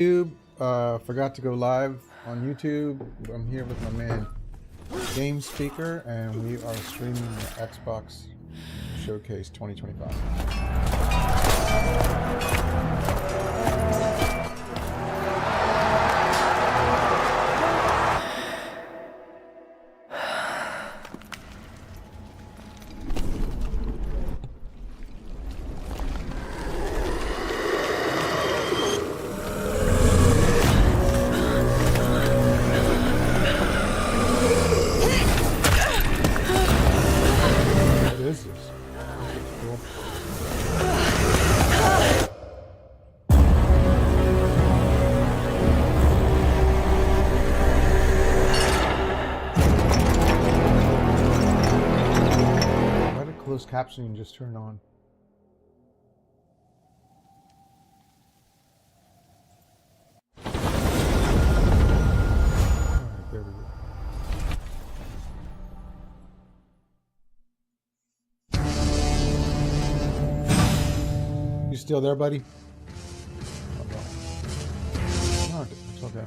YouTube, forgot to go live on YouTube. I'm here with my man Game Speaker, and we are streaming the Xbox Showcase 2025. What is this? Cool. Why did closed captioning just turn on? Alright, there we go. You still there, buddy? Oh, no. No, it's okay.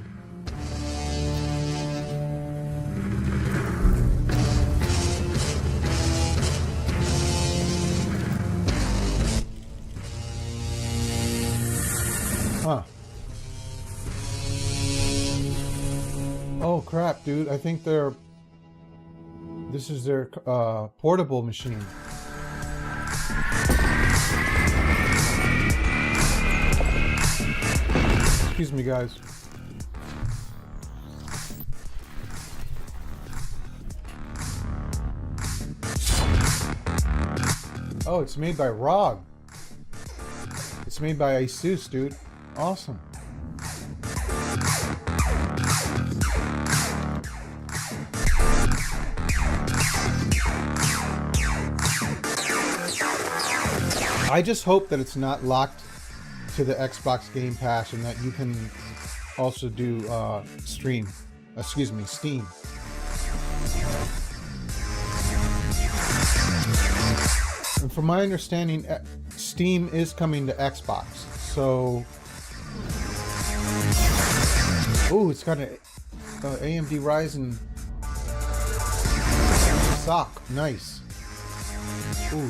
Huh. Oh crap, dude. I think this is their portable machine. Excuse me, guys. Oh, it's made by ROG. It's made by Asus, dude. Awesome. I just hope that it's not locked to the Xbox Game Pass and that you can also do Steam. And from my understanding, Steam is coming to Xbox. So, oh, it's got an AMD Ryzen SoC. Nice. Ooh.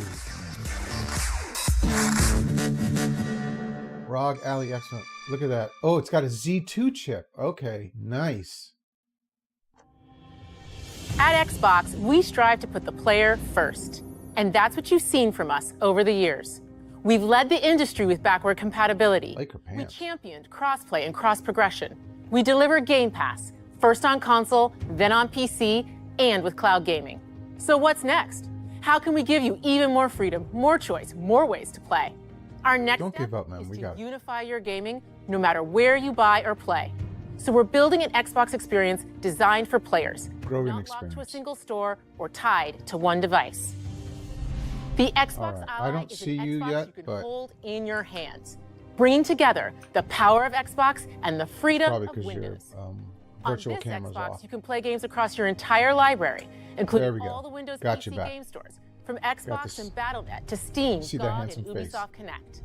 ROG Ally, excellent. Look at that. Oh, it's got a Z2 chip. Okay, nice. At Xbox, we strive to put the player first. And that's what you've seen from us over the years. We've led the industry with backward compatibility. Like her pants. We championed crossplay and cross-progression. We deliver Game Pass, first on console, then on PC, and with cloud gaming. So what's next? How can we give you even more freedom, more choice, more ways to play? Our next Don't step give up, man. is We to got it. unify your gaming no matter where you buy or play. So we're building an Xbox experience designed for players, Growing not locked to a experience. single store or tied to one device. The Xbox Alright, I Ally don't is see an you Xbox yet, you can but- hold in your hands, bringing together the power of Xbox and the freedom Probably of because your Windows. virtual On this camera's Xbox, off. you can play games across your entire library, including There we go. all the Windows Got you PC back. game stores, from Xbox this- and Battle.net to Steam, See that GOG, and handsome face. Ubisoft Connect.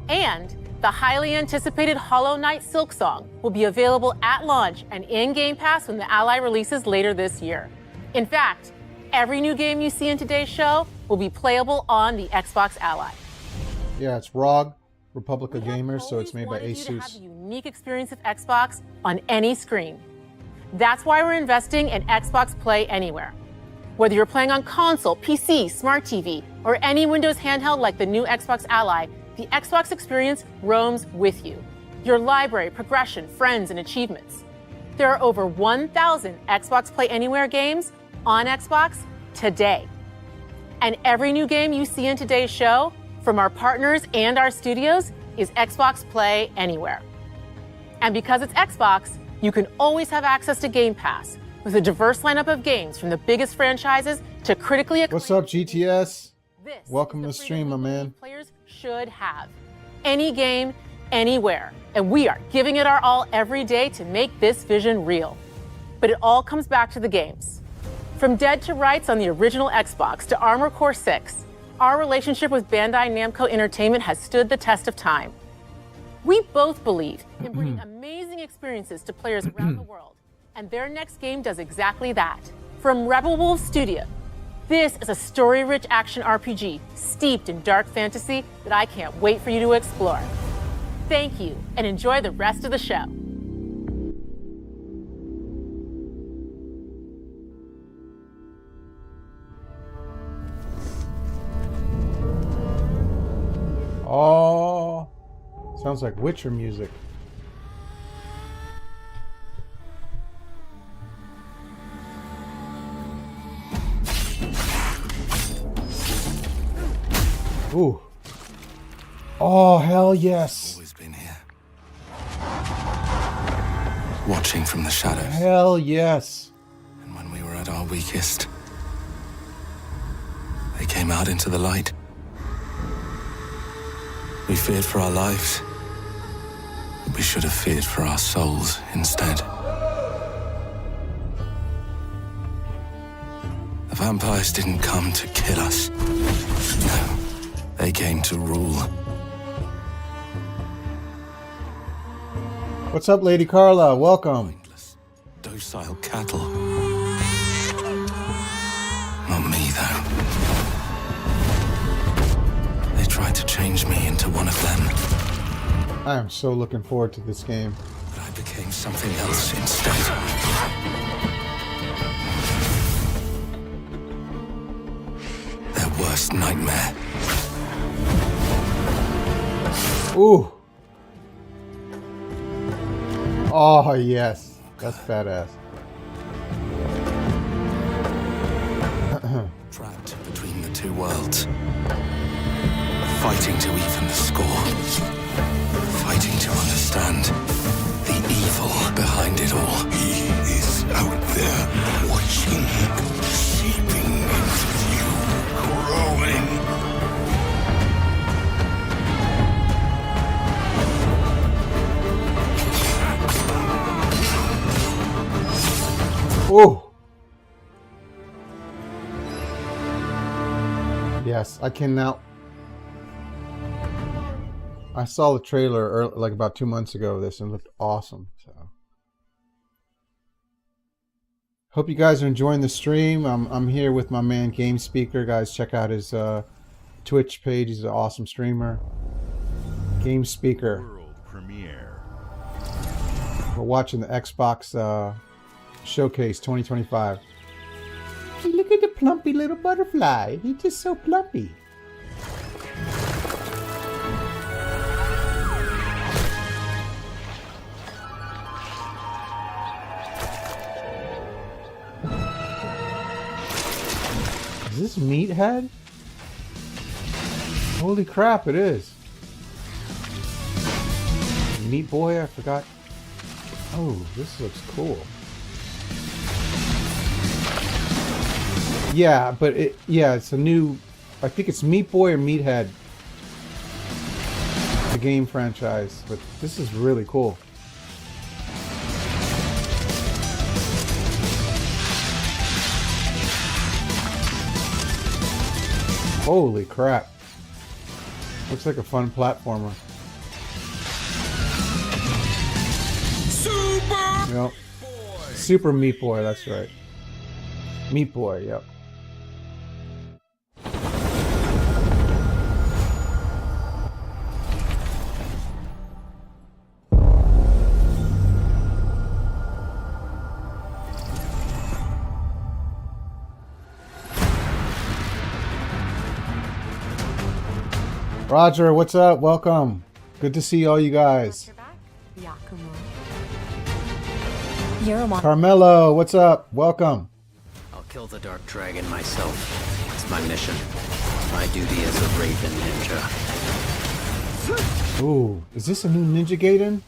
And the highly anticipated Hollow Knight Silksong will be available at launch and in Game Pass when the Ally releases later this year. In fact, every new game you see in today's show will be playable on the Xbox Ally. Yeah, it's ROG, Republica We have Gamers, so it's always made by wanted you to have Asus. the unique experience of Xbox on any screen. That's why we're investing in Xbox Play Anywhere. Whether you're playing on console, PC, smart TV, or any Windows handheld like the new Xbox Ally, the Xbox experience roams with you. Your library, progression, friends, and achievements. There are over 1,000 Xbox Play Anywhere games on Xbox today. And every new game you see in today's show, from our partners and our studios, is Xbox Play Anywhere. And because it's Xbox, you can always have access to Game Pass with a diverse lineup of games from the biggest franchises to critically acclaimed. What's up, GTS? This Welcome is to the the stream, freedom my we man. believe players should have. Any game, anywhere. And we are giving it our all every day to make this vision real. But it all comes back to the games. From Dead to Rights on the original Xbox to Armored Core 6, our relationship with Bandai Namco Entertainment has stood the test of time. We both believe in bringing amazing experiences to players around the world, and their next game does exactly that. From Rebel Wolves Studio, this is a story-rich action RPG steeped in dark fantasy that I can't wait for you to explore. Thank you, and enjoy the rest of the show. Oh, sounds like Witcher music. Ooh. Oh, hell yes. Always been here. Watching from the shadows. Hell yes. And when we were at our weakest, they came out into the light. We feared for our lives, but we should have feared for our souls instead. The vampires didn't come to kill us. No, they came to rule. What's up, Lady Carla? Welcome. Pointless, docile cattle. Not me, though. They tried to change me into one of them, I am so looking forward to this game. but I became something else instead. Their worst nightmare. Ooh. Oh, yes. That's badass. Trapped between the two worlds. Fighting to even the score. Fighting to understand the evil behind it all. He is out there watching, seeping into you, growing. Ooh. Yes, I can now. I saw the trailer like about 2 months ago of this and it looked awesome. So, hope you guys are enjoying the stream. I'm here with my man Game Speaker. Guys, check out his Twitch page. He's an awesome streamer. Game Speaker. World premiere. We're watching the Xbox Showcase 2025. Hey, look at the plumpy little butterfly. He's just so plumpy. Is this Meathead? Holy crap, it is. Meat Boy, I forgot. Oh, this looks cool. Yeah, but it's a new, I think it's Meat Boy or Meathead, the game franchise, but this is really cool. Holy crap. Looks like a fun platformer. Super Yep. Super Meat Boy, that's right. Meat Boy, yep. Roger, what's up? Welcome. Good to see all you guys. Carmelo, what's up? Welcome. I'll kill the Dark Dragon myself. It's my mission. My duty as a Raven Ninja. Ooh, is this a new Ninja Gaiden?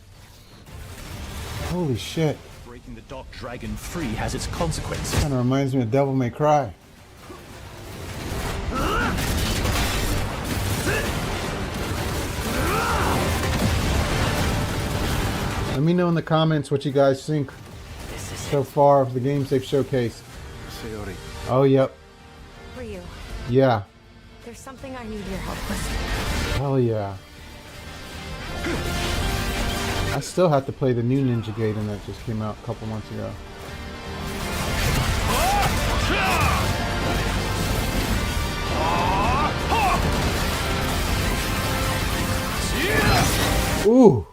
Holy shit. Breaking the Dark Dragon free has its consequences. Kind of reminds me of Devil May Cry. Let me know in the comments what you guys think so far of the games they've showcased. Sayori. Oh, yep. Ryu, Yeah. there's something I need your help with. Hell yeah. I still have to play the new Ninja Gaiden that just came out a couple months ago. Ooh!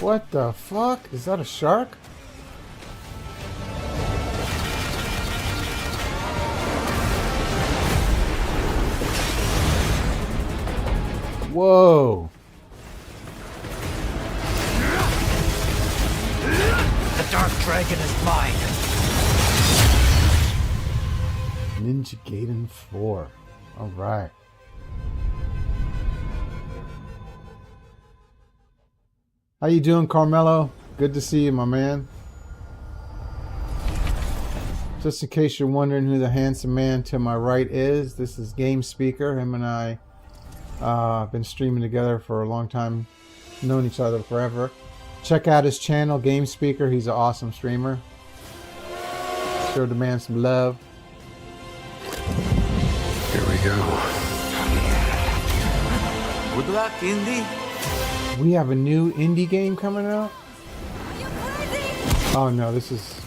What the fuck? Is that a shark? Whoa! The Dark Dragon is mine. Ninja Gaiden 4. Alright. How you doing, Carmelo? Good to see you, my man. Just in case you're wondering who the handsome man to my right is, this is Game Speaker. Him and I have been streaming together for a long time, known each other forever. Check out his channel, Game Speaker. He's an awesome streamer. Show the man some love. Here we go. Good luck, Indy. We have a new indie game coming out? Oh no, this is...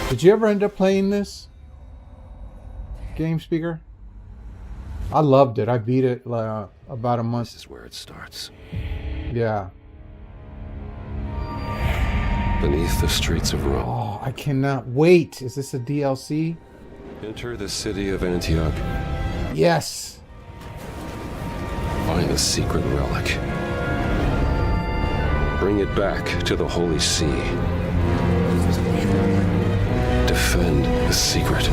Did you ever end up playing this? Game Speaker? I loved it. I beat it about a month. This is where it starts. Yeah. Beneath the streets of Rome. Oh, I cannot wait. Is this a DLC? Enter the city of Antioch. Yes. Find a secret relic. Bring it back to the Holy See. Defend the secret.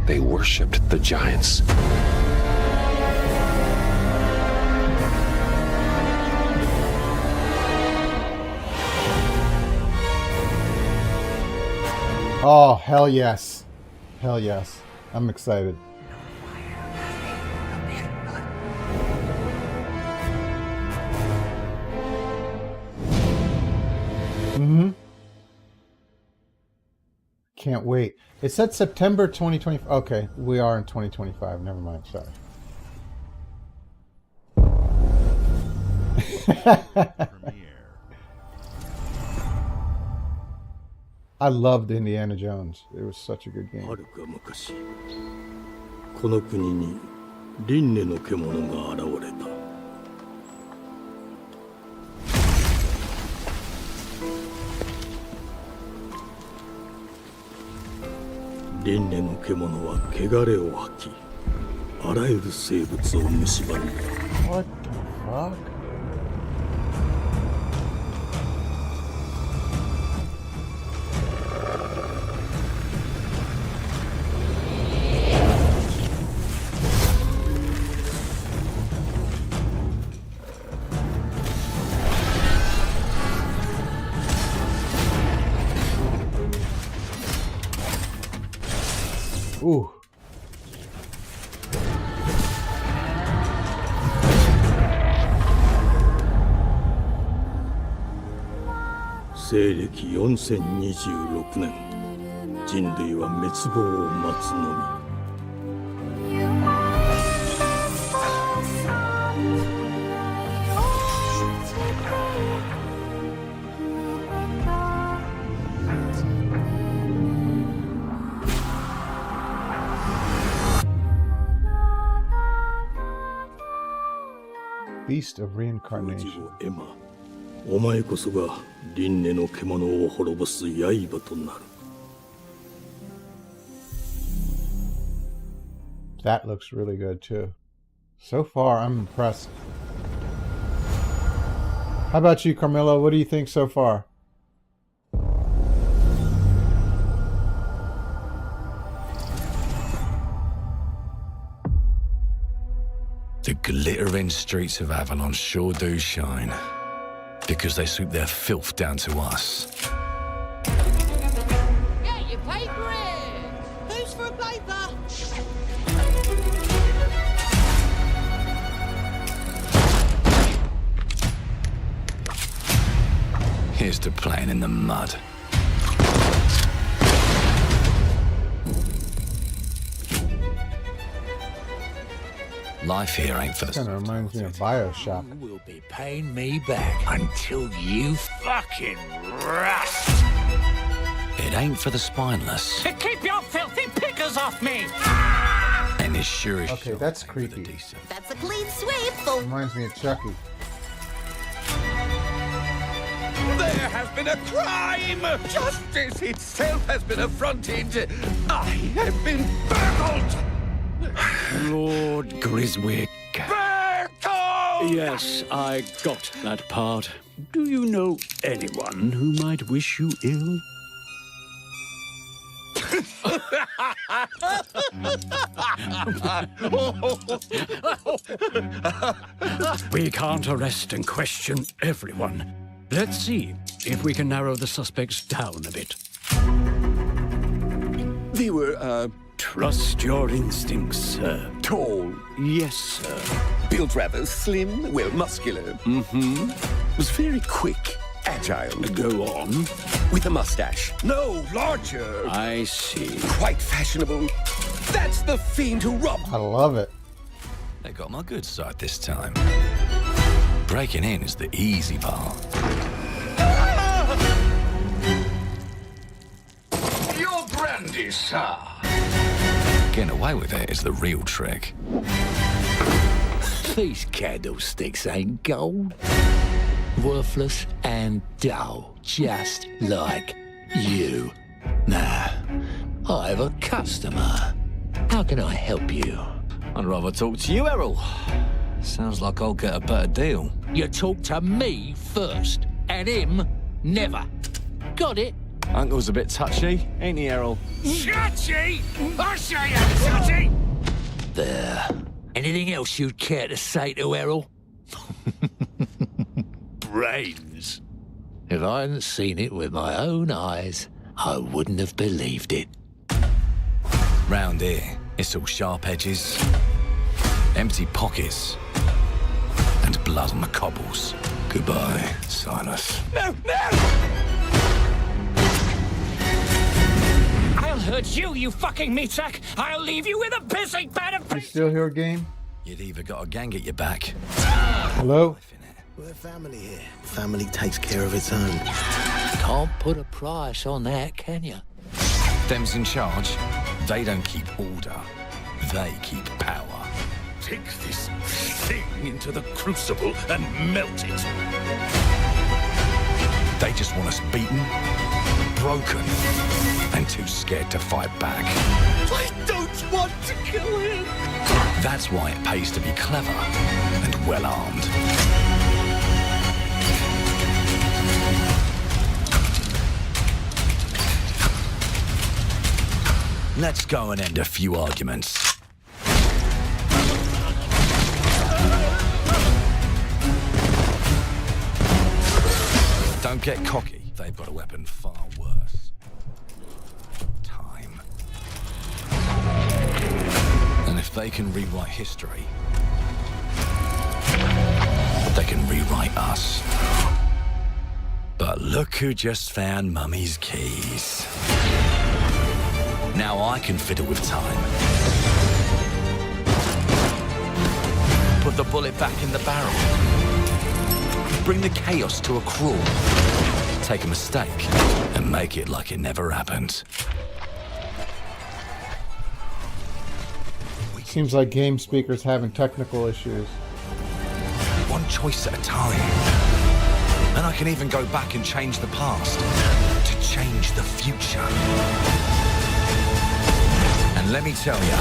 They worshipped the giants. Oh, hell yes. Hell yes. I'm excited. Can't wait. It said September 2025. Okay, we are in 2025. Never mind. Sorry. Premiere. I loved Indiana Jones. It was such a good game. はるか昔この国に輪廻の獣が現れた。輪廻の獣は汚れを吐き、あらゆる生物を蝕んだ。 What the fuck? Ooh.「西暦4026年、人類は滅亡を待つのみ。 Beast of 王子 Reincarnation. をエマ、お前こそが輪廻の獣を滅ぼす刃となる。 That looks really good too. So far, I'm impressed. How about you, Carmelo? What do you think so far? The glittering streets of Avalon sure do shine, because they sweep their filth down to us. Get your paper in! Who's for a paper? Here's to playing in the mud. Life here ain't for the... Kind of reminds me of Bioshock. You will be paying me back until you fucking rust. It ain't for the spineless. Keep your filthy pickers off me! And it's sure as Okay, shit that's ain't for the creepy. decent. That's a clean sweep for Reminds me of Chucky. There has been a crime! Justice itself has been affronted! I have been burgled! Lord Griswick. Burgled! Yes, I got that part. Do you know anyone who might wish you ill? We can't arrest and question everyone. Let's see if we can narrow the suspects down a bit. They were, Trust your instincts, sir. tall, Yes, sir. built rather slim, well, muscular. Was very quick, agile, Go on. with a mustache. No, larger. I see. Quite fashionable. That's the fiend who robbed. I love it. They got my good side this time. Breaking in is the easy part. Your brandy, sir. Getting away with it is the real trick. These candlesticks ain't gold. Worthless and dull, just like you. Nah, I have a customer. How can I help you? I'd rather talk to you, Errol. Sounds like I'll get a better deal. You talk to me first, and him never. Got it? Uncle's a bit touchy, ain't he, Errol? Touchy? I say I'm touchy! There. Anything else you'd care to say to Errol? Brains. If I hadn't seen it with my own eyes, I wouldn't have believed it. Round here, it's all sharp edges, empty pockets, and blood on the cobbles. Goodbye, Silas. I'll hurt you, you fucking meatsack! I'll leave you with a pissing pan of... You still here, game? You'd either got a gang at your back. Hello? We're family here. Family takes care of its own. Can't put a price on that, can you? Them's in charge. They don't keep order. They keep power. Take this thing into the crucible and melt it. They just want us beaten, broken, and too scared to fight back. I don't want to kill him. That's why it pays to be clever and well-armed. Let's go and end a few arguments. Don't get cocky. They've got a weapon far worse. Time. And if they can rewrite history, they can rewrite us. But look who just found Mummy's keys. Now I can fiddle with time. Put the bullet back in the barrel. Bring the chaos to a crawl. Take a mistake and make it like it never happened. Seems like game speakers having technical issues. One choice at a time. And I can even go back and change the past to change the future. And let me tell ya,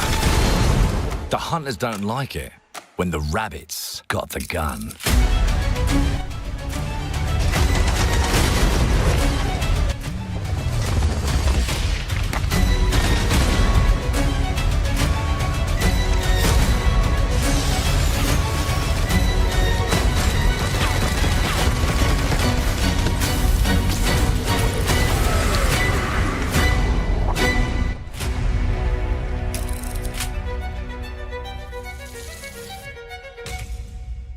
the hunters don't like it when the rabbits got the gun.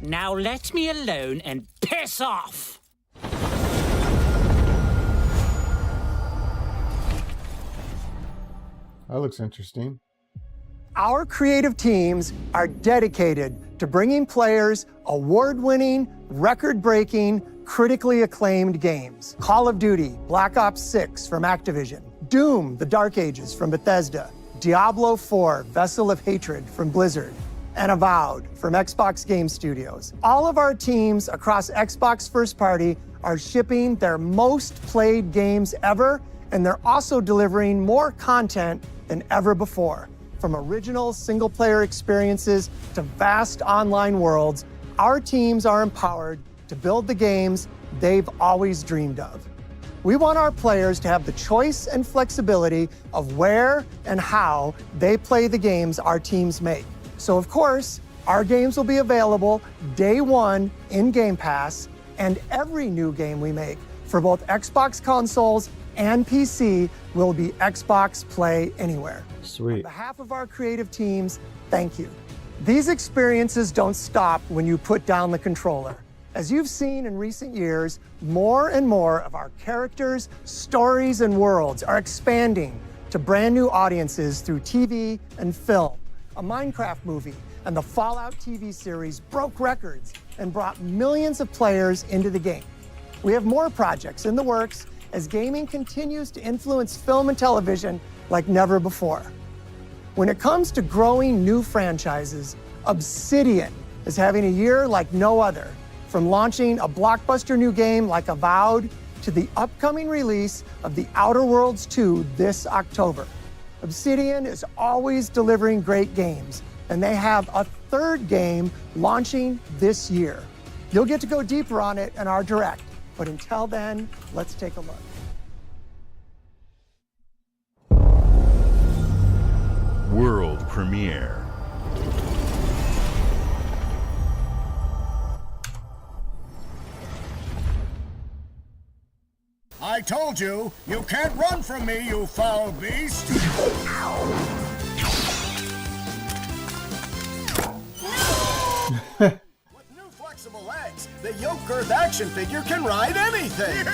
Now let me alone and piss off! That looks interesting. Our creative teams are dedicated to bringing players award-winning, record-breaking, critically acclaimed games. Call of Duty, Black Ops 6 from Activision, Doom, The Dark Ages from Bethesda, Diablo 4, Vessel of Hatred from Blizzard, and Avowed from Xbox Game Studios. All of our teams across Xbox First Party are shipping their most played games ever, and they're also delivering more content than ever before. From original single-player experiences to vast online worlds, our teams are empowered to build the games they've always dreamed of. We want our players to have the choice and flexibility of where and how they play the games our teams make. So of course, our games will be available day one in Game Pass, and every new game we make for both Xbox consoles and PC will be Xbox Play Anywhere. Sweet. On behalf of our creative teams, thank you. These experiences don't stop when you put down the controller. As you've seen in recent years, more and more of our characters, stories, and worlds are expanding to brand new audiences through TV and film. A Minecraft movie and the Fallout TV series broke records and brought millions of players into the game. We have more projects in the works as gaming continues to influence film and television like never before. When it comes to growing new franchises, Obsidian is having a year like no other. From launching a blockbuster new game like Avowed to the upcoming release of The Outer Worlds 2 this October. Obsidian is always delivering great games, and they have a third game launching this year. You'll get to go deeper on it in our Direct, but until then, let's take a look. World premiere. I told you, you can't run from me, you foul beast! With new flexible legs, the yoke girth action figure can ride anything!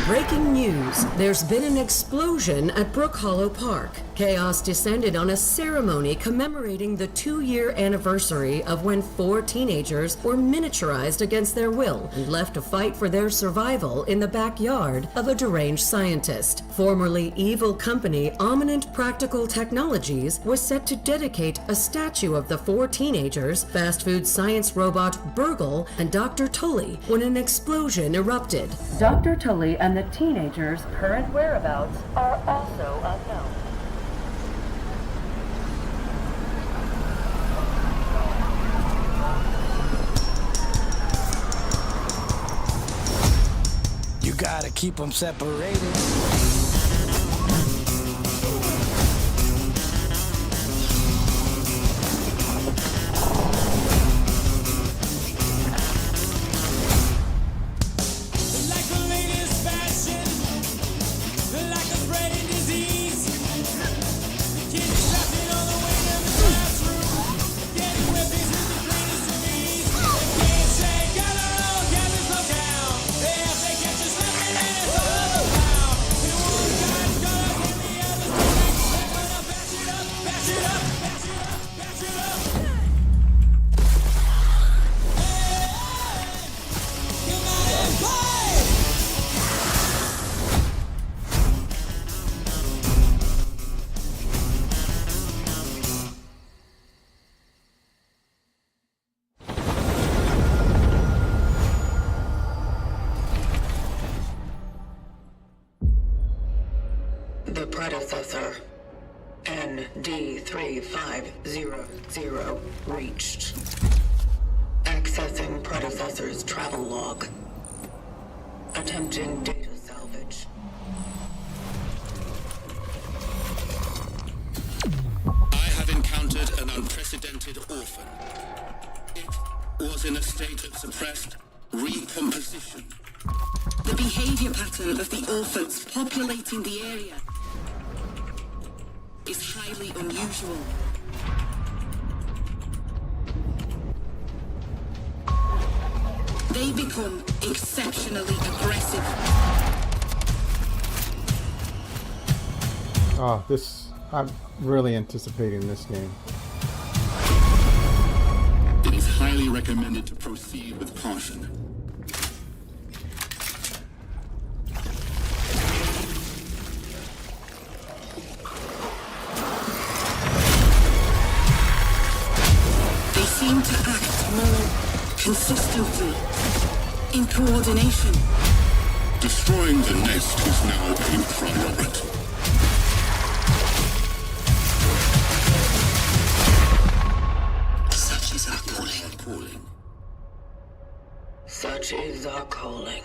Breaking news. There's been an explosion at Brook Hollow Park. Chaos descended on a ceremony commemorating the 2-year anniversary of when 4 teenagers were miniaturized against their will and left to fight for their survival in the backyard of a deranged scientist. Formerly evil company Ominent Practical Technologies was set to dedicate a statue of the 4 teenagers, fast food science robot Burgle, and Dr. Tully when an explosion erupted. Dr. Tully and the teenagers' current whereabouts are also unknown. You gotta keep them separated. The predecessor, ND3500, reached. Accessing predecessor's travel log. Attempting data salvage. I have encountered an unprecedented orphan. It was in a state of suppressed recomposition. The behavior pattern of the orphans populating the area is highly unusual. They become exceptionally aggressive. Oh, I'm really anticipating this game. It is highly recommended to proceed with caution. They seem to act more consistently, in coordination. Destroying the nest is now a priority. Such is our calling. Such is our calling.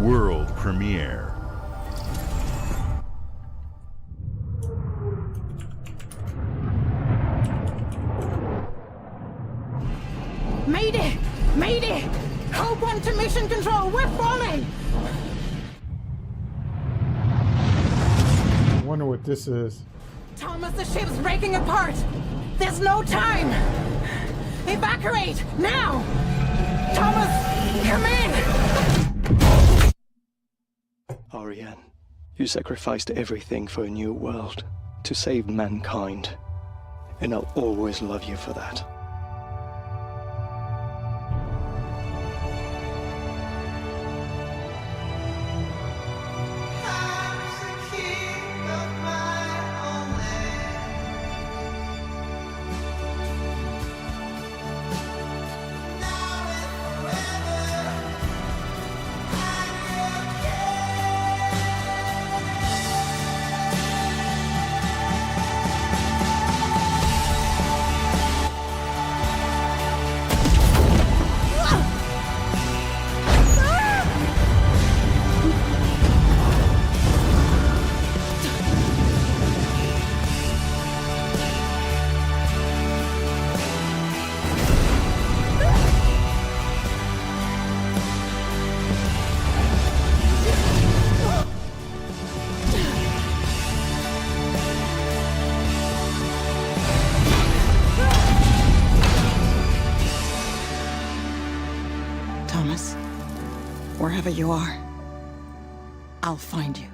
World premiere. Mayday! Mayday! Hope One to mission control! We're falling! I wonder what this is. Thomas, the ship's breaking apart! There's no time! Evacuate! Now! Thomas, come in! Ariane, you sacrificed everything for a new world, to save mankind. And I'll always love you for that. Thomas, wherever you are, I'll find you.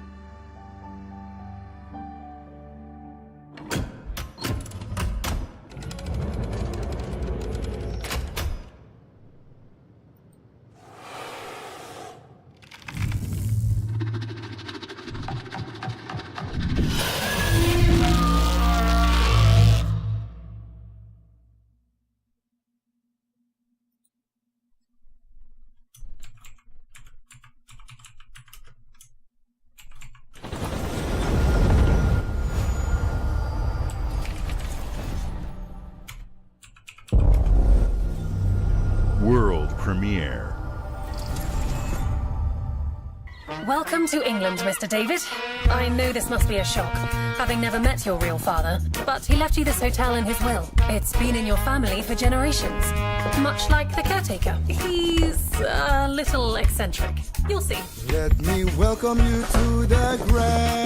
Welcome to England, Mr. David. I know this must be a shock, having never met your real father, but he left you this hotel in his will. It's been in your family for generations, much like the caretaker. He's a little eccentric. You'll see. Let me welcome you to the Grand,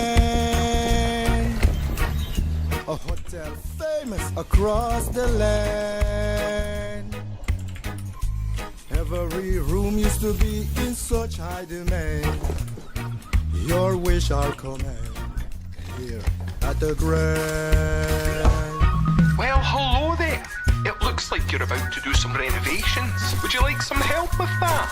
a hotel famous across the land. Every room used to be in such high demand. Your wish I'll command here at the Grand. Well, hello there. It looks like you're about to do some renovations. Would you like some help with that?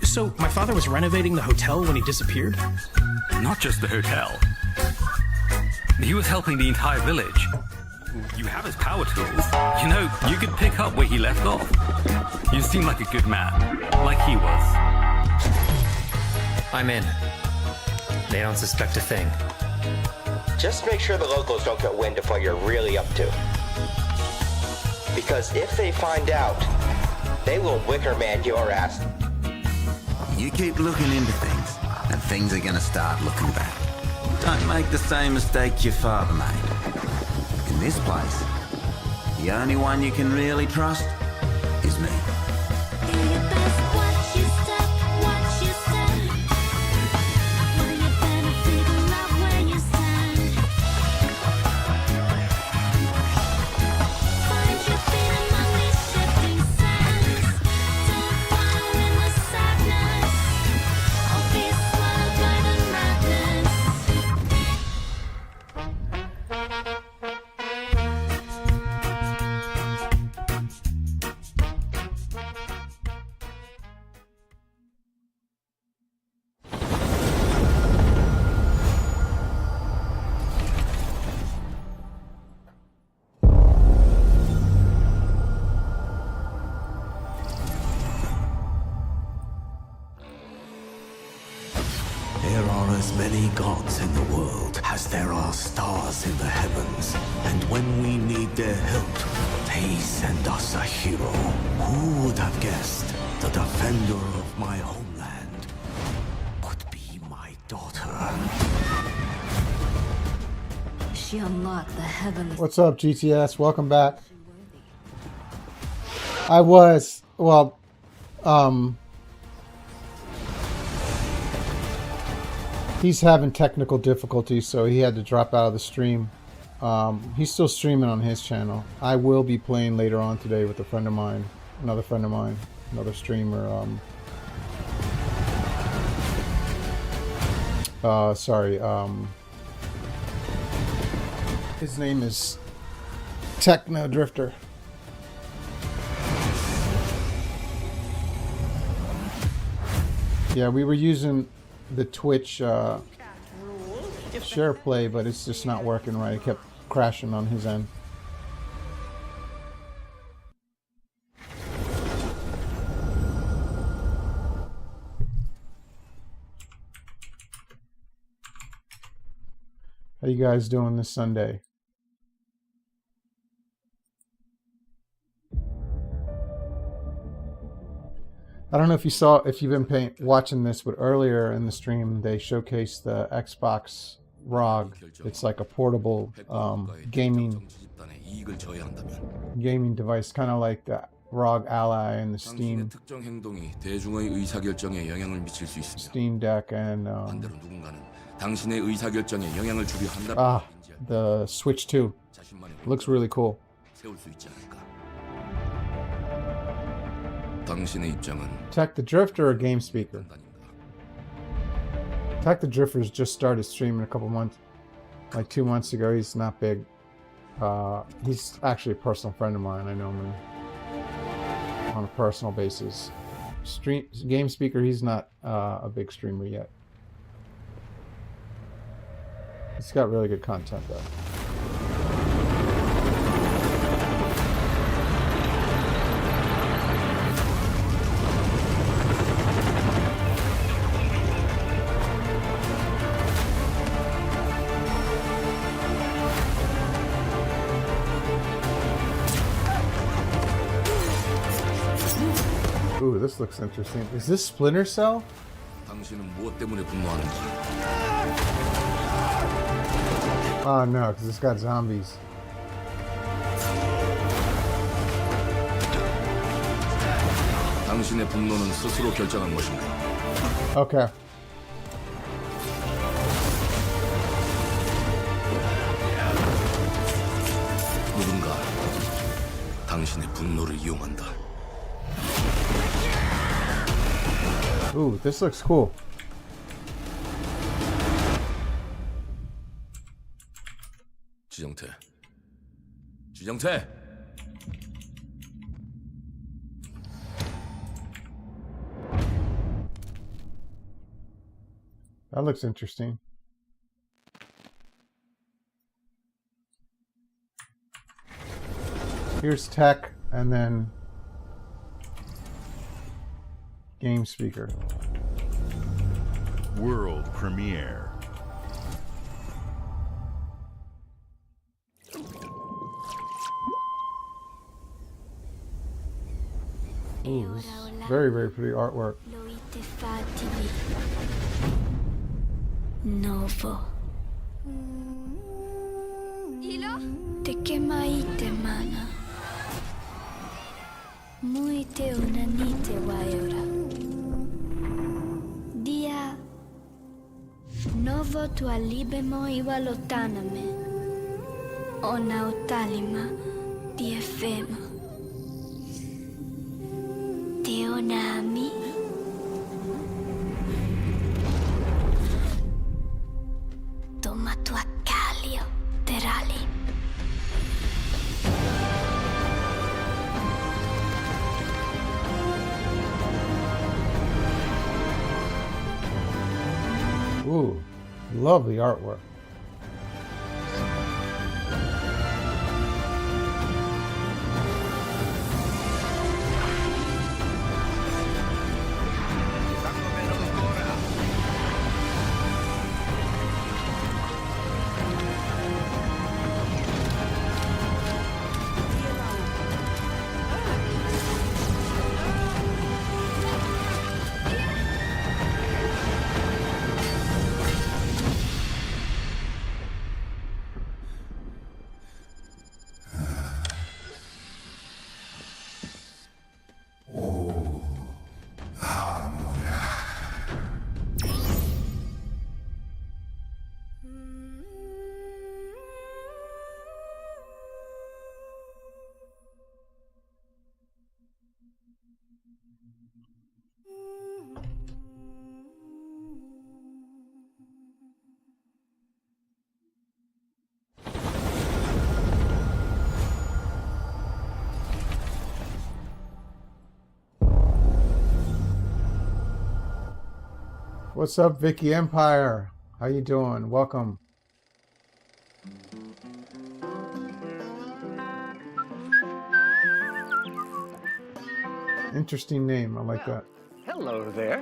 So, my father was renovating the hotel when he disappeared? Not just the hotel. He was helping the entire village. You have his power tools. You know, you could pick up where he left off. You seem like a good man, like he was. I'm in. They don't suspect a thing. Just make sure the locals don't get wind of what you're really up to. Because if they find out, they will Wicker Man your ass. You keep looking into things, and things are gonna start looking back. Don't make the same mistake your father made. In this place, the only one you can really trust is me. There are as many gods in the world as there are stars in the heavens. And when we need their help, they send us a hero. Who would have guessed the defender of my homeland could be my daughter? She unlocked the heavenly... What's up, GTS? Welcome back. He's having technical difficulties, so he had to drop out of the stream. He's still streaming on his channel. I will be playing later on today with a friend of mine, another streamer. His name is Techno Drifter. Yeah, we were using the Twitch share play, but it's just not working right. It kept crashing on his end. How you guys doing this Sunday? I don't know if you saw, if you've been watching this, but earlier in the stream they showcased the Xbox ROG. It's like a portable gaming device, kind of like the ROG Ally and the Steam Deck and the Switch 2. Looks really cool. Tech the Drifter or Game Speaker? Tech the Drifter's just started streaming a couple months, like 2 months ago. He's not big. He's actually a personal friend of mine. I know him on a personal basis. Game Speaker, he's not a big streamer yet. He's got really good content though. Ooh, this looks interesting. Is this Splinter Cell? 당신은 무엇 때문에 분노하는지. Oh no, because it's got zombies. 당신의 분노는 스스로 결정한 것인가? Okay. 누군가 당신의 분노를 이용한다. Ooh, this looks cool. 지정태. 지정태. That looks interesting. Here's tech, and then game speaker. World premiere. Ooh, this is very, very pretty artwork. Novo. Te kemaite mana. Muite unanite waiora. Dia. Novo tu alibemo iwalotaname. Ona utalima di efema. Teonami. Toma tu acalio, terali. Ooh, lovely artwork. What's up, Vicky Empire? How you doing? Welcome. Interesting name. I like that. Hello there.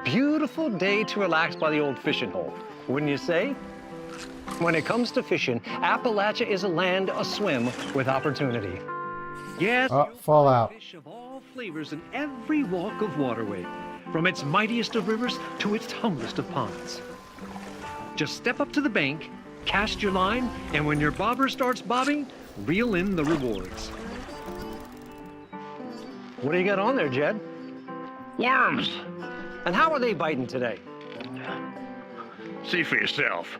Beautiful day to relax by the old fishing hole, wouldn't you say? When it comes to fishing, Appalachia is a land aswim with opportunity. Yes, Fallout. fish of all flavors in every walk of waterway, from its mightiest of rivers to its humblest of ponds. Just step up to the bank, cast your line, and when your bobber starts bobbing, reel in the rewards. What do you got on there, Jed? Worms. And how are they biting today? See for yourself.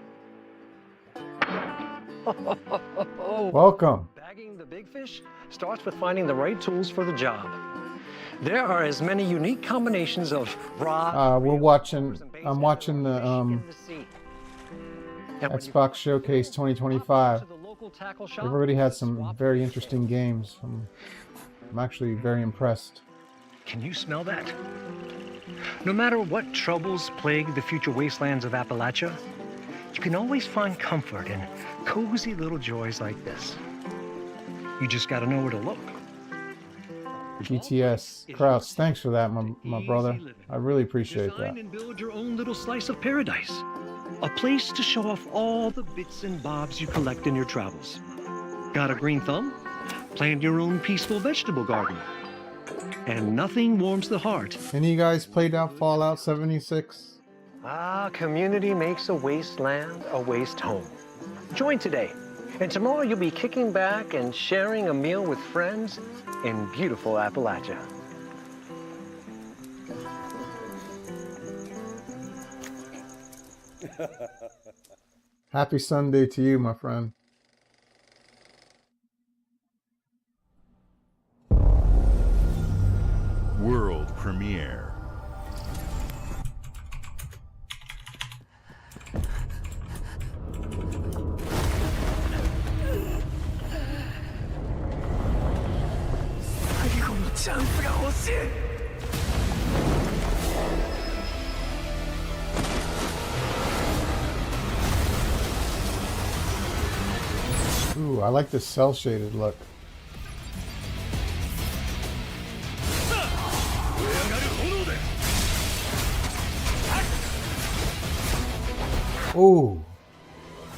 Welcome. Bagging the big fish starts with finding the right tools for the job. There are as many unique combinations of rod. I'm watching the Xbox Showcase 2025. Everybody had some very interesting games. I'm actually very impressed. Can you smell that? No matter what troubles plague the future wastelands of Appalachia, you can always find comfort in cozy little joys like this. You just gotta know where to look. GTS Krauss, thanks for that, my brother. I really appreciate Design that. and build your own little slice of paradise. A place to show off all the bits and bobs you collect in your travels. Got a green thumb? Plant your own peaceful vegetable garden. And nothing warms the heart. Any of you guys played out Fallout 76? Community makes a wasteland a waste home. Join today, and tomorrow you'll be kicking back and sharing a meal with friends in beautiful Appalachia. Happy Sunday to you, my friend. World premiere. Ooh, I like this cel-shaded look. Ooh,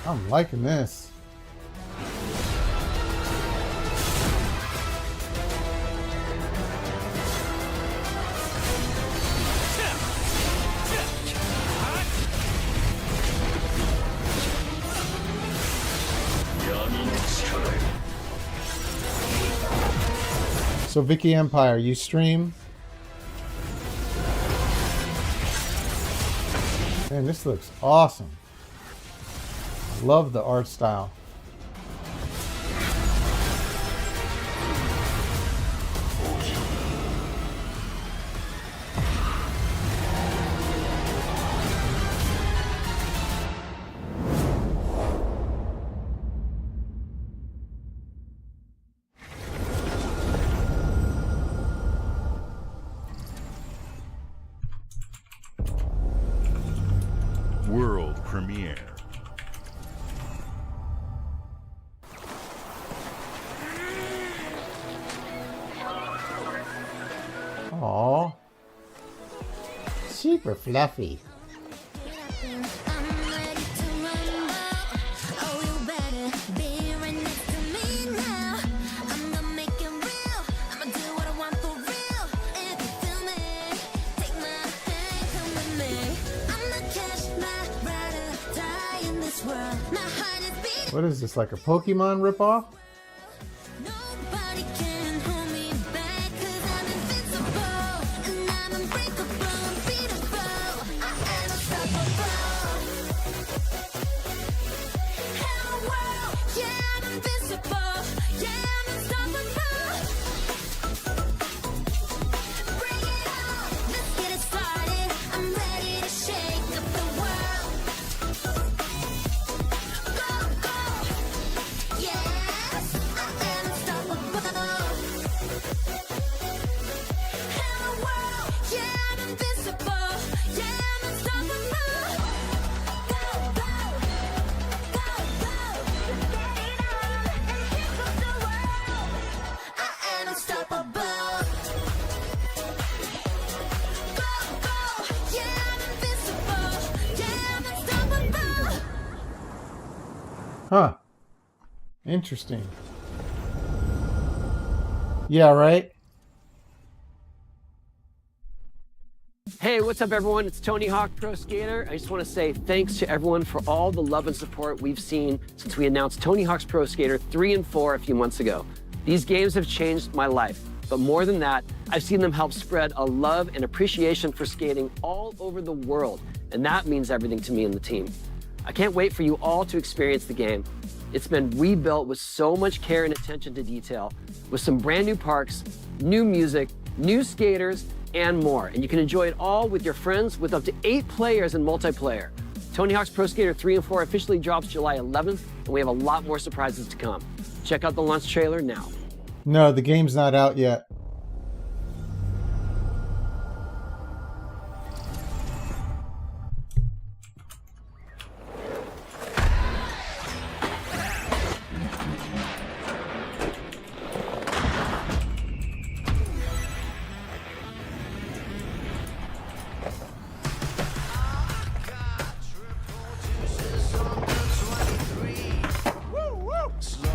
I'm liking this. So Vicky Empire, you stream? Man, this looks awesome. Love the art style. World premiere. Aww. Super fluffy. What is this, like a Pokemon ripoff? Huh. Interesting. Yeah, right? Hey, what's up everyone? It's Tony Hawk Pro Skater. I just want to say thanks to everyone for all the love and support we've seen since we announced Tony Hawk's Pro Skater 3 and 4 a few months ago. These games have changed my life, but more than that, I've seen them help spread a love and appreciation for skating all over the world, and that means everything to me and the team. I can't wait for you all to experience the game. It's been rebuilt with so much care and attention to detail, with some brand new parks, new music, new skaters, and more. And you can enjoy it all with your friends with up to 8 players in multiplayer. Tony Hawk's Pro Skater 3 and 4 officially drops July 11th, and we have a lot more surprises to come. Check out the launch trailer now. No, the game's not out yet.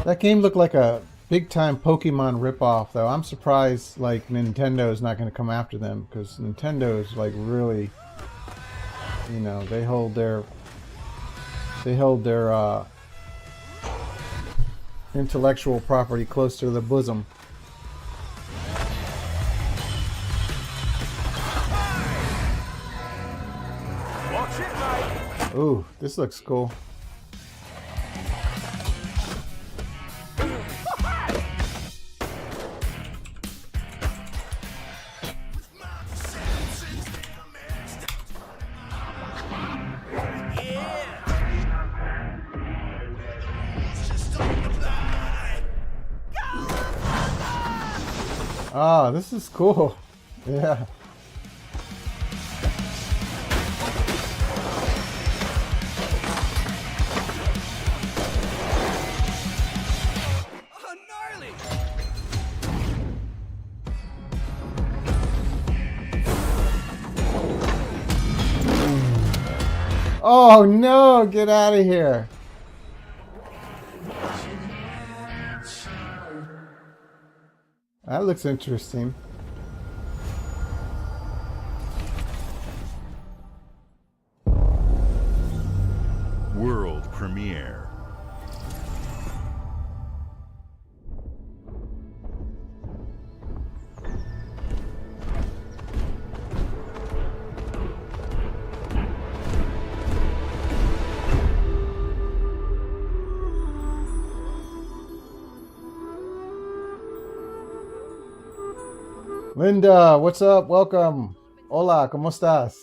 That game looked like a Big time Pokemon ripoff, though. I'm surprised like Nintendo is not going to come after them, because Nintendo is like really, you know, they hold their intellectual property close to the bosom. Ooh, this looks cool. Ah, this is cool. Yeah. Oh no, get out of here. That looks interesting. World premiere. Linda, what's up? Welcome. Hola, ¿cómo estás?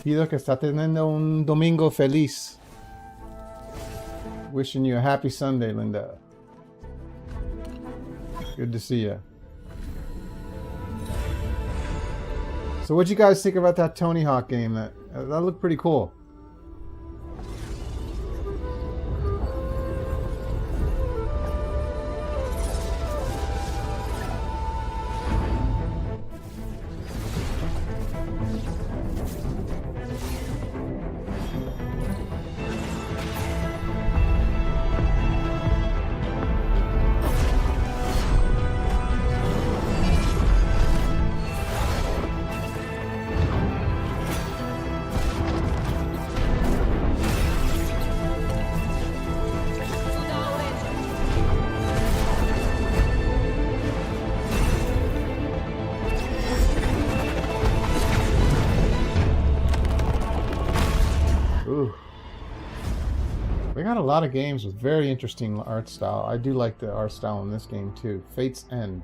Pido que está teniendo un domingo feliz. Wishing you a happy Sunday, Linda. Good to see you. So what'd you guys think about that Tony Hawk game? That looked pretty cool. They got a lot of games with very interesting art style. I do like the art style in this game too. Fate's End.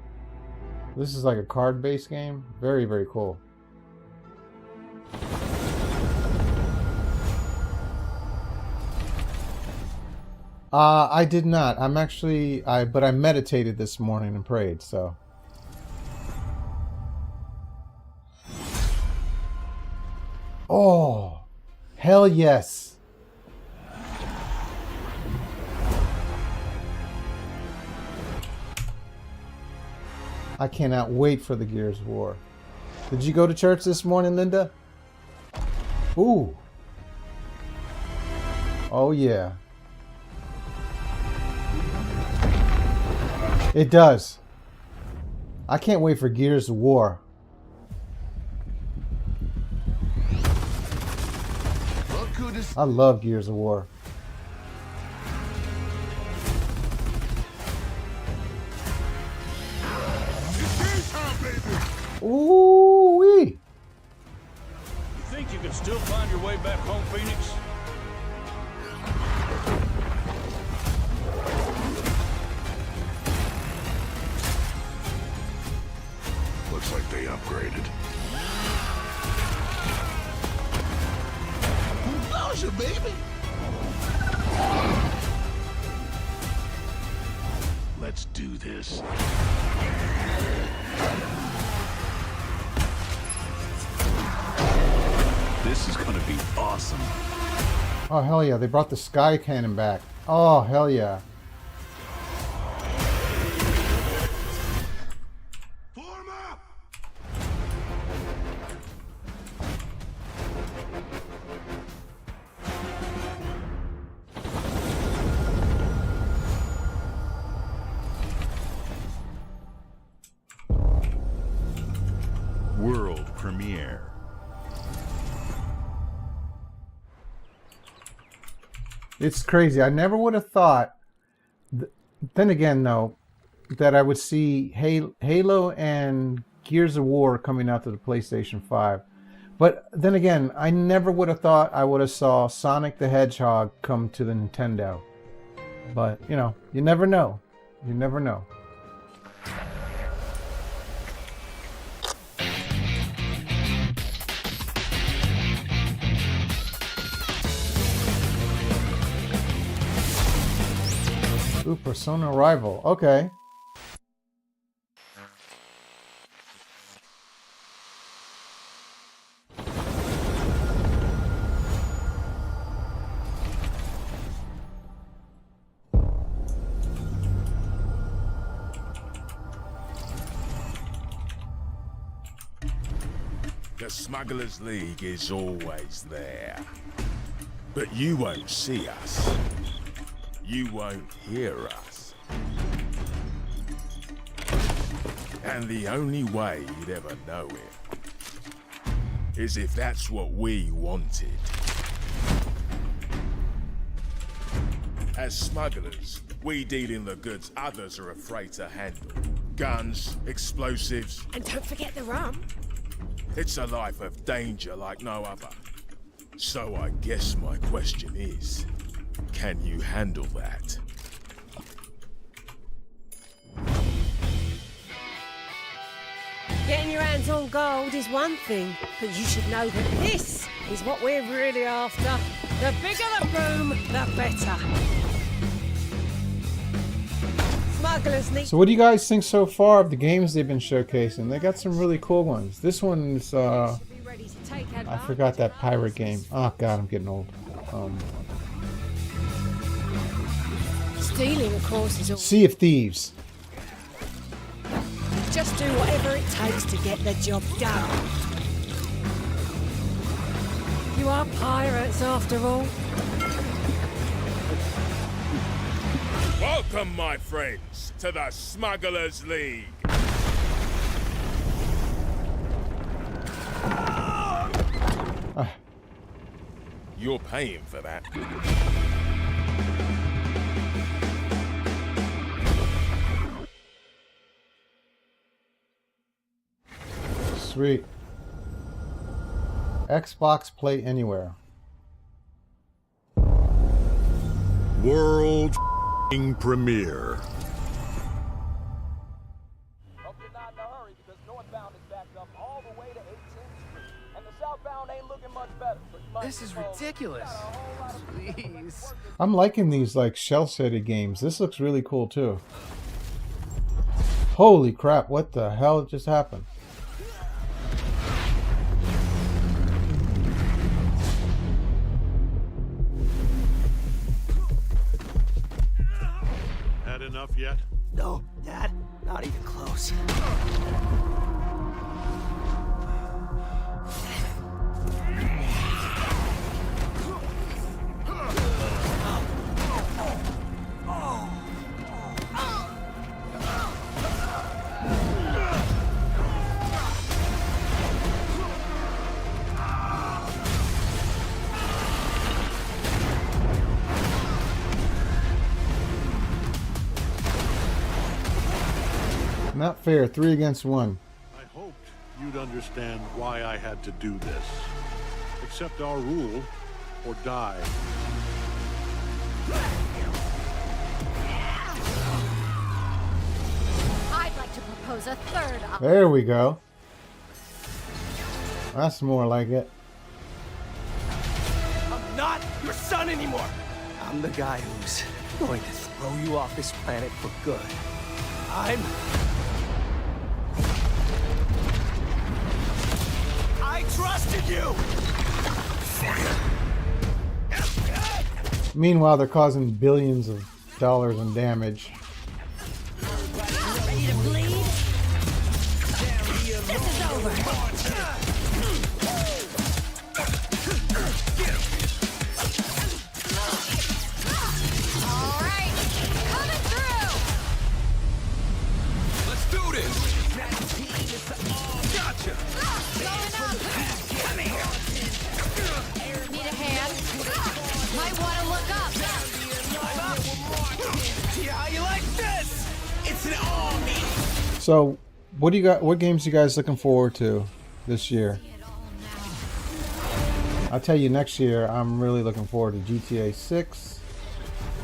This is like a card-based game. Very, very cool. I did not. I'm actually, but I meditated this morning and prayed, so. Oh, hell yes. I cannot wait for the Gears of War. Did you go to church this morning, Linda? Ooh. Oh, yeah. It does. I can't wait for Gears of War. I love Gears of War. Ooh-wee. You think you can still find your way back home, Phoenix? Looks like they upgraded. Nausea, baby! Let's do this. This is gonna be awesome. Oh, hell yeah. They brought the Sky Cannon back. Oh, hell yeah. It's crazy. I never would have thought. Then again, though, that I would see Halo and Gears of War coming out to the PlayStation 5. But then again, I never would have thought I would have saw Sonic the Hedgehog come to the Nintendo. But, you know, you never know. You never know. Ooh, Persona Rival. Okay. The Smugglers League is always there. But you won't see us. You won't hear us. And the only way you'd ever know it is if that's what we wanted. As smugglers, we deal in the goods others are afraid to handle. Guns, explosives. And don't forget the rum. It's a life of danger like no other. So I guess my question is, can you handle that? Getting your hands on gold is one thing, but you should know that this is what we're really after. The bigger the boom, the better. Smugglers need... So what do you guys think so far of the games they've been showcasing? They got some really cool ones. This one's, I forgot that pirate game. Oh god, I'm getting old. Stealing, of course, is all... Sea of Thieves. Just do whatever it takes to get the job done. You are pirates, after all. Welcome, my friends, to the Smugglers League. You're paying for that. Sweet. Xbox Play Anywhere. World premiere. Hope you're not in a hurry because northbound is backed up all the way to 18th Street. And the southbound ain't looking much better. This is ridiculous. Please. I'm liking these like shell-shaded games. This looks really cool too. Holy crap, what the hell just happened? Had enough yet? No, Dad, not even close. Not fair. 3 against 1. I hoped you'd understand why I had to do this. Accept our rule or die. I'd like to propose a third option. There we go. That's more like it. I'm not your son anymore. I'm the guy who's going to throw you off this planet for good. I trusted you! Meanwhile, they're causing billions of dollars in damage. Ready to bleed? This is over. All right, coming through. Let's do this! Gotcha. Come here. Need a hand? Might want to look up. So, what do you got? What games you guys looking forward to this year? I'll tell you, next year I'm really looking forward to GTA 6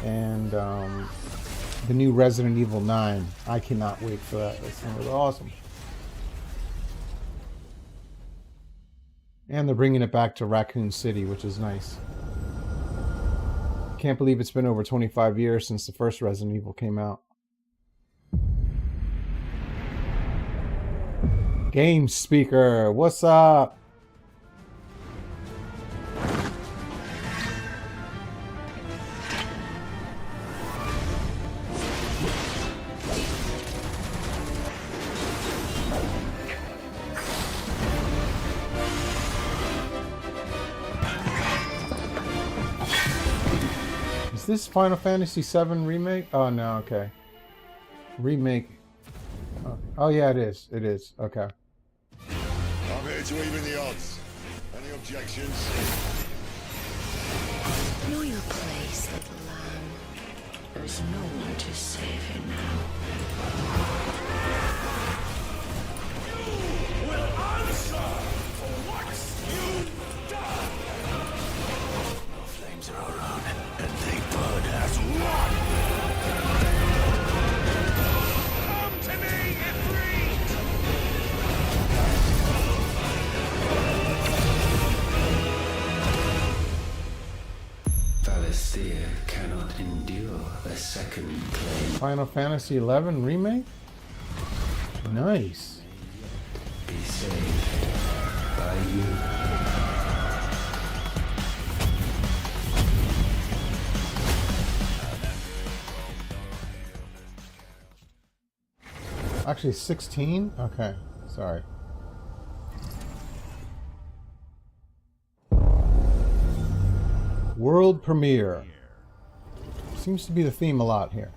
and the new Resident Evil 9. I cannot wait for that. This thing was awesome. And they're bringing it back to Raccoon City, which is nice. Can't believe it's been over 25 years since the first Resident Evil came out. Game Speaker, what's up? Is this Final Fantasy VII Remake? Oh no, okay. Remake. Oh yeah, it is. It is. Okay. I'm here to even the odds. Any objections? Know your place, little lamb. There's no one to save you now. You will answer for what you've done! The flames are our own, and they burn as one! Come to me, Ifrit! Valisthea cannot endure a second claim. Final Fantasy XI Remake? Nice. Be saved by you. Actually, 16? Okay, sorry. World premiere. Seems to be the theme a lot here.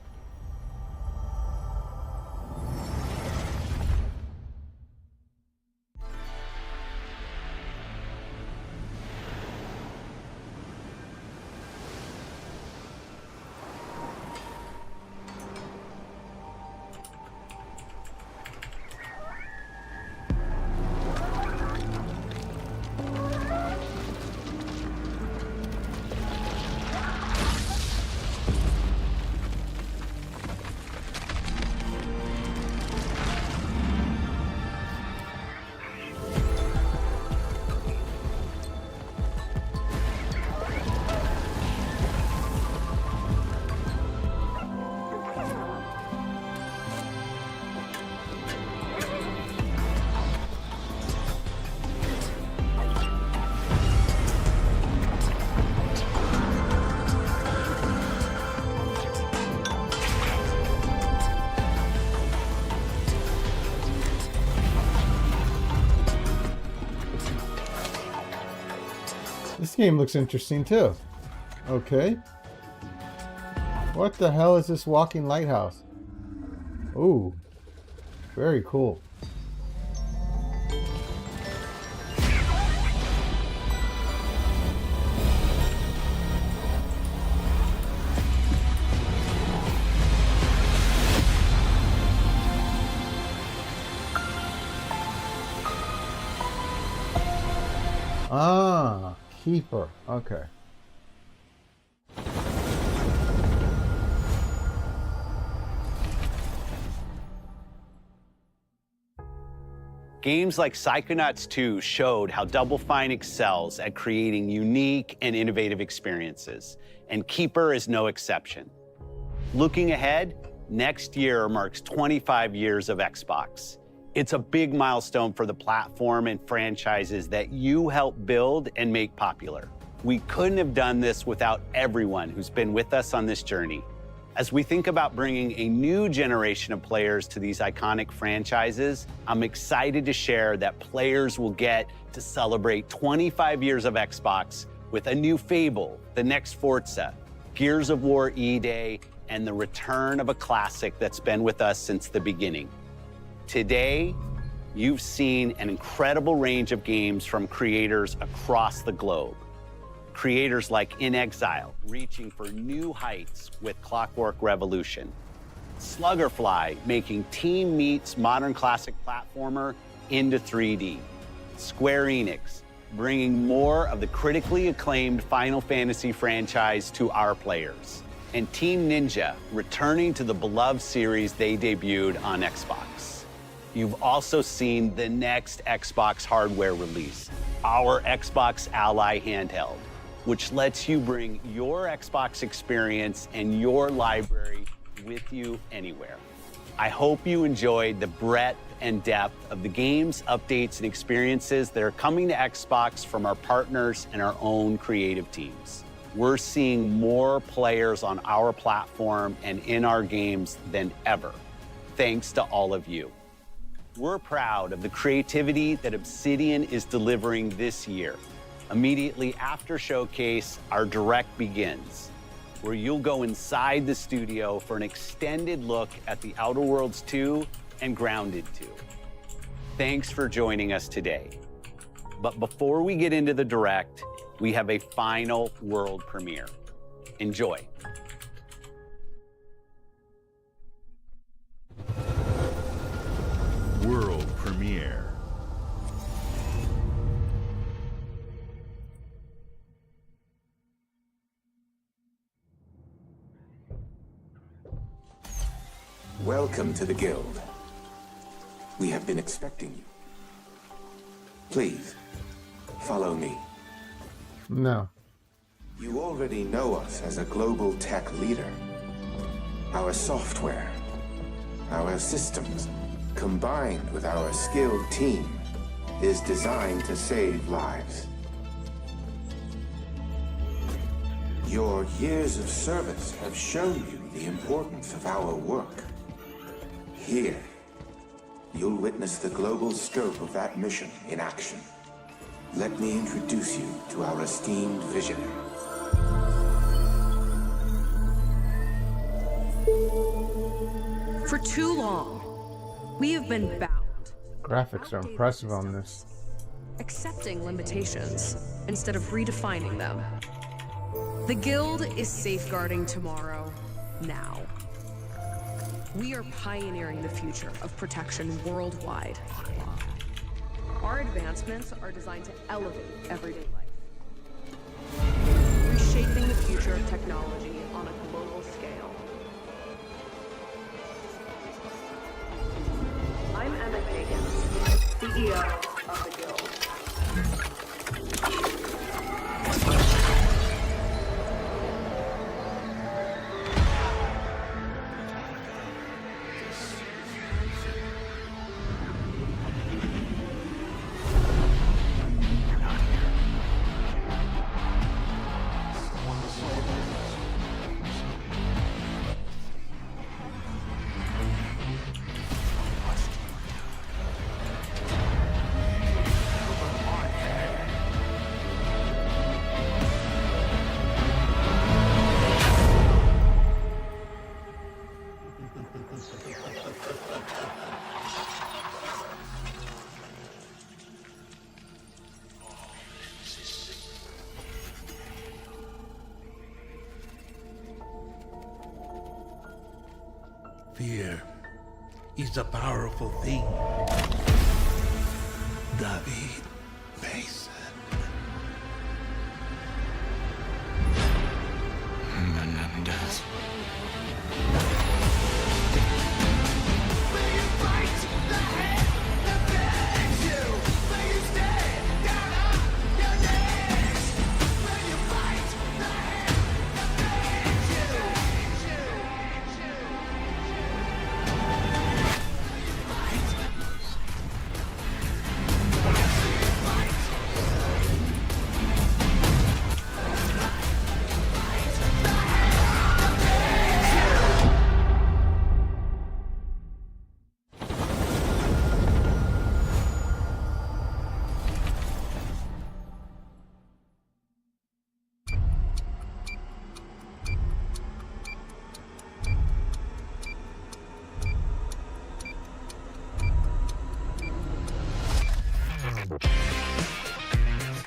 This game looks interesting too. Okay. What the hell is this walking lighthouse? Ooh. Very cool. Ah, Keeper. Okay. Games like Psychonauts 2 showed how Double Fine excels at creating unique and innovative experiences, and Keeper is no exception. Looking ahead, next year marks 25 years of Xbox. It's a big milestone for the platform and franchises that you helped build and make popular. We couldn't have done this without everyone who's been with us on this journey. As we think about bringing a new generation of players to these iconic franchises, I'm excited to share that players will get to celebrate 25 years of Xbox with a new Fable, the next Forza, Gears of War E-Day, and the return of a classic that's been with us since the beginning. Today, you've seen an incredible range of games from creators across the globe. Creators like In Exile, reaching for new heights with Clockwork Revolution. Sluggerfly, making Team Meat's modern classic platformer into 3D. Square Enix, bringing more of the critically acclaimed Final Fantasy franchise to our players. And Team Ninja, returning to the beloved series they debuted on Xbox. You've also seen the next Xbox hardware release, our Xbox Ally handheld, which lets you bring your Xbox experience and your library with you anywhere. I hope you enjoyed the breadth and depth of the games, updates, and experiences that are coming to Xbox from our partners and our own creative teams. We're seeing more players on our platform and in our games than ever, thanks to all of you. We're proud of the creativity that Obsidian is delivering this year. Immediately after Showcase, our Direct begins, where you'll go inside the studio for an extended look at The Outer Worlds 2 and Grounded 2. Thanks for joining us today. But before we get into the Direct, we have a final world premiere. Enjoy. World premiere. Welcome to the Guild. We have been expecting you. Please, follow me. No. You already know us as a global tech leader. Our software, our systems, combined with our skilled team, is designed to save lives. Your years of service have shown you the importance of our work. Here, you'll witness the global scope of that mission in action. Let me introduce you to our esteemed visionary. For too long, we have been bound. Graphics are impressive on this. Accepting limitations instead of redefining them. The Guild is safeguarding tomorrow, now. We are pioneering the future of protection worldwide. Our advancements are designed to elevate everyday life, reshaping the future of technology on a global scale. I'm Emma Kagan, CEO of the Guild. Fear is a powerful thing. David Mason. Menendez.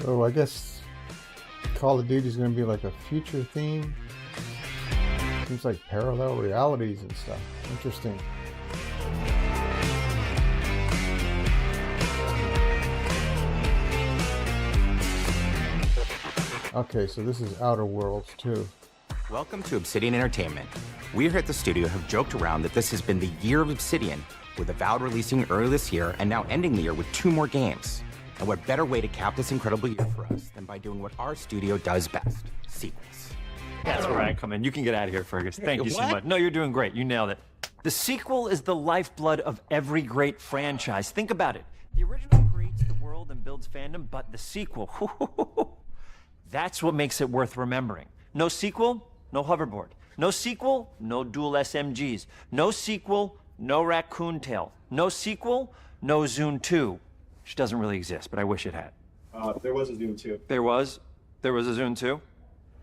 So I guess Call of Duty is going to be like a future theme. Seems like parallel realities and stuff. Interesting. Okay, so this is Outer Worlds 2. Welcome to Obsidian Entertainment. We here at the studio have joked around that this has been the year of Obsidian, with Avowed releasing early this year and now ending the year with 2 more games. And what better way to cap this incredible year for us than by doing what our studio does best, sequels. That's where I come in. You can get out of here, Fergus. Thank you so much. No, you're doing great. You nailed it. The sequel is the lifeblood of every great franchise. Think about it. The original creates the world and builds fandom, but the sequel, that's what makes it worth remembering. No sequel, no hoverboard. No sequel, no dual SMGs. No sequel, no Raccoon Tail. No sequel, no Zune 2, which doesn't really exist, but I wish it had. There was a Zune 2. There was a Zune 2?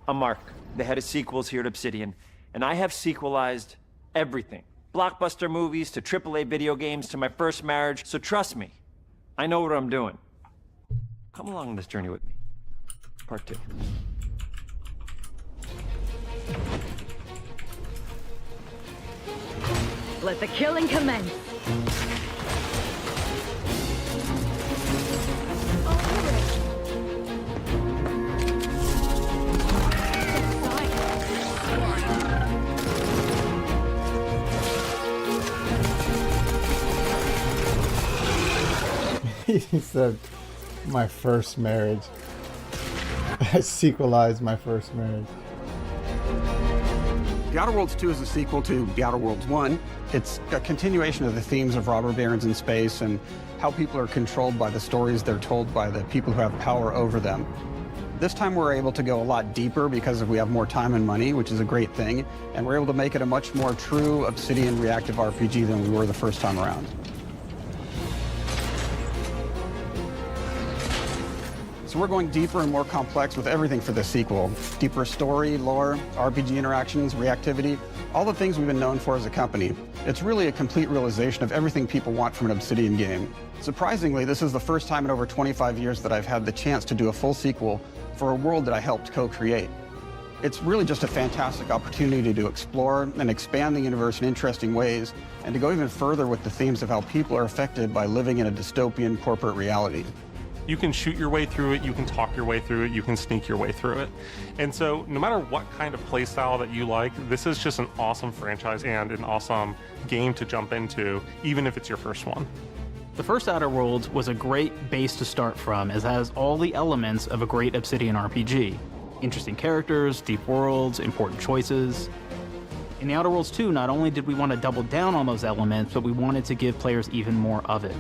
I'm Mark, the head of sequels here at Obsidian, and I have sequelized everything. Blockbuster movies to AAA video games to my first marriage, so trust me, I know what I'm doing. Come along on this journey with me. Part 2. Let the killing commence. He said, my first marriage. I sequelized my first marriage. The Outer Worlds 2 is a sequel to The Outer Worlds 1. It's a continuation of the themes of robber barons in space and how people are controlled by the stories they're told by the people who have power over them. This time we're able to go a lot deeper because we have more time and money, which is a great thing, and we're able to make it a much more true Obsidian reactive RPG than we were the first time around. So we're going deeper and more complex with everything for this sequel. Deeper story, lore, RPG interactions, reactivity, all the things we've been known for as a company. It's really a complete realization of everything people want from an Obsidian game. Surprisingly, this is the first time in over 25 years that I've had the chance to do a full sequel for a world that I helped co-create. It's really just a fantastic opportunity to explore and expand the universe in interesting ways, and to go even further with the themes of how people are affected by living in a dystopian corporate reality. You can shoot your way through it, you can talk your way through it, you can sneak your way through it. And so no matter what kind of play style that you like, this is just an awesome franchise and an awesome game to jump into, even if it's your first one. The first Outer Worlds was a great base to start from, as it has all the elements of a great Obsidian RPG. Interesting characters, deep worlds, important choices. In the Outer Worlds 2, not only did we want to double down on those elements, but we wanted to give players even more of it.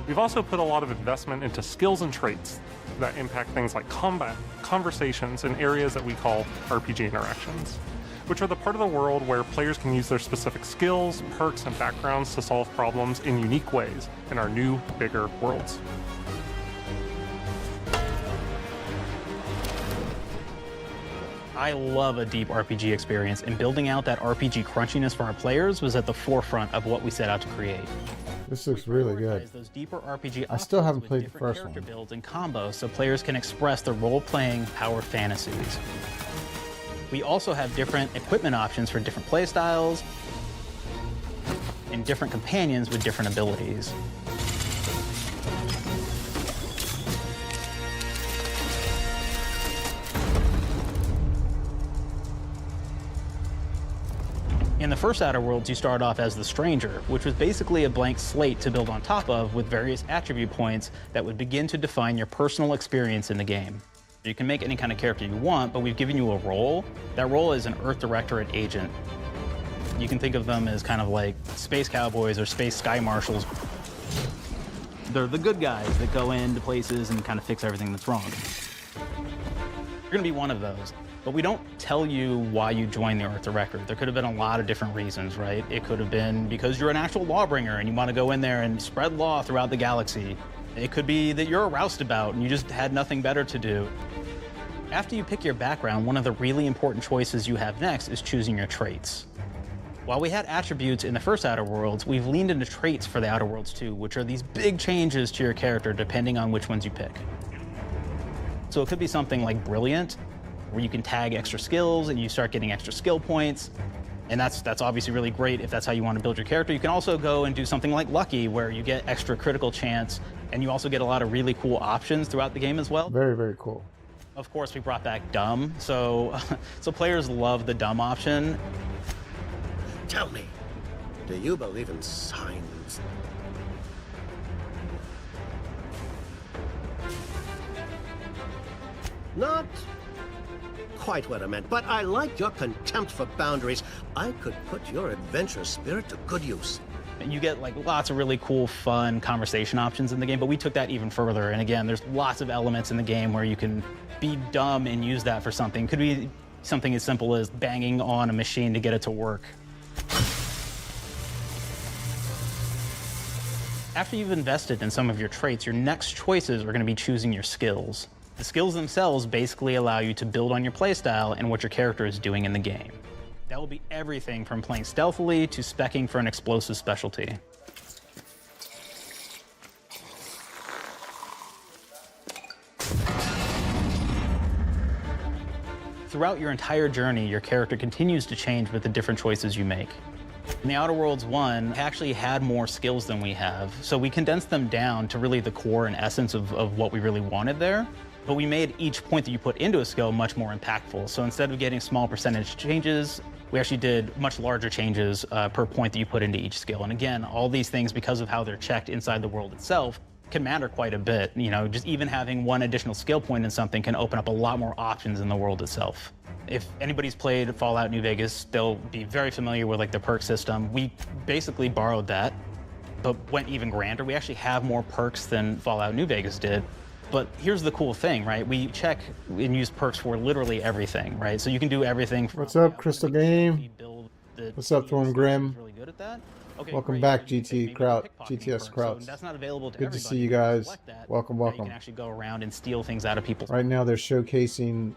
We've also put a lot of investment into skills and traits that impact things like combat, conversations, and areas that we call RPG interactions, which are the part of the world where players can use their specific skills, perks, and backgrounds to solve problems in unique ways in our new, bigger worlds. I love a deep RPG experience, and building out that RPG crunchiness for our players was at the forefront of what we set out to create. This looks really good. Those deeper RPG I still haven't played the different first one. character builds and combos so players can express their role-playing power fantasies. We also have different equipment options for different playstyles and different companions with different abilities. In the first Outer Worlds, you start off as the Stranger, which was basically a blank slate to build on top of with various attribute points that would begin to define your personal experience in the game. You can make any kind of character you want, but we've given you a role. That role is an Earth Directorate agent. You can think of them as kind of like space cowboys or space sky marshals. They're the good guys that go into places and kind of fix everything that's wrong. You're gonna be one of those. But we don't tell you why you joined the Earth Directorate. There could have been a lot of different reasons, right? It could have been because you're an actual lawbringer and you want to go in there and spread law throughout the galaxy. It could be that you're a roustabout and you just had nothing better to do. After you pick your background, one of the really important choices you have next is choosing your traits. While we had attributes in the first Outer Worlds, we've leaned into traits for the Outer Worlds 2, which are these big changes to your character depending on which ones you pick. So it could be something like Brilliant, where you can tag extra skills and you start getting extra skill points. And that's obviously really great if that's how you want to build your character. You can also go and do something like Lucky, where you get extra critical chance, and you also get a lot of really cool options throughout the game as well. Very, very cool. Of course, we brought back Dumb, so players love the Dumb option. Tell me, do you believe in signs? Not quite what I meant, but I like your contempt for boundaries. I could put your adventurous spirit to good use. And you get like lots of really cool, fun conversation options in the game, but we took that even further. And again, there's lots of elements in the game where you can be dumb and use that for something. Could be something as simple as banging on a machine to get it to work. After you've invested in some of your traits, your next choices are going to be choosing your skills. The skills themselves basically allow you to build on your playstyle and what your character is doing in the game. That will be everything from playing stealthily to speccing for an explosive specialty. Throughout your entire journey, your character continues to change with the different choices you make. In The Outer Worlds 1, actually had more skills than we have, so we condensed them down to really the core and essence of what we really wanted there. But we made each point that you put into a skill much more impactful. So instead of getting small percentage changes, we actually did much larger changes per point that you put into each skill. And again, all these things, because of how they're checked inside the world itself, can matter quite a bit. You know, just even having one additional skill point in something can open up a lot more options in the world itself. If anybody's played Fallout New Vegas, they'll be very familiar with like the perk system. We basically borrowed that, but went even grander. We actually have more perks than Fallout New Vegas did. But here's the cool thing, right? We check and use perks for literally everything, right? So you can do everything. What's up, Crystal Game? What's up, Thorm Grim? Really good at that. Okay, welcome great. back, GTS Krauts. So that's not available to Good everybody. to see you guys. Welcome, You welcome. can actually go around and steal things out of people's. Right now they're showcasing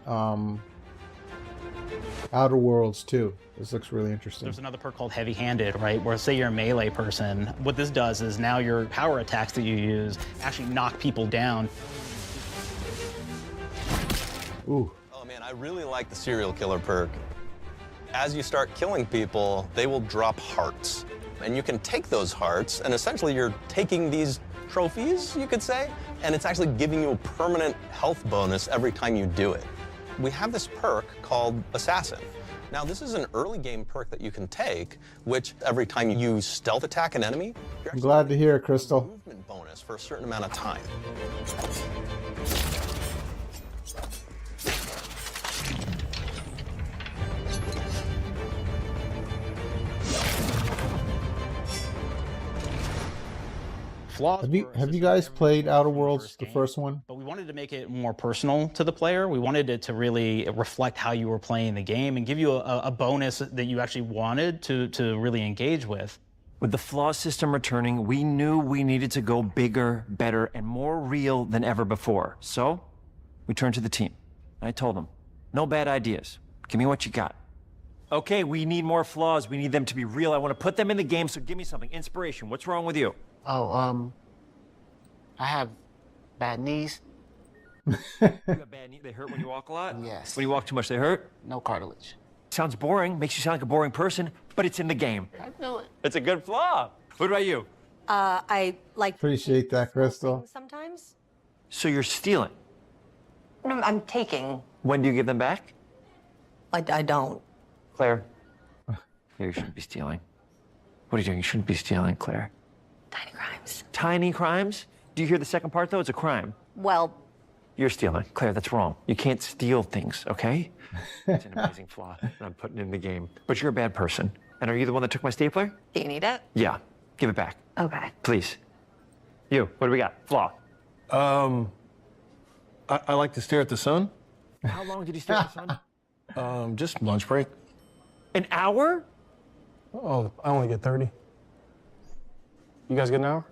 Outer Worlds 2. This looks really interesting. There's another perk called Heavy Handed, right? Where say you're a melee person, what this does is now your power attacks that you use actually knock people down. Ooh. Oh man, I really like the serial killer perk. As you start killing people, they will drop hearts. And you can take those hearts, and essentially you're taking these trophies, you could say, and it's actually giving you a permanent health bonus every time you do it. We have this perk called Assassin. Now, this is an early game perk that you can take, which every time you stealth attack an enemy, you're I'm glad to hear it, Crystal. movement bonus for a certain amount of time. Flaws Have you guys played Outer Worlds, the first one? But we wanted to make it more personal to the player. We wanted it to really reflect how you were playing the game and give you a bonus that you actually wanted to really engage with. With the flaw system returning, we knew we needed to go bigger, better, and more real than ever before. So, we turned to the team. I told them, no bad ideas. Give me what you got. Okay, we need more flaws. We need them to be real. I want to put them in the game, so give me something. Inspiration. What's wrong with you? Oh, I have bad knees. You got bad knees? They hurt when you walk a lot? Yes. When you walk too much, they hurt? No cartilage. Sounds boring. Makes you sound like a boring person, but it's in the game. I know it. It's a good flaw. What about you? I like Appreciate that, Crystal. sometimes. So you're stealing. No, I'm taking. When do you give them back? I don't. Claire. Claire, you shouldn't be stealing. What are you doing? You shouldn't be stealing, Claire. Tiny crimes. Tiny crimes? Do you hear the second part, though? It's a crime. Well, You're stealing. Claire, that's wrong. You can't steal things, okay? It's an amazing flaw that I'm putting in the game. But you're a bad person. And are you the one that took my stapler? do you need it? Yeah. Give it back. Okay. Please. You, what do we got? Flaw. I like to stare at the sun. How long did you stare at the sun? Just lunch break. An hour? Oh, I only get 30. You guys get an hour?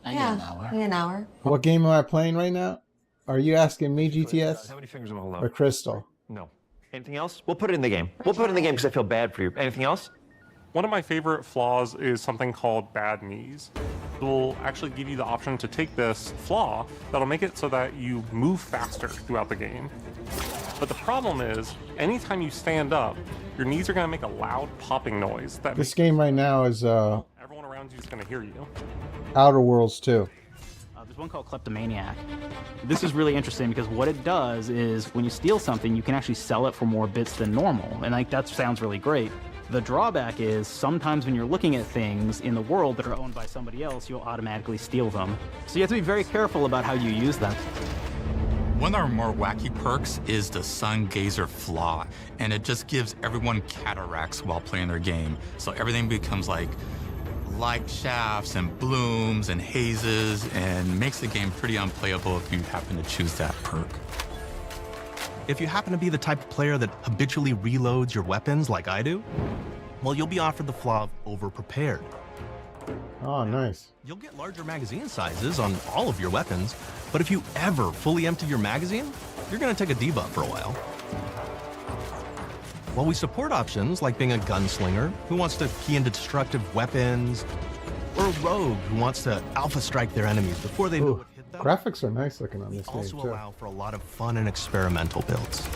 An hour. What game am I playing right now? Are you asking me, GTS? How many fingers am I holding Or up? Crystal? No. Anything else? We'll put it in the game. We'll put it in the game because I feel bad for you. Anything else? One of my favorite flaws is something called bad knees. It will actually give you the option to take this flaw that'll make it so that you move faster throughout the game. But the problem is, anytime you stand up, your knees are going to make a loud popping noise. This game right now is everyone around you is going to hear you. Outer Worlds 2. There's one called Kleptomaniac. This is really interesting because what it does is when you steal something, you can actually sell it for more bits than normal. And like that sounds really great. The drawback is sometimes when you're looking at things in the world that are owned by somebody else, you'll automatically steal them. So you have to be very careful about how you use them. One of our more wacky perks is the Sun Gazer Flaw, and it just gives everyone cataracts while playing their game. So everything becomes like light shafts and blooms and hazes, and makes the game pretty unplayable if you happen to choose that perk. If you happen to be the type of player that habitually reloads your weapons like I do, well, you'll be offered the flaw of over-prepared. Oh, nice. You'll get larger magazine sizes on all of your weapons, but if you ever fully empty your magazine, you're going to take a debuff for a while. While we support options like being a gunslinger who wants to key into destructive weapons, or a rogue who wants to alpha strike their enemies before they know what hit them, graphics are nice looking on this game also too. allow for a lot of fun and experimental builds.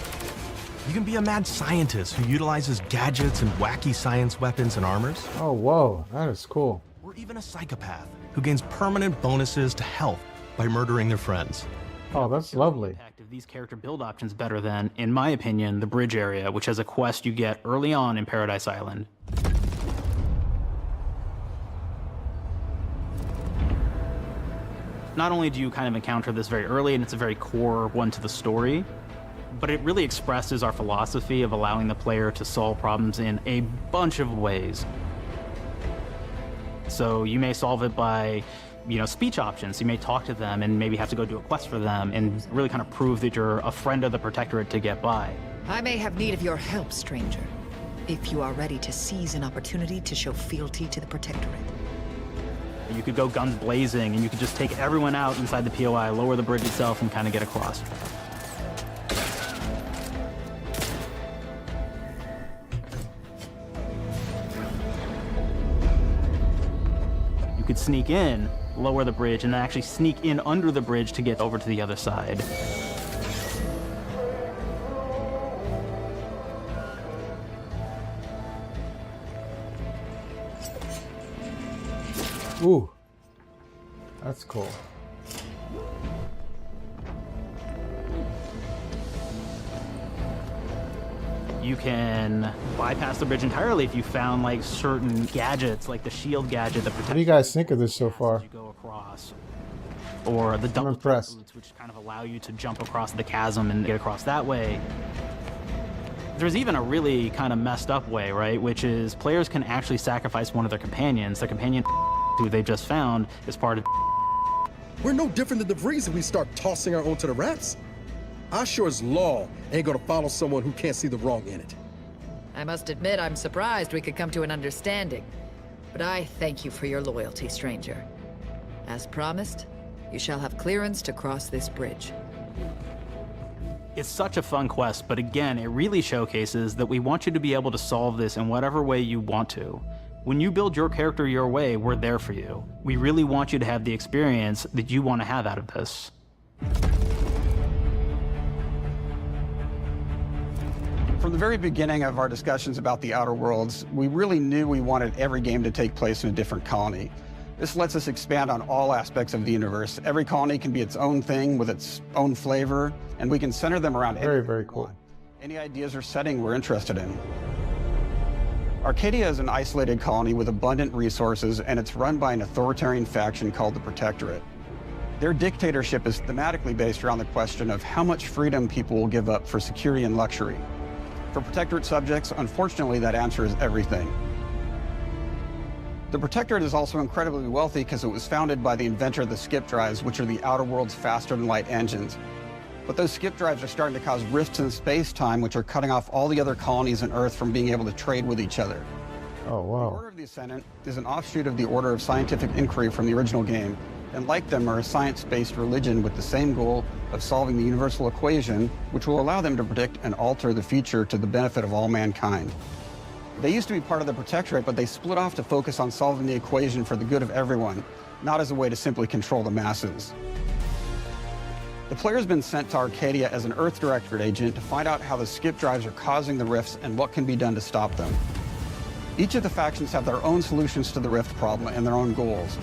You can be a mad scientist who utilizes gadgets and wacky science weapons and armors. Oh, whoa, that is cool. Or even a psychopath who gains permanent bonuses to health by murdering their friends. Oh, that's lovely. Impact of these character build options better than, in my opinion, the bridge area, which has a quest you get early on in Paradise Island. Not only do you kind of encounter this very early, and it's a very core one to the story, but it really expresses our philosophy of allowing the player to solve problems in a bunch of ways. So you may solve it by, speech options. You may talk to them and maybe have to go do a quest for them and really kind of prove that you're a friend of the Protectorate to get by. I may have need of your help, stranger, if you are ready to seize an opportunity to show fealty to the Protectorate. You could go guns blazing and you could just take everyone out inside the POI, lower the bridge itself, and kind of get across. You could sneak in, lower the bridge, and then actually sneak in under the bridge to get over to the other side. Ooh, that's cool. You can bypass the bridge entirely if you found like certain gadgets, like the shield gadget that protects. What do you guys think of this so far? You go across, or the double impressed. boots, which kind of allow you to jump across the chasm and get across that way. There's even a really kind of messed up way, right? Which is players can actually sacrifice one of their companions. The companion who they just found is part of. We're no different than the Breeze if we start tossing our own to the rats. I sure as law ain't gonna follow someone who can't see the wrong in it. I must admit I'm surprised we could come to an understanding. But I thank you for your loyalty, stranger. As promised, you shall have clearance to cross this bridge. It's such a fun quest, but again, it really showcases that we want you to be able to solve this in whatever way you want to. When you build your character your way, we're there for you. We really want you to have the experience that you want to have out of this. From the very beginning of our discussions about the Outer Worlds, we really knew we wanted every game to take place in a different colony. This lets us expand on all aspects of the universe. Every colony can be its own thing with its own flavor, and we can center them around very cool. Any ideas or setting we're interested in. Arcadia is an isolated colony with abundant resources, and it's run by an authoritarian faction called the Protectorate. Their dictatorship is thematically based around the question of how much freedom people will give up for security and luxury. For Protectorate subjects, unfortunately, that answer is everything. The Protectorate is also incredibly wealthy because it was founded by the inventor of the skip drives, which are the Outer World's faster-than-light engines. But those skip drives are starting to cause rifts in space-time, which are cutting off all the other colonies on Earth from being able to trade with each other. Oh, wow. The Order of the Ascendant is an offshoot of the Order of Scientific Inquiry from the original game, and like them are a science-based religion with the same goal of solving the universal equation, which will allow them to predict and alter the future to the benefit of all mankind. They used to be part of the Protectorate, but they split off to focus on solving the equation for the good of everyone, not as a way to simply control the masses. The player's been sent to Arcadia as an Earth Directorate agent to find out how the skip drives are causing the rifts and what can be done to stop them. Each of the factions have their own solutions to the rift problem and their own goals.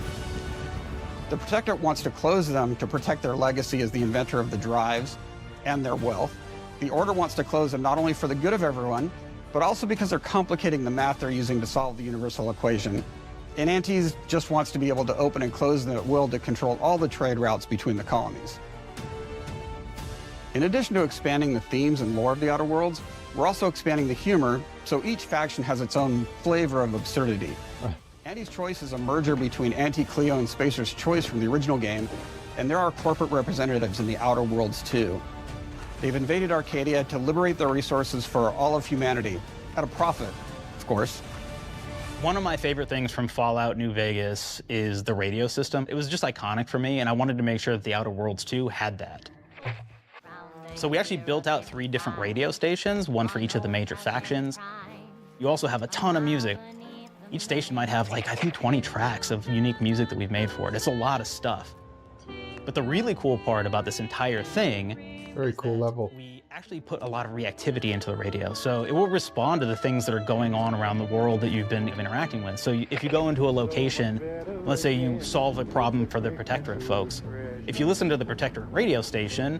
The Protectorate wants to close them to protect their legacy as the inventor of the drives and their wealth. The Order wants to close them not only for the good of everyone, but also because they're complicating the math they're using to solve the universal equation. And Antes just wants to be able to open and close them at will to control all the trade routes between the colonies. In addition to expanding the themes and lore of the Outer Worlds, we're also expanding the humor, so each faction has its own flavor of absurdity. Anti's Choice is a merger between Anti-Cleo and Spacer's Choice from the original game, and there are corporate representatives in the Outer Worlds too. They've invaded Arcadia to liberate their resources for all of humanity, at a profit, of course. One of my favorite things from Fallout New Vegas is the radio system. It was just iconic for me, and I wanted to make sure that the Outer Worlds 2 had that. So we actually built out 3 different radio stations, one for each of the major factions. You also have a ton of music. Each station might have, like, I think 20 tracks of unique music that we've made for it. It's a lot of stuff. But the really cool part about this entire thing, very cool level, we actually put a lot of reactivity into the radio. So it will respond to the things that are going on around the world that you've been interacting with. So if you go into a location, let's say you solve a problem for the Protectorate folks, if you listen to the Protectorate radio station,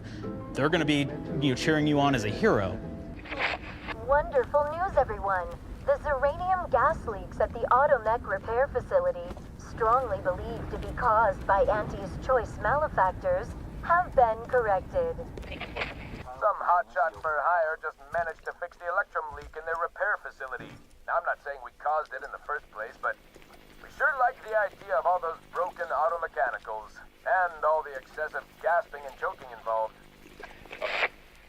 they're going to be cheering you on as a hero. Wonderful news, everyone. The Zeranium gas leaks at the Automech repair facility, strongly believed to be caused by Anti's Choice malefactors, have been corrected. Some hotshot for hire just managed to fix the electrum leak in their repair facility. Now, I'm not saying we caused it in the first place, but we sure like the idea of all those broken automechanicals and all the excessive gasping and choking involved.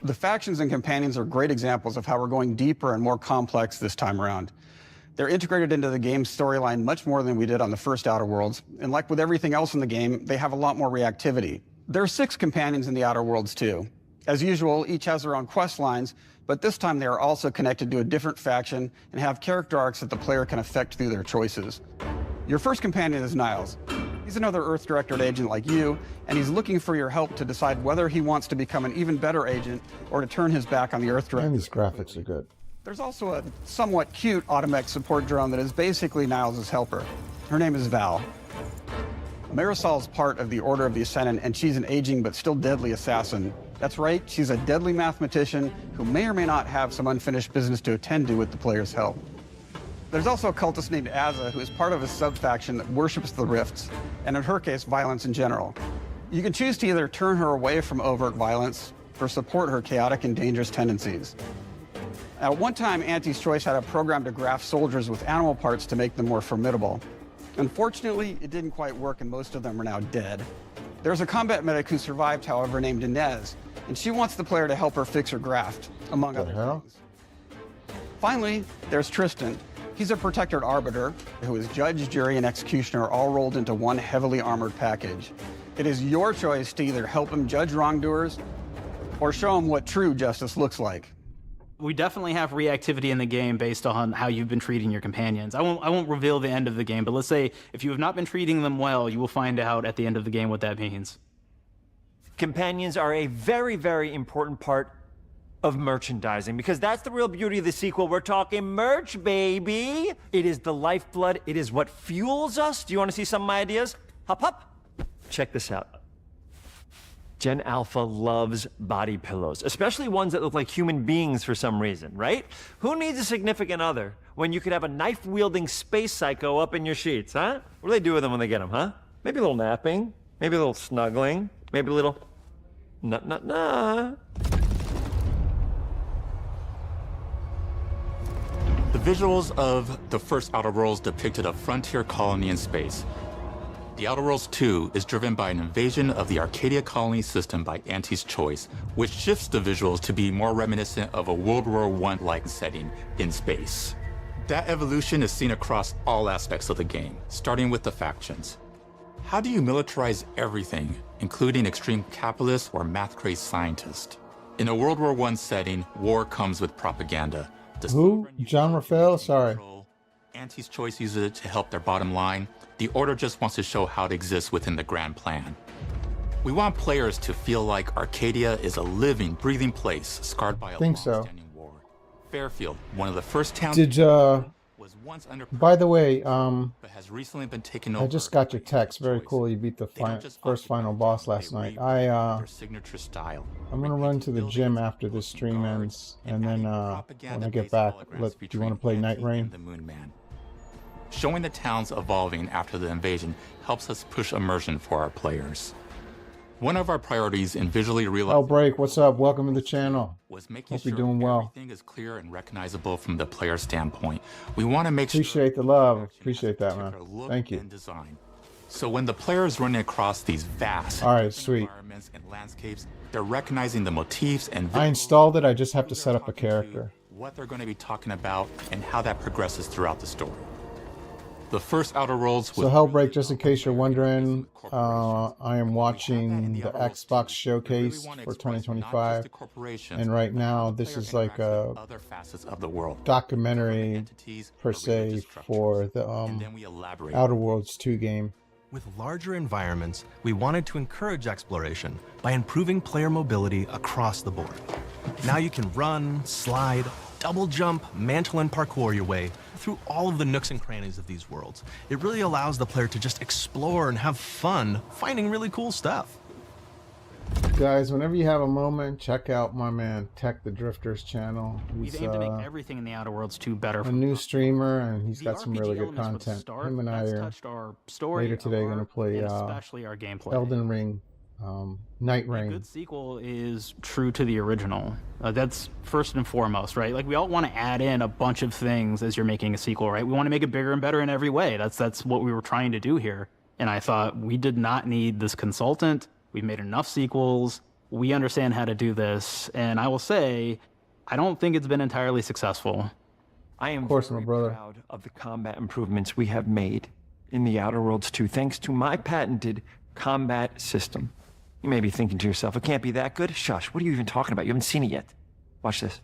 The factions and companions are great examples of how we're going deeper and more complex this time around. They're integrated into the game's storyline much more than we did on the first Outer Worlds, and like with everything else in the game, they have a lot more reactivity. There are 6 companions in the Outer Worlds too. As usual, each has their own quest lines, but this time they are also connected to a different faction and have character arcs that the player can affect through their choices. Your first companion is Niles. He's another Earth Directorate agent like you, and he's looking for your help to decide whether he wants to become an even better agent or to turn his back on the Earth Directorate. And these graphics are good. There's also a somewhat cute Automech support drone that is basically Niles' helper. Her name is Val. Marisol's part of the Order of the Ascendant, and she's an aging but still deadly assassin. That's right, she's a deadly mathematician who may or may not have some unfinished business to attend to with the player's help. There's also a cultist named Azza, who is part of a sub-faction that worships the rifts, and in her case, violence in general. You can choose to either turn her away from overt violence or support her chaotic and dangerous tendencies. At one time, Anti's Choice had a program to graft soldiers with animal parts to make them more formidable. Unfortunately, it didn't quite work, and most of them are now dead. There's a combat medic who survived, however, named Inez, and she wants the player to help her fix her graft, among other things. Finally, there's Tristan. He's a Protectorate arbiter who is judge, jury, and executioner all rolled into one heavily armored package. It is your choice to either help him judge wrongdoers or show him what true justice looks like. We definitely have reactivity in the game based on how you've been treating your companions. I won't reveal the end of the game, but let's say if you have not been treating them well, you will find out at the end of the game what that means. Companions are a very, very important part of merchandising, because that's the real beauty of the sequel. We're talking merch, baby. It is the lifeblood. It is what fuels us. Do you want to see some of my ideas? Hop, hop. Check this out. Gen Alpha loves body pillows, especially ones that look like human beings for some reason, right? Who needs a significant other when you could have a knife-wielding space psycho up in your sheets, huh? What do they do with them when they get them, huh? Maybe a little napping, maybe a little snuggling, maybe a little nah. The visuals of the first Outer Worlds depicted a frontier colony in space. The Outer Worlds 2 is driven by an invasion of the Arcadia colony system by Anti's Choice, which shifts the visuals to be more reminiscent of a World War I-like setting in space. That evolution is seen across all aspects of the game, starting with the factions. How do you militarize everything, including extreme capitalists or math-crazed scientists? In a World War I setting, war comes with propaganda. Who? John Raphael? Sorry. Anti's Choice uses it to help their bottom line. The Order just wants to show how it exists within the grand plan. We want players to feel like Arcadia is a living, breathing place scarred by a long-standing war. Fairfield, one of the first towns was once under by the way, but has recently been taken over. I just got your text. Very cool. You beat the first final boss last night. Their signature style. I'm gonna run to the gym after this stream ends, and then when I get back, do you want to play Night Rain? The Moon Man. Showing the towns evolving after the invasion helps us push immersion for our players. One of our priorities in visually realizing Break, what's up? Welcome to the channel. was making Hope sure you're doing well. everything is clear and recognizable from the player standpoint. We want to make Appreciate the love. Appreciate that, man. Thank you. and design. So when the player is running across these vast Sweet. environments and landscapes, they're recognizing the motifs and I installed it. I just have to set up a character. what they're going to be talking about and how that progresses throughout the story. The first Outer Worlds was So Hellbreak, just in case you're wondering, I am watching the Xbox Showcase for 2025, and right now this is like a other facets of the world. documentary per se for the Outer Worlds 2 game. With larger environments, we wanted to encourage exploration by improving player mobility across the board. Now you can run, slide, double jump, mantle and parkour your way through all of the nooks and crannies of these worlds. It really allows the player to just explore and have fun finding really cool stuff. Guys, whenever you have a moment, check out my man Tech the Drifter's channel. We've He's aimed to make everything in the Outer Worlds 2 better. a new streamer, and he's got some RPG really good elements with content. Start, Him and I that's are touched our story, later today going to play and especially our gameplay. Elden Ring, Night A Rain. good sequel is true to the original. That's first and foremost, right? Like, we all want to add in a bunch of things as you're making a sequel, right? We want to make it bigger and better in every way. That's what we were trying to do here. And I thought we did not need this consultant. We've made enough sequels. We understand how to do this. And I will say, I don't think it's been entirely successful. I am Of course, my very brother. proud of the combat improvements we have made in the Outer Worlds 2, thanks to my patented combat system. You may be thinking to yourself, it can't be that good. Shush, what are you even talking about? You haven't seen it yet. Watch this.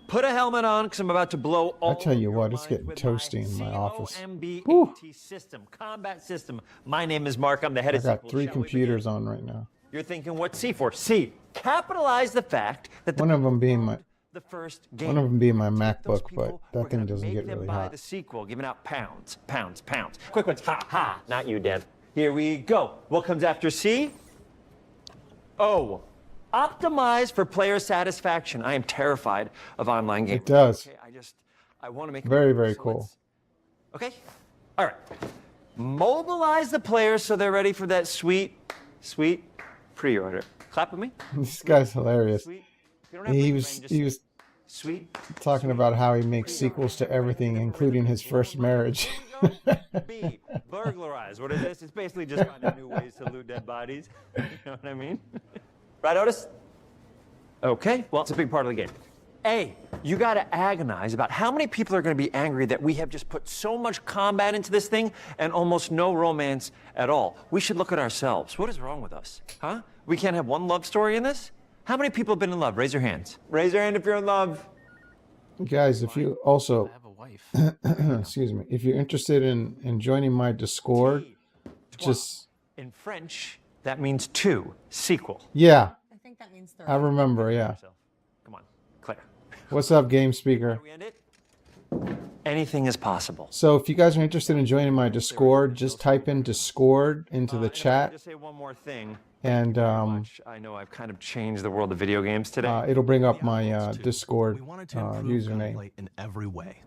Put a helmet on, because I'm about to blow all I tell you what, it's getting toasty in my office. COMBAT system, combat system. My name is Mark, I'm the head I of got sequel. 3 Shall we computers on right now. You're thinking, what's C for? C. Capitalize the fact that the One of them being my first game. One of them being my MacBook, but that thing doesn't get really buy hot. the sequel, giving out pounds, pounds, pounds. Quick ones, ha, ha. Not you, Dan. Here we go. What comes after C? O. Optimize for player satisfaction. I am terrified of online games. It does. Okay, I want to make Very, very cool. Okay? All right. Mobilize the players so they're ready for that sweet, sweet pre-order. Clap with me. This guy's hilarious. He was Sweet. talking about how he makes sequels to everything, including his first marriage. B. Burglarize. What is this? It's basically just finding new ways to loot dead bodies. You know what I mean? Right, Otis? Okay, well, it's a big part of the game. A, you gotta agonize about how many people are gonna be angry that we have just put so much combat into this thing and almost no romance at all. We should look at ourselves. What is wrong with us? Huh? We can't have one love story in this? How many people have been in love? Raise your hands. Raise your hand if you're in love. Guys, if you also, excuse me, if you're interested in joining my Discord, just In French, that means two. Sequel. yeah, I think that means I remember. Yeah. Come on, Claire. What's up, Game Speaker? Anything is possible. So if you guys are interested in joining my Discord, just type in Discord into the chat, Just say one more thing. and I know I've kind of changed the world of video games today. it'll bring up my Discord username. In every way.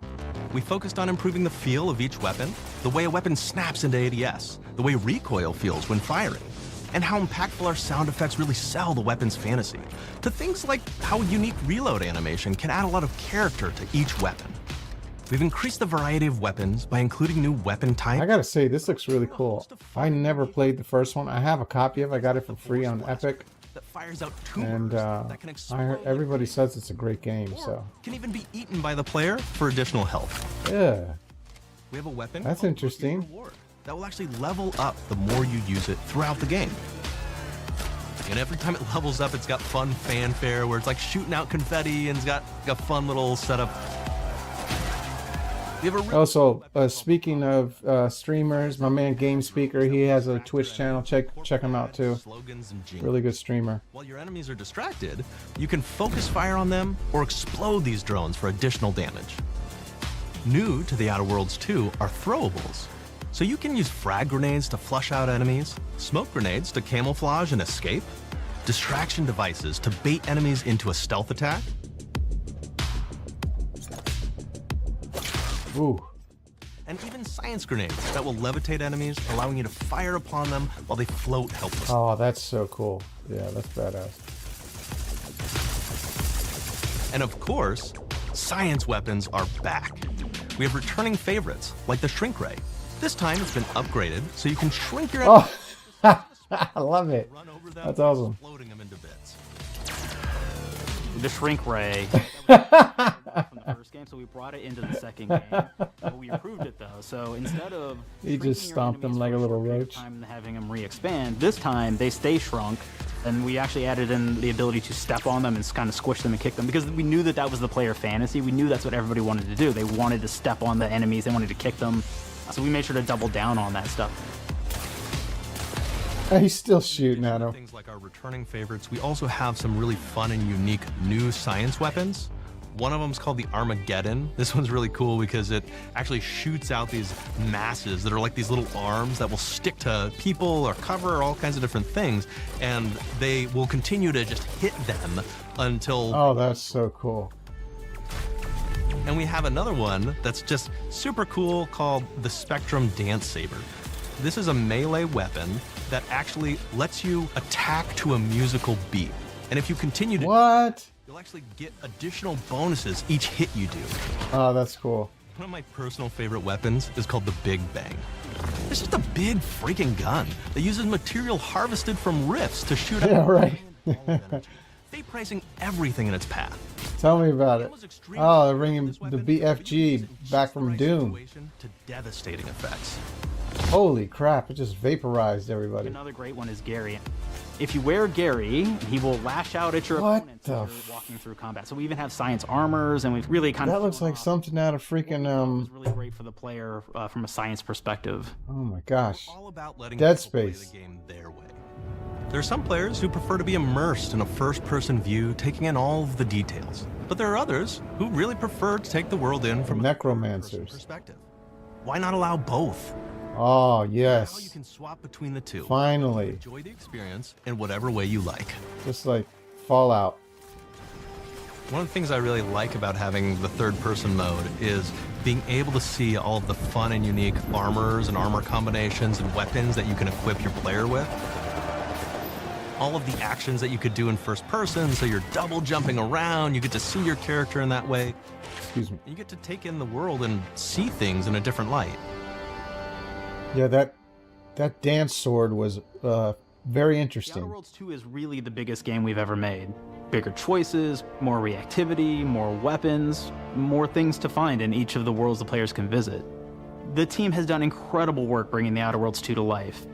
We focused on improving the feel of each weapon, the way a weapon snaps into ADS, the way recoil feels when firing, and how impactful our sound effects really sell the weapon's fantasy, to things like how unique reload animation can add a lot of character to each weapon. We've increased the variety of weapons by including new weapon types. I gotta say, this looks really cool. I never played the first one. I have a copy of it. I got it for free on Epic. That fires out And I heard everybody says it's a great game, so. can even be eaten by the player for additional health. Yeah. We have a weapon That's interesting. that will actually level up the more you use it throughout the game. And every time it levels up, it's got fun fanfare where it's like shooting out confetti and it's got a fun little setup. We have a really Also, speaking of streamers, my man Game Speaker, he has a Twitch channel. Check him out too. Really good streamer. While your enemies are distracted, you can focus fire on them or explode these drones for additional damage. New to the Outer Worlds 2 are throwables. So you can use frag grenades to flush out enemies, smoke grenades to camouflage and escape, distraction devices to bait enemies into a stealth attack. Ooh. And even science grenades that will levitate enemies, allowing you to fire upon them while they float helplessly. Oh, that's so cool. Yeah, that's badass. And of course, science weapons are back. We have returning favorites, like the Shrink Ray. This time it's been upgraded, so you can shrink your enemies. Oh, I love it. That's awesome. Floating them into bits. The Shrink Ray from the first game, so we brought it into the second game. But we improved it though. So instead of he just stomped them like a little roach. Time having them re-expand, this time they stay shrunk, and we actually added in the ability to step on them and kind of squish them and kick them because we knew that that was the player fantasy. We knew that's what everybody wanted to do. They wanted to step on the enemies. They wanted to kick them. So we made sure to double down on that stuff. He's still shooting at him. Things like our returning favorites, we also have some really fun and unique new science weapons. One of them is called the Armageddon. This one's really cool because it actually shoots out these masses that are like these little arms that will stick to people or cover or all kinds of different things, and they will continue to just hit them until... Oh, that's so cool. And we have another one that's just super cool called the Spectrum Dance Saber. This is a melee weapon that actually lets you attack to a musical beat. And if you continue to... What? You'll actually get additional bonuses each hit you do. Oh, that's cool. One of my personal favorite weapons is called the Big Bang. It's just a big freaking gun that uses material harvested from rifts to shoot Yeah, out right. fate pricing everything in its path. Tell me about it. Oh, they're bringing the BFG back from Doom. To devastating effects. Holy crap, it just vaporized everybody. Another great one is Gary. If you wear Gary, he will lash out at your opponents as you're walking through combat. So we even have science armors, and we've really kind of... That looks like something out of freaking... It's really great for the player from a science perspective. Oh my gosh. All about letting Dead people play Space. the game their way. There are some players who prefer to be immersed in a first-person view, taking in all of the details. But there are others who really prefer to take the world in from a Necromancers. perspective. Why not allow both? Oh, Now you yes. can swap between the two. Finally. Enjoy the experience in whatever way you like. Just like Fallout. One of the things I really like about having the third-person mode is being able to see all of the fun and unique armors and armor combinations and weapons that you can equip your player with. All of the actions that you could do in first person, so you're double jumping around, you get to see your character in that way. Excuse me. You get to take in the world and see things in a different light. Yeah, that dance sword was very The interesting. Outer Worlds 2 is really the biggest game we've ever made. Bigger choices, more reactivity, more weapons, more things to find in each of the worlds the players can visit. The team has done incredible work bringing the Outer Worlds 2 to life.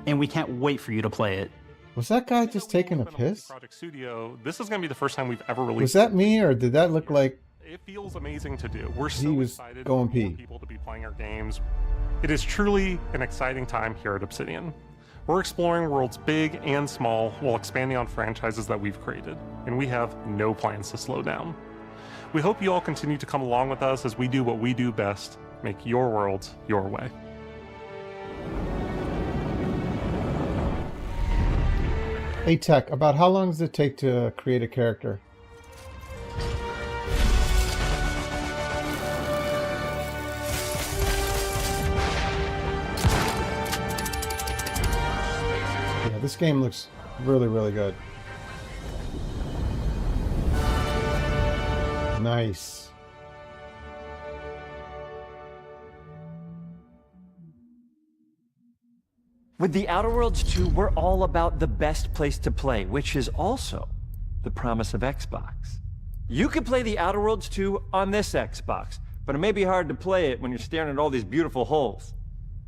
And we can't wait for you to play it. Was that guy just taking a piss? Project Studio, this is going to be the first time we've ever released. Was that me, or did that look like It feels amazing to do. We're he so was excited going for more pee? people to be playing our games. It is truly an exciting time here at Obsidian. We're exploring worlds big and small while expanding on franchises that we've created, and we have no plans to slow down. We hope you all continue to come along with us as we do what we do best, make your worlds your way. Hey Tech, about how long does it take to create a character? Yeah, this game looks really, really good. Nice. With the Outer Worlds 2, we're all about the best place to play, which is also the promise of Xbox. You can play the Outer Worlds 2 on this Xbox, but it may be hard to play it when you're staring at all these beautiful holes.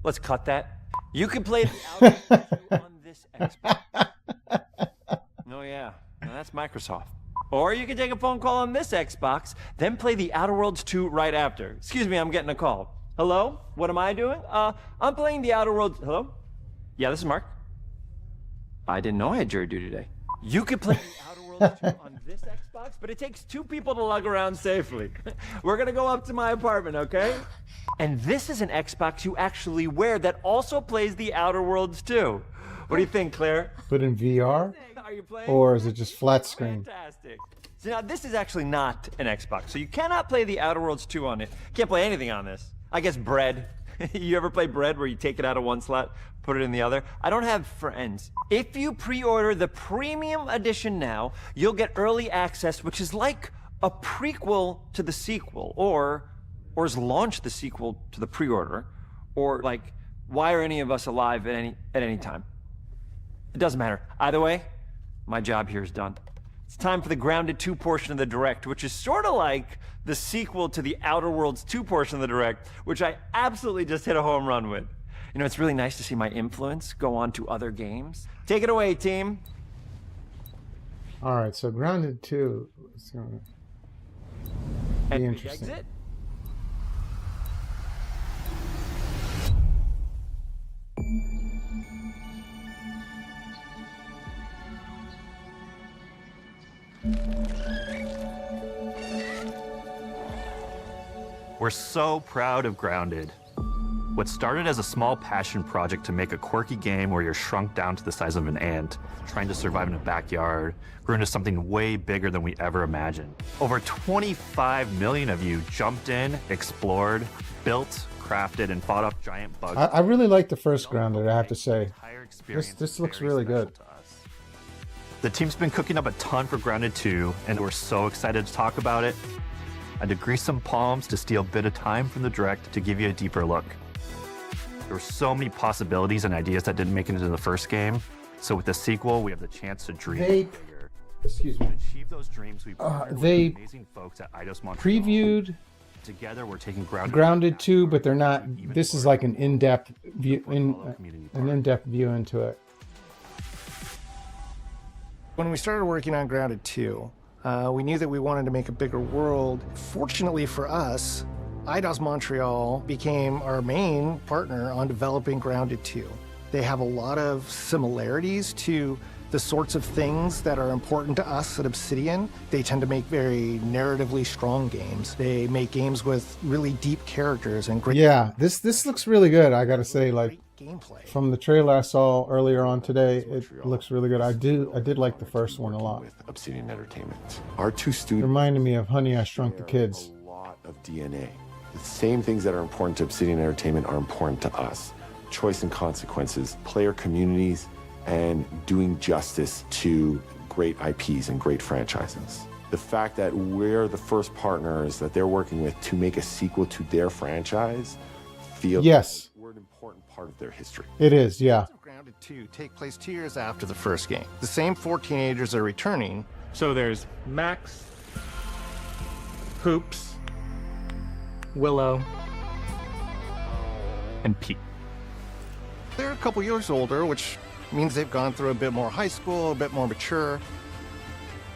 Let's cut that. You can play the Outer Worlds 2 on this Xbox. Oh yeah, now that's Microsoft. Or you can take a phone call on this Xbox, then play The Outer Worlds 2 right after. Excuse me, I'm getting a call. Hello? What am I doing? I'm playing The Outer Worlds. Hello? Yeah, this is Mark. I didn't know I had jury duty today. You could play The Outer Worlds 2 on this Xbox, but it takes 2 people to lug around safely. We're gonna go up to my apartment, okay? And this is an Xbox you actually wear that also plays The Outer Worlds 2. What do you think, Claire? But in VR? Are you playing? Or is it just flat screen? Fantastic. So now this is actually not an Xbox, so you cannot play The Outer Worlds 2 on it. Can't play anything on this. I guess Bread. You ever play Bread where you take it out of one slot, put it in the other? I don't have friends. If you pre-order the premium edition now, you'll get early access, which is like a prequel to the sequel, or is launch the sequel to the pre-order, or like, why are any of us alive at any time? It doesn't matter. Either way, my job here is done. It's time for the Grounded 2 portion of the Direct, which is sort of like the sequel to the Outer Worlds 2 portion of the Direct, which I absolutely just hit a home run with. You know, it's really nice to see my influence go on to other games. Take it away, team. All right, so Grounded 2 is going to be interesting. Exit. We're so proud of Grounded. What started as a small passion project to make a quirky game where you're shrunk down to the size of an ant, trying to survive in a backyard, grew into something way bigger than we ever imagined. Over 25 million of you jumped in, explored, built, crafted, and fought off giant bugs. I really like the first Grounded, I have to say. This looks really good. The team's been cooking up a ton for Grounded 2, and we're so excited to talk about it. I had to grease some palms to steal a bit of time from the Direct to give you a deeper look. There were so many possibilities and ideas that didn't make it into the first game, so with the sequel, we have the chance to dream bigger. Excuse me. To achieve those dreams, we partnered with they amazing folks at Eidos Montreal. previewed Together, we're taking Grounded 2, but they're not. This is like an in-depth view, an in-depth view into it. When we started working on Grounded 2, we knew that we wanted to make a bigger world. Fortunately for us, Eidos Montreal became our main partner on developing Grounded 2. They have a lot of similarities to the sorts of things that are important to us at Obsidian. They tend to make very narratively strong games. They make games with really deep characters and great... Yeah, this looks really good, I gotta say. Like, gameplay. From the trailer I saw earlier on today, it looks really good. I did like the first one a lot. Obsidian Entertainment. Our 2 It studios reminded me of Honey, I Shrunk the Kids. a lot of DNA. The same things that are important to Obsidian Entertainment are important to us. Choice and consequences, player communities, and doing justice to great IPs and great franchises. The fact that we're the first partners that they're working with to make a sequel to their franchise feels Yes. we're an important part of their history. It is, yeah. Grounded 2 take place 2 years after the first game. The same 4 teenagers are returning. So there's Max, Hoops, Willow, and Pete. They're a couple years older, which means they've gone through a bit more high school, a bit more mature.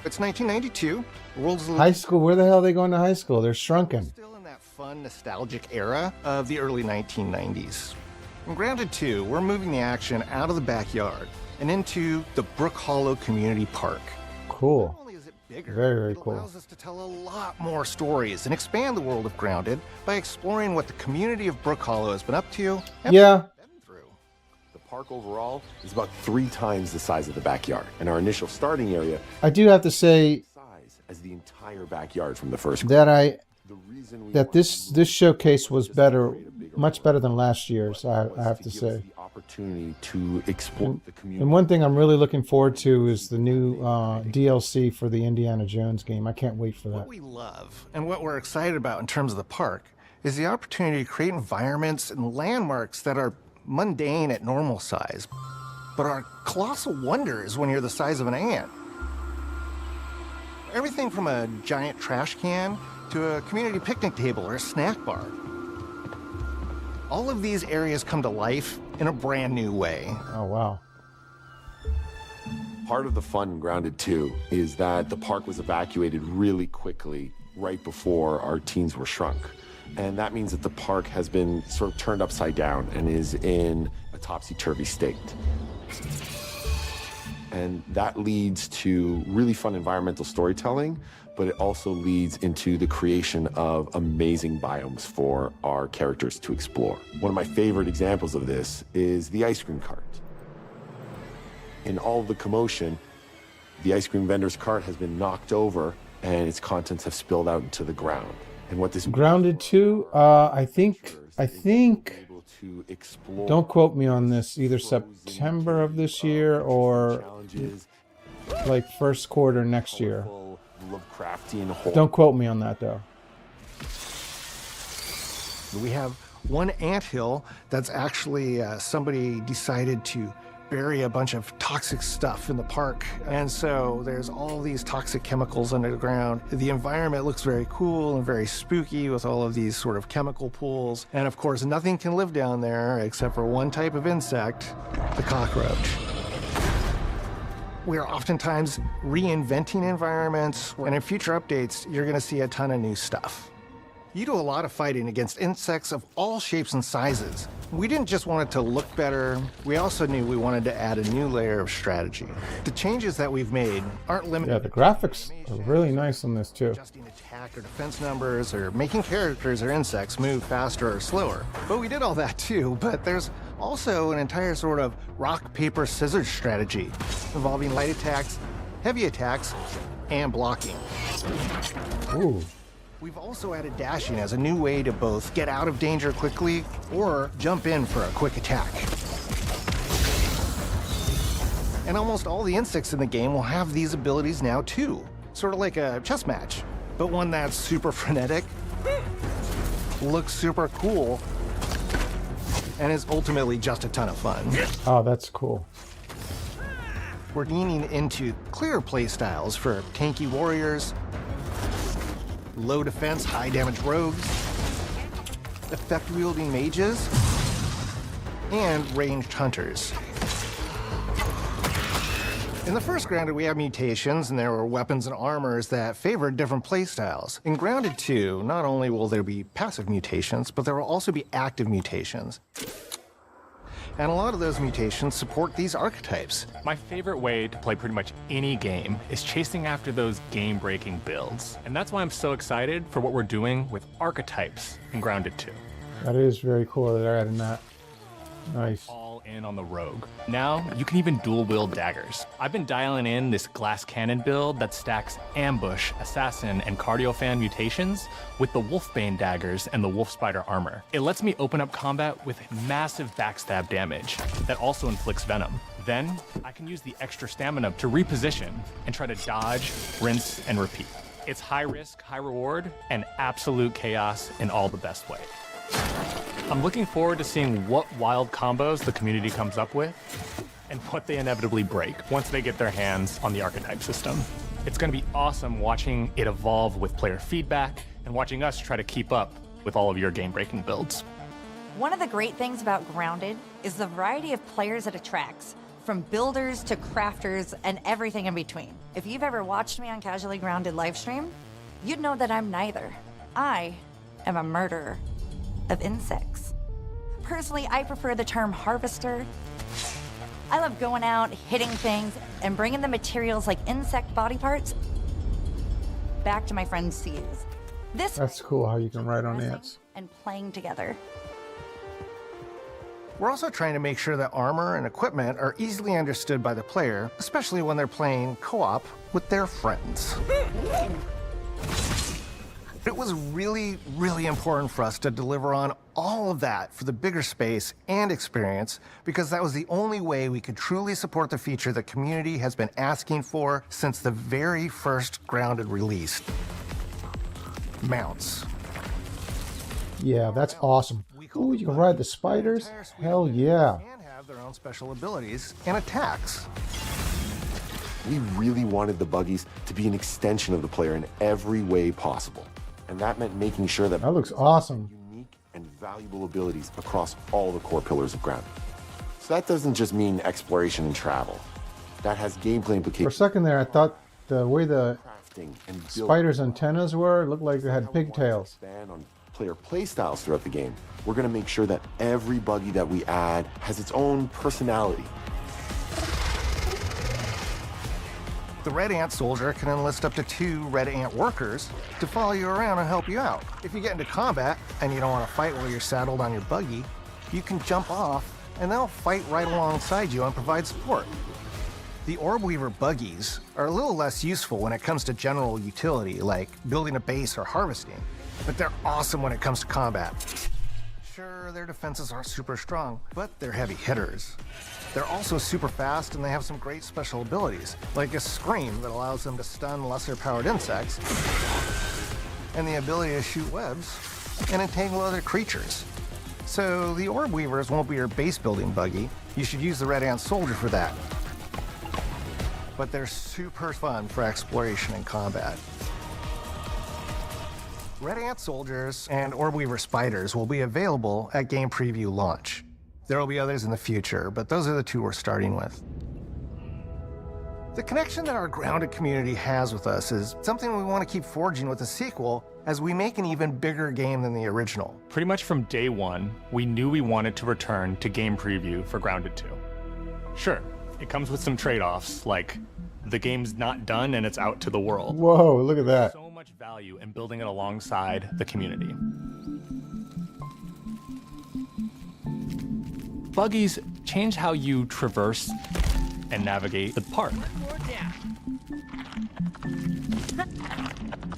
It's 1992. The world's a High school? Where the hell are they going to high school? They're shrunken. still in that fun, nostalgic era of the early 1990s. In Grounded 2, we're moving the action out of the backyard and into the Brook Hollow Community Park. Cool. Bigger, Very, very it cool. allows us to tell a lot more stories and expand the world of Grounded by exploring what the community of Brook Hollow has been up to. And Yeah. The park overall is about 3 times the size of the backyard, and our initial starting area I do have to say as the entire backyard from the first that this showcase was better, much better than last year's. I have to say. opportunity to explore the community. And one thing I'm really looking forward to is the new DLC for the Indiana Jones game. I can't wait for that. What we love and what we're excited about in terms of the park is the opportunity to create environments and landmarks that are mundane at normal size, but are colossal wonders when you're the size of an ant. Everything from a giant trash can to a community picnic table or a snack bar. All of these areas come to life in a brand new way. Oh, wow. Part of the fun in Grounded 2 is that the park was evacuated really quickly right before our teens were shrunk. And that means that the park has been sort of turned upside down and is in a topsy-turvy state. And that leads to really fun environmental storytelling, but it also leads into the creation of amazing biomes for our characters to explore. One of my favorite examples of this is the ice cream cart. In all of the commotion, the ice cream vendor's cart has been knocked over and its contents have spilled out into the ground. And what this Grounded 2, I think, don't quote me on this, either September of this year or like first quarter next year. Don't quote me on that though. We have one anthill that's actually somebody decided to bury a bunch of toxic stuff in the park. And so there's all these toxic chemicals under the ground. The environment looks very cool and very spooky with all of these sort of chemical pools. And of course, nothing can live down there except for one type of insect, the cockroach. We are oftentimes reinventing environments, and in future updates, you're gonna see a ton of new stuff. You do a lot of fighting against insects of all shapes and sizes. We didn't just want it to look better, we also knew we wanted to add a new layer of strategy. The changes that we've made aren't limited. Yeah, the graphics are really nice on this too. Adjusting attack or defense numbers or making characters or insects move faster or slower. But we did all that too, but there's also an entire sort of rock, paper, scissors strategy involving light attacks, heavy attacks, and blocking. Ooh. We've also added dashing as a new way to both get out of danger quickly or jump in for a quick attack. And almost all the insects in the game will have these abilities now too. Sort of like a chess match, but one that's super frenetic, looks super cool, and is ultimately just a ton of fun. Oh, that's cool. We're leaning into clear play styles for tanky warriors, low defense, high damage rogues, effect-wielding mages, and ranged hunters. In the first Grounded, we have mutations, and there were weapons and armors that favored different playstyles. In Grounded 2, not only will there be passive mutations, but there will also be active mutations. And a lot of those mutations support these archetypes. My favorite way to play pretty much any game is chasing after those game-breaking builds. And that's why I'm so excited for what we're doing with archetypes in Grounded 2. That is very cool that they're adding that. Nice. All in on the rogue. Now, you can even dual-wield daggers. I've been dialing in this glass cannon build that stacks ambush, assassin, and cardiofan mutations with the wolfbane daggers and the wolf spider armor. It lets me open up combat with massive backstab damage that also inflicts venom. Then, I can use the extra stamina to reposition and try to dodge, rinse, and repeat. It's high risk, high reward, and absolute chaos in all the best way. I'm looking forward to seeing what wild combos the community comes up with and what they inevitably break once they get their hands on the archetype system. It's going to be awesome watching it evolve with player feedback and watching us try to keep up with all of your game-breaking builds. One of the great things about Grounded is the variety of players it attracts, from builders to crafters and everything in between. If you've ever watched me on Casually Grounded livestream, you'd know that I'm neither. I am a murderer of insects. Personally, I prefer the term harvester. I love going out, hitting things, and bringing the materials like insect body parts back to my friends to use. That's cool how you can ride on ants. And playing together. We're also trying to make sure that armor and equipment are easily understood by the player, especially when they're playing co-op with their friends. It was really, really important for us to deliver on all of that for the bigger space and experience, because that was the only way we could truly support the feature the community has been asking for since the very first Grounded release. Mounts. Yeah, that's awesome. Ooh, you can ride the spiders? Hell yeah. And have their own special abilities and attacks. We really wanted the buggies to be an extension of the player in every way possible. And that meant making sure that looks awesome. Unique and valuable abilities across all the core pillars of Grounded. So that doesn't just mean exploration and travel. that has gameplay For a implications. second there, I thought the way the And build spider's antennas were, it looked like they had pigtails. expand on player play styles throughout the game. We're going to make sure that every buggy that we add has its own personality. The Red Ant Soldier can enlist up to 2 Red Ant workers to follow you around and help you out. If you get into combat and you don't want to fight while you're saddled on your buggy, you can jump off and they'll fight right alongside you and provide support. The Orb Weaver buggies are a little less useful when it comes to general utility, like building a base or harvesting, but they're awesome when it comes to combat. Sure, their defenses aren't super strong, but they're heavy hitters. They're also super fast and they have some great special abilities, like a scream that allows them to stun lesser powered insects, and the ability to shoot webs and entangle other creatures. So the Orb Weavers won't be your base building buggy. You should use the Red Ant Soldier for that. But they're super fun for exploration and combat. Red Ant Soldiers and Orb Weaver Spiders will be available at game preview launch. There will be others in the future, but those are the 2 we're starting with. The connection that our Grounded community has with us is something we want to keep forging with the sequel as we make an even bigger game than the original. Pretty much from day one, we knew we wanted to return to game preview for Grounded 2. Sure, it comes with some trade-offs, like the game's not done and it's out to the world. Whoa, look at that. So much value in building it alongside the community. Buggies change how you traverse and navigate the park.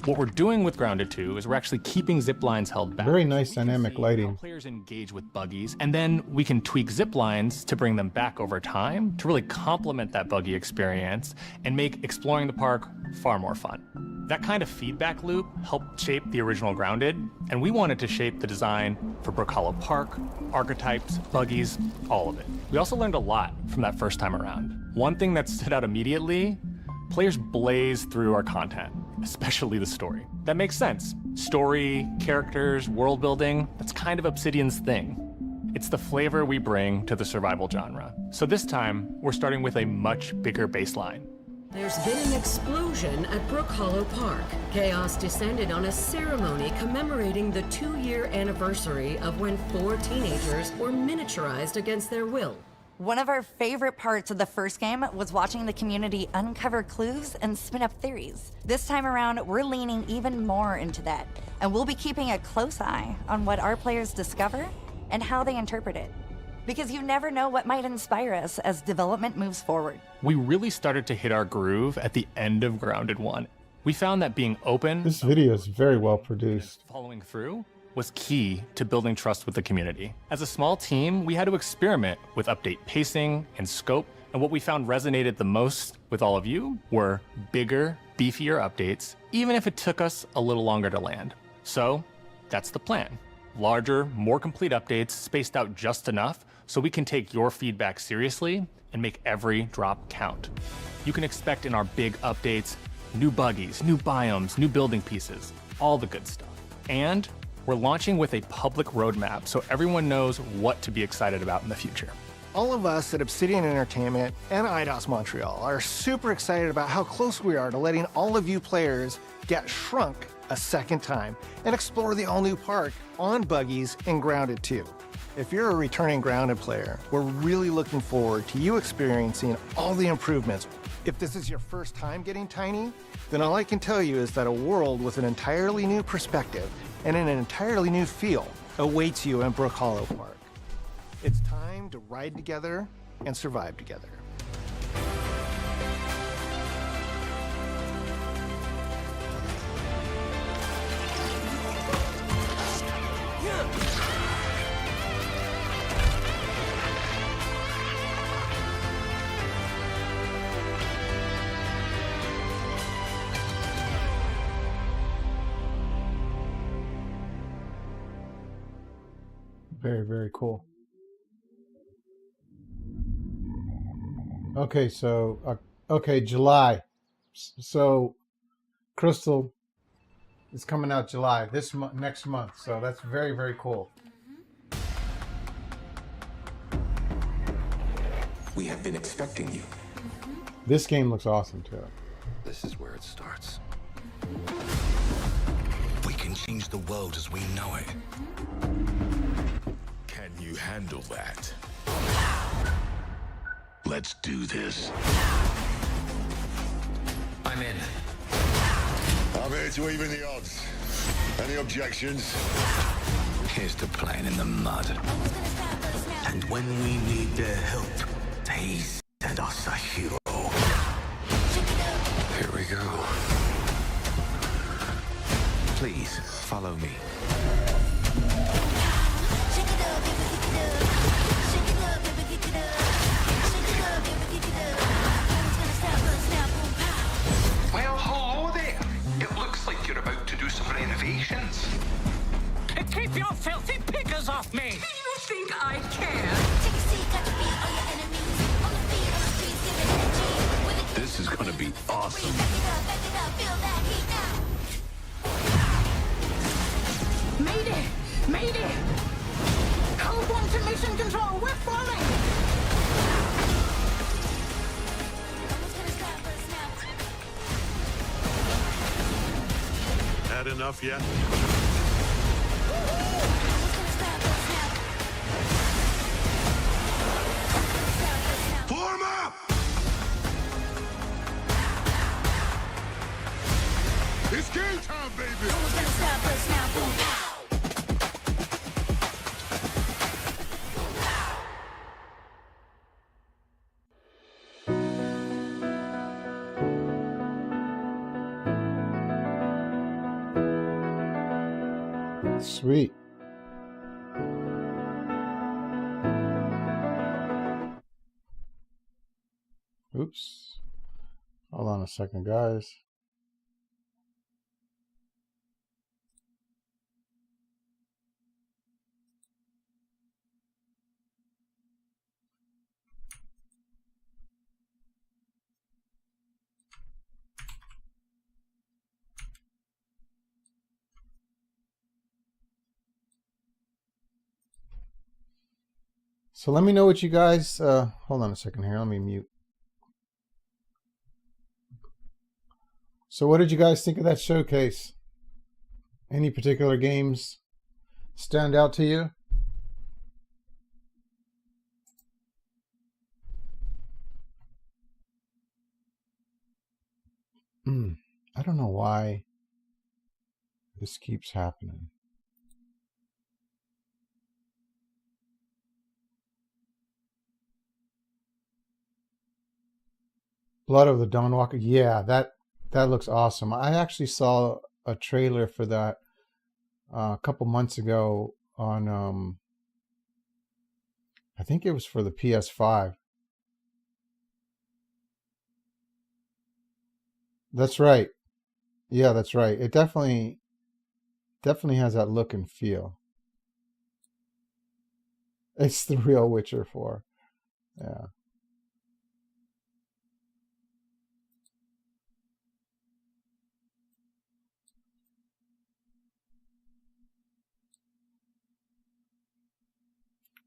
What we're doing with Grounded 2 is we're actually keeping zip lines held back. Very nice dynamic lighting. Players engage with buggies, and then we can tweak zip lines to bring them back over time to really complement that buggy experience and make exploring the park far more fun. That kind of feedback loop helped shape the original Grounded, and we wanted to shape the design for Brook Hollow Park, archetypes, buggies, all of it. We also learned a lot from that first time around. One thing that stood out immediately, players blaze through our content, especially the story. That makes sense. Story, characters, world building, that's kind of Obsidian's thing. It's the flavor we bring to the survival genre. So this time, we're starting with a much bigger baseline. There's been an explosion at Brook Hollow Park. Chaos descended on a ceremony commemorating the 2-year anniversary of when 4 teenagers were miniaturized against their will. One of our favorite parts of the first game was watching the community uncover clues and spin up theories. This time around, we're leaning even more into that, and we'll be keeping a close eye on what our players discover and how they interpret it. Because you never know what might inspire us as development moves forward. We really started to hit our groove at the end of Grounded 1. We found that being open, This video is very well produced. following through, was key to building trust with the community. As a small team, we had to experiment with update pacing and scope, and what we found resonated the most with all of you were bigger, beefier updates, even if it took us a little longer to land. So, that's the plan. Larger, more complete updates spaced out just enough so we can take your feedback seriously and make every drop count. You can expect in our big updates, new buggies, new biomes, new building pieces, all the good stuff. And we're launching with a public roadmap so everyone knows what to be excited about in the future. All of us at Obsidian Entertainment and Eidos Montreal are super excited about how close we are to letting all of you players get shrunk a second time and explore the all-new park on buggies in Grounded 2. If you're a returning Grounded player, we're really looking forward to you experiencing all the improvements. If this is your first time getting Tiny, then all I can tell you is that a world with an entirely new perspective and an entirely new feel awaits you in Brook Hollow Park. It's time to ride together and survive together. Very, very cool. Okay, so July. So Crystal is coming out July next month. So that's very, very cool. We have been expecting you. This game looks awesome too. This is where it starts. We can change the world as we know it. Can you handle that? Let's do this. I'm in. I'm here to even the odds. Any objections? Here's to playing in the mud. And when we need their help, they send us a hero. Here we go. Please, follow me. Well, hello there. It looks like you're about to do some renovations. Keep your filthy pickers off me! Do you think I care? This is gonna be awesome. Mayday! Mayday! Hold on to mission control, we're falling! Had enough yet? Form up! It's game time, baby! Sweet. Oops. Hold on a second, guys. So let me know what you guys, hold on a second here, let me mute. So what did you guys think of that showcase? Any particular games stand out to you? I don't know why this keeps happening. Blood of the Dawnwalker. Yeah, that looks awesome. I actually saw a trailer for that a couple months ago on I think it was for the PS5. That's right. Yeah, that's right. It definitely has that look and feel. It's the real Witcher 4. Yeah.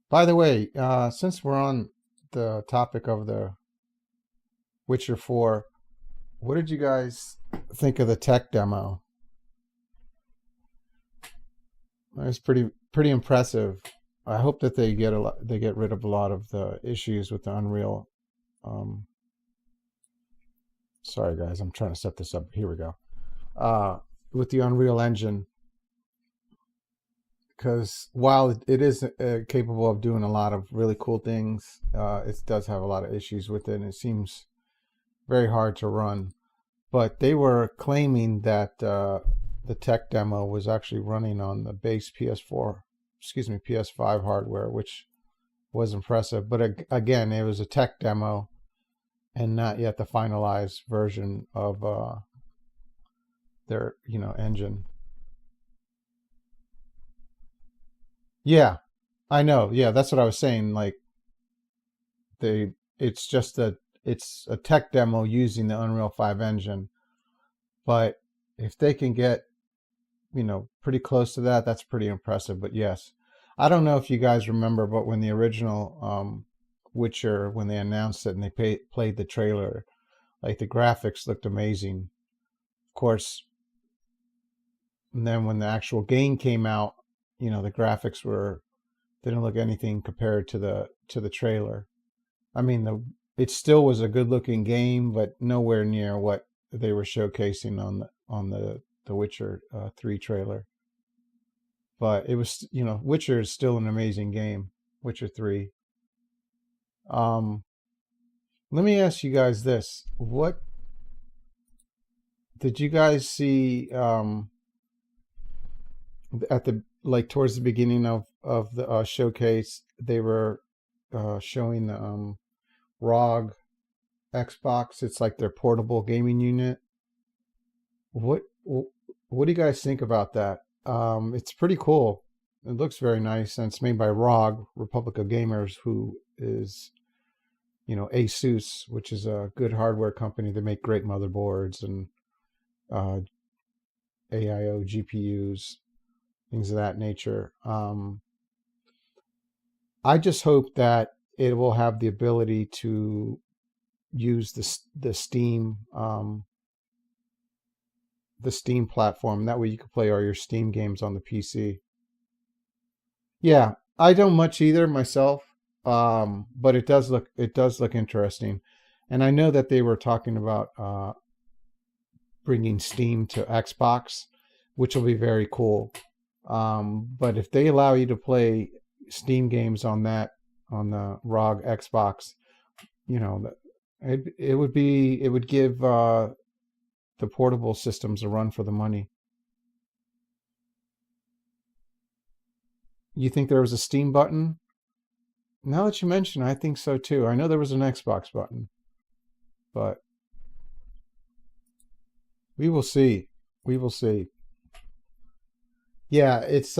By the way, since we're on the topic of the Witcher 4, what did you guys think of the tech demo? It was pretty impressive. I hope that they get rid of a lot of the issues with the Unreal. Sorry guys, I'm trying to set this up. Here we go. With the Unreal Engine. Because while it is capable of doing a lot of really cool things, it does have a lot of issues with it, and it seems very hard to run. But they were claiming that the tech demo was actually running on the base PS5 hardware, which was impressive. But again, it was a tech demo and not yet the finalized version of their engine. Yeah, I know. Yeah, that's what I was saying. Like, it's just that it's a tech demo using the Unreal 5 engine. But if they can get, pretty close to that, that's pretty impressive. But yes, I don't know if you guys remember, but when the original Witcher, when they announced it and they played the trailer, Like the graphics looked amazing. Of course, and then when the actual game came out, you know, the graphics didn't look anything compared to the trailer. I mean, it still was a good looking game, but nowhere near what they were showcasing on the Witcher 3 trailer. But it was, you know, Witcher is still an amazing game, Witcher 3. Let me ask you guys this. What did you guys see at the, like, towards the beginning of the showcase? They were showing the ROG Xbox. It's like their portable gaming unit. What do you guys think about that? It's pretty cool. It looks very nice, and it's made by ROG, Republic of Gamers, who is, you know, Asus, which is a good hardware company. They make great motherboards and AIO GPUs, things of that nature. I just hope that it will have the ability to use the Steam platform. That way you can play all your Steam games on the PC. Yeah, I don't much either myself, but it does look interesting, and I know that they were talking about bringing Steam to Xbox, which will be very cool. But if they allow you to play Steam games on the ROG Xbox, you know, it would give the portable systems a run for the money. You think there was a Steam button? Now that you mention it, I think so too. I know there was an Xbox button, but we will see. We will see. Yeah, it's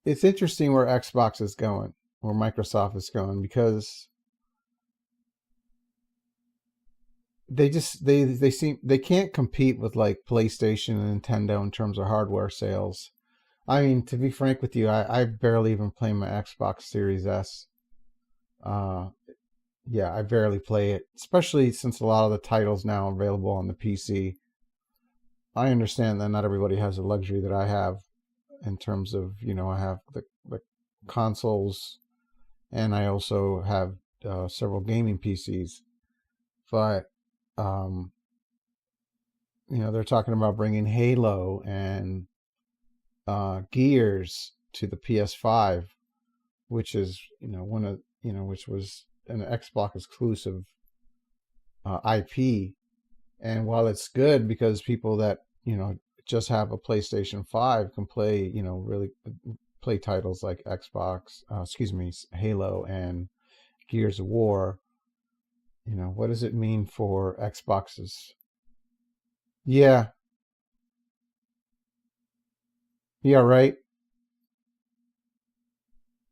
interesting where Xbox is going, where Microsoft is going, because they can't compete with like PlayStation and Nintendo in terms of hardware sales. I mean, to be frank with you, I barely even play my Xbox Series S. Yeah, I barely play it, especially since a lot of the titles now are available on the PC. I understand that not everybody has the luxury that I have in terms of, you know, I have the consoles, and I also have several gaming PCs. But you know, they're talking about bringing Halo and Gears to the PS5, which is, you know, which was an Xbox exclusive IP. And while it's good because people that, you know, just have a PlayStation 5 can play, you know, really play titles like Halo and Gears of War, you know, what does it mean for Xboxes? Yeah. Yeah, right.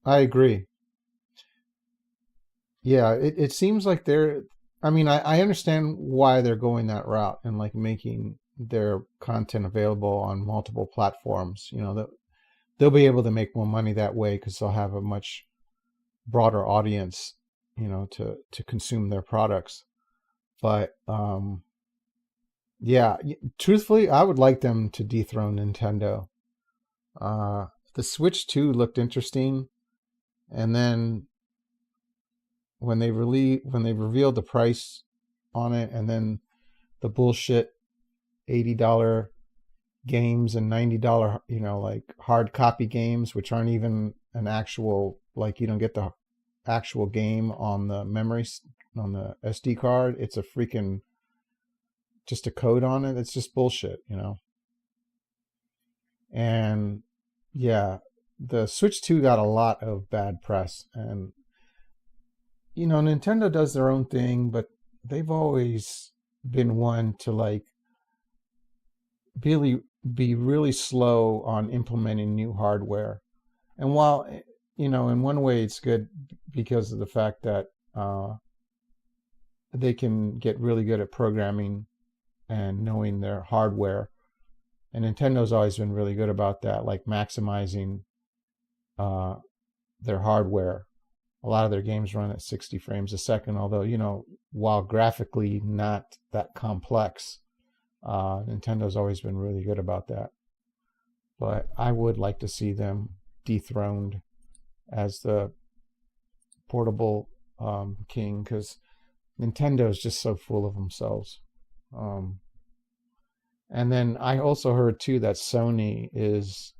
I agree. Yeah, it seems like I mean, I understand why they're going that route and like making their content available on multiple platforms. You know, they'll be able to make more money that way because they'll have a much broader audience, you know, to consume their products. But yeah, truthfully, I would like them to dethrone Nintendo. The Switch 2 looked interesting, and then when they revealed the price on it, and then the bullshit $80 games and $90, you know, like hard copy games, which aren't even an actual, like, you don't get the actual game on the memory, on the SD card. It's a freaking just a code on it. It's just bullshit, you know. And yeah, the Switch 2 got a lot of bad press, and you know, Nintendo does their own thing, but they've always been one to like be really slow on implementing new hardware. And while, you know, in one way it's good because of the fact that they can get really good at programming and knowing their hardware. And Nintendo's always been really good about that, like maximizing their hardware a lot of their games run at 60 frames a second, although, you know, while graphically not that complex, Nintendo's always been really good about that. But I would like to see them dethroned as the portable king, because Nintendo is just so full of themselves. And then I also heard too that Sony is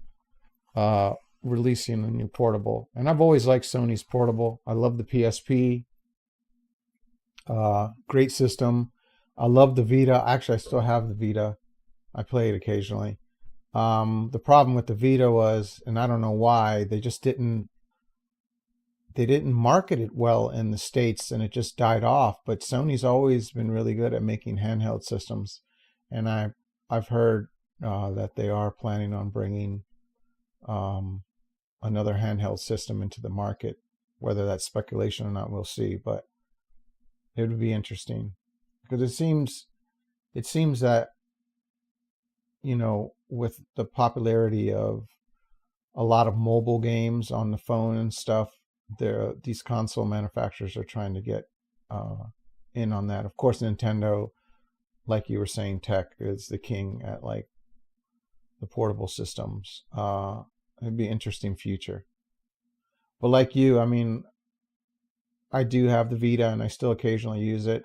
releasing a new portable, and I've always liked Sony's portable. I love the PSP. Great system. I love the Vita. Actually, I still have the Vita. I play it occasionally. The problem with the Vita was, and I don't know why, they didn't market it well in the States, and it just died off. But Sony's always been really good at making handheld systems, and I've heard that they are planning on bringing another handheld system into the market. Whether that's speculation or not, we'll see. But it would be interesting, because it seems that, you know, with the popularity of a lot of mobile games on the phone and stuff, these console manufacturers are trying to get in on that. Of course, Nintendo, like you were saying, Tech, is the king at like the portable systems. It'd be an interesting future. But like you, I mean, I do have the Vita, and I still occasionally use it.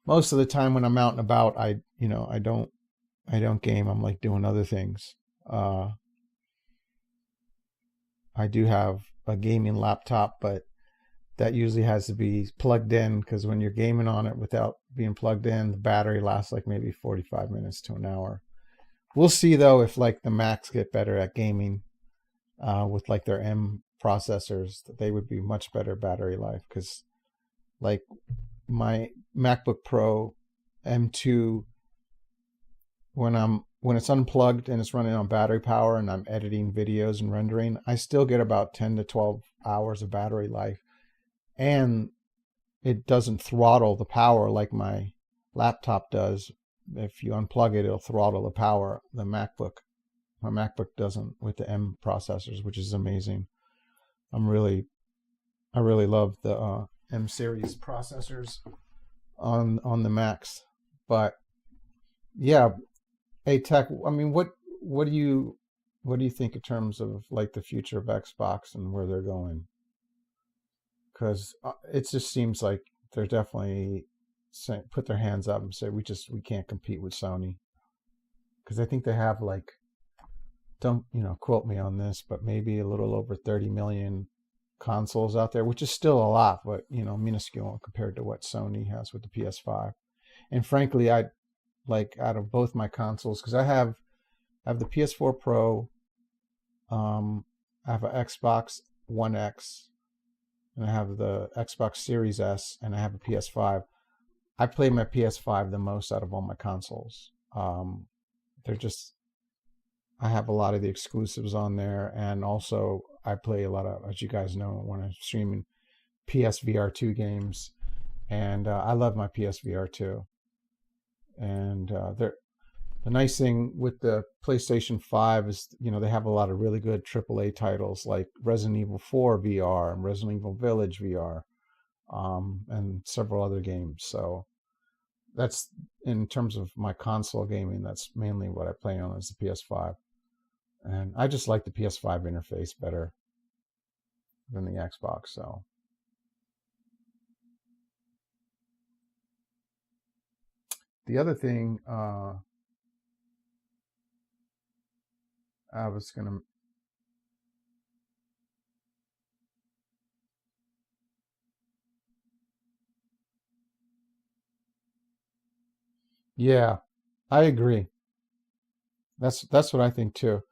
Most of the time when I'm out and about, I don't game. I'm like doing other things. I do have a gaming laptop, but that usually has to be plugged in, because when you're gaming on it without being plugged in, the battery lasts like maybe 45 minutes to an hour. We'll see though if like the Macs get better at gaming with like their M processors, that they would be much better battery life, because like my MacBook Pro M2, when it's unplugged and it's running on battery power and I'm editing videos and rendering, I still get about 10 to 12 hours of battery life, and it doesn't throttle the power like my laptop does. If you unplug it, it'll throttle the power. My MacBook doesn't with the M processors, which is amazing. I really love the M series processors on the Macs. But yeah, hey Tech, I mean, what do you think in terms of like the future of Xbox and where they're going? Because it just seems like they're definitely saying, put their hands up and say we can't compete with Sony, because I think they have like, don't quote me on this, but maybe a little over 30 million consoles out there, which is still a lot, but minuscule compared to what Sony has with the PS5. And frankly, I like, out of both my consoles, because I have the PS4 Pro, I have an Xbox One X, and I have the Xbox Series S, and I have a PS5. I play my PS5 the most out of all my consoles. I have a lot of the exclusives on there, and also I play a lot of, as you guys know, when I'm streaming, PSVR2 games, and I love my PSVR2. And the nice thing with the PlayStation 5 is, they have a lot of really good AAA titles like Resident Evil 4 VR and Resident Evil Village VR, and several other games. So that's, in terms of my console gaming, that's mainly what I play on, is the PS5. And I just like the PS5 interface better than the Xbox. So the other thing I was going to... Yeah, I agree. That's what I think too.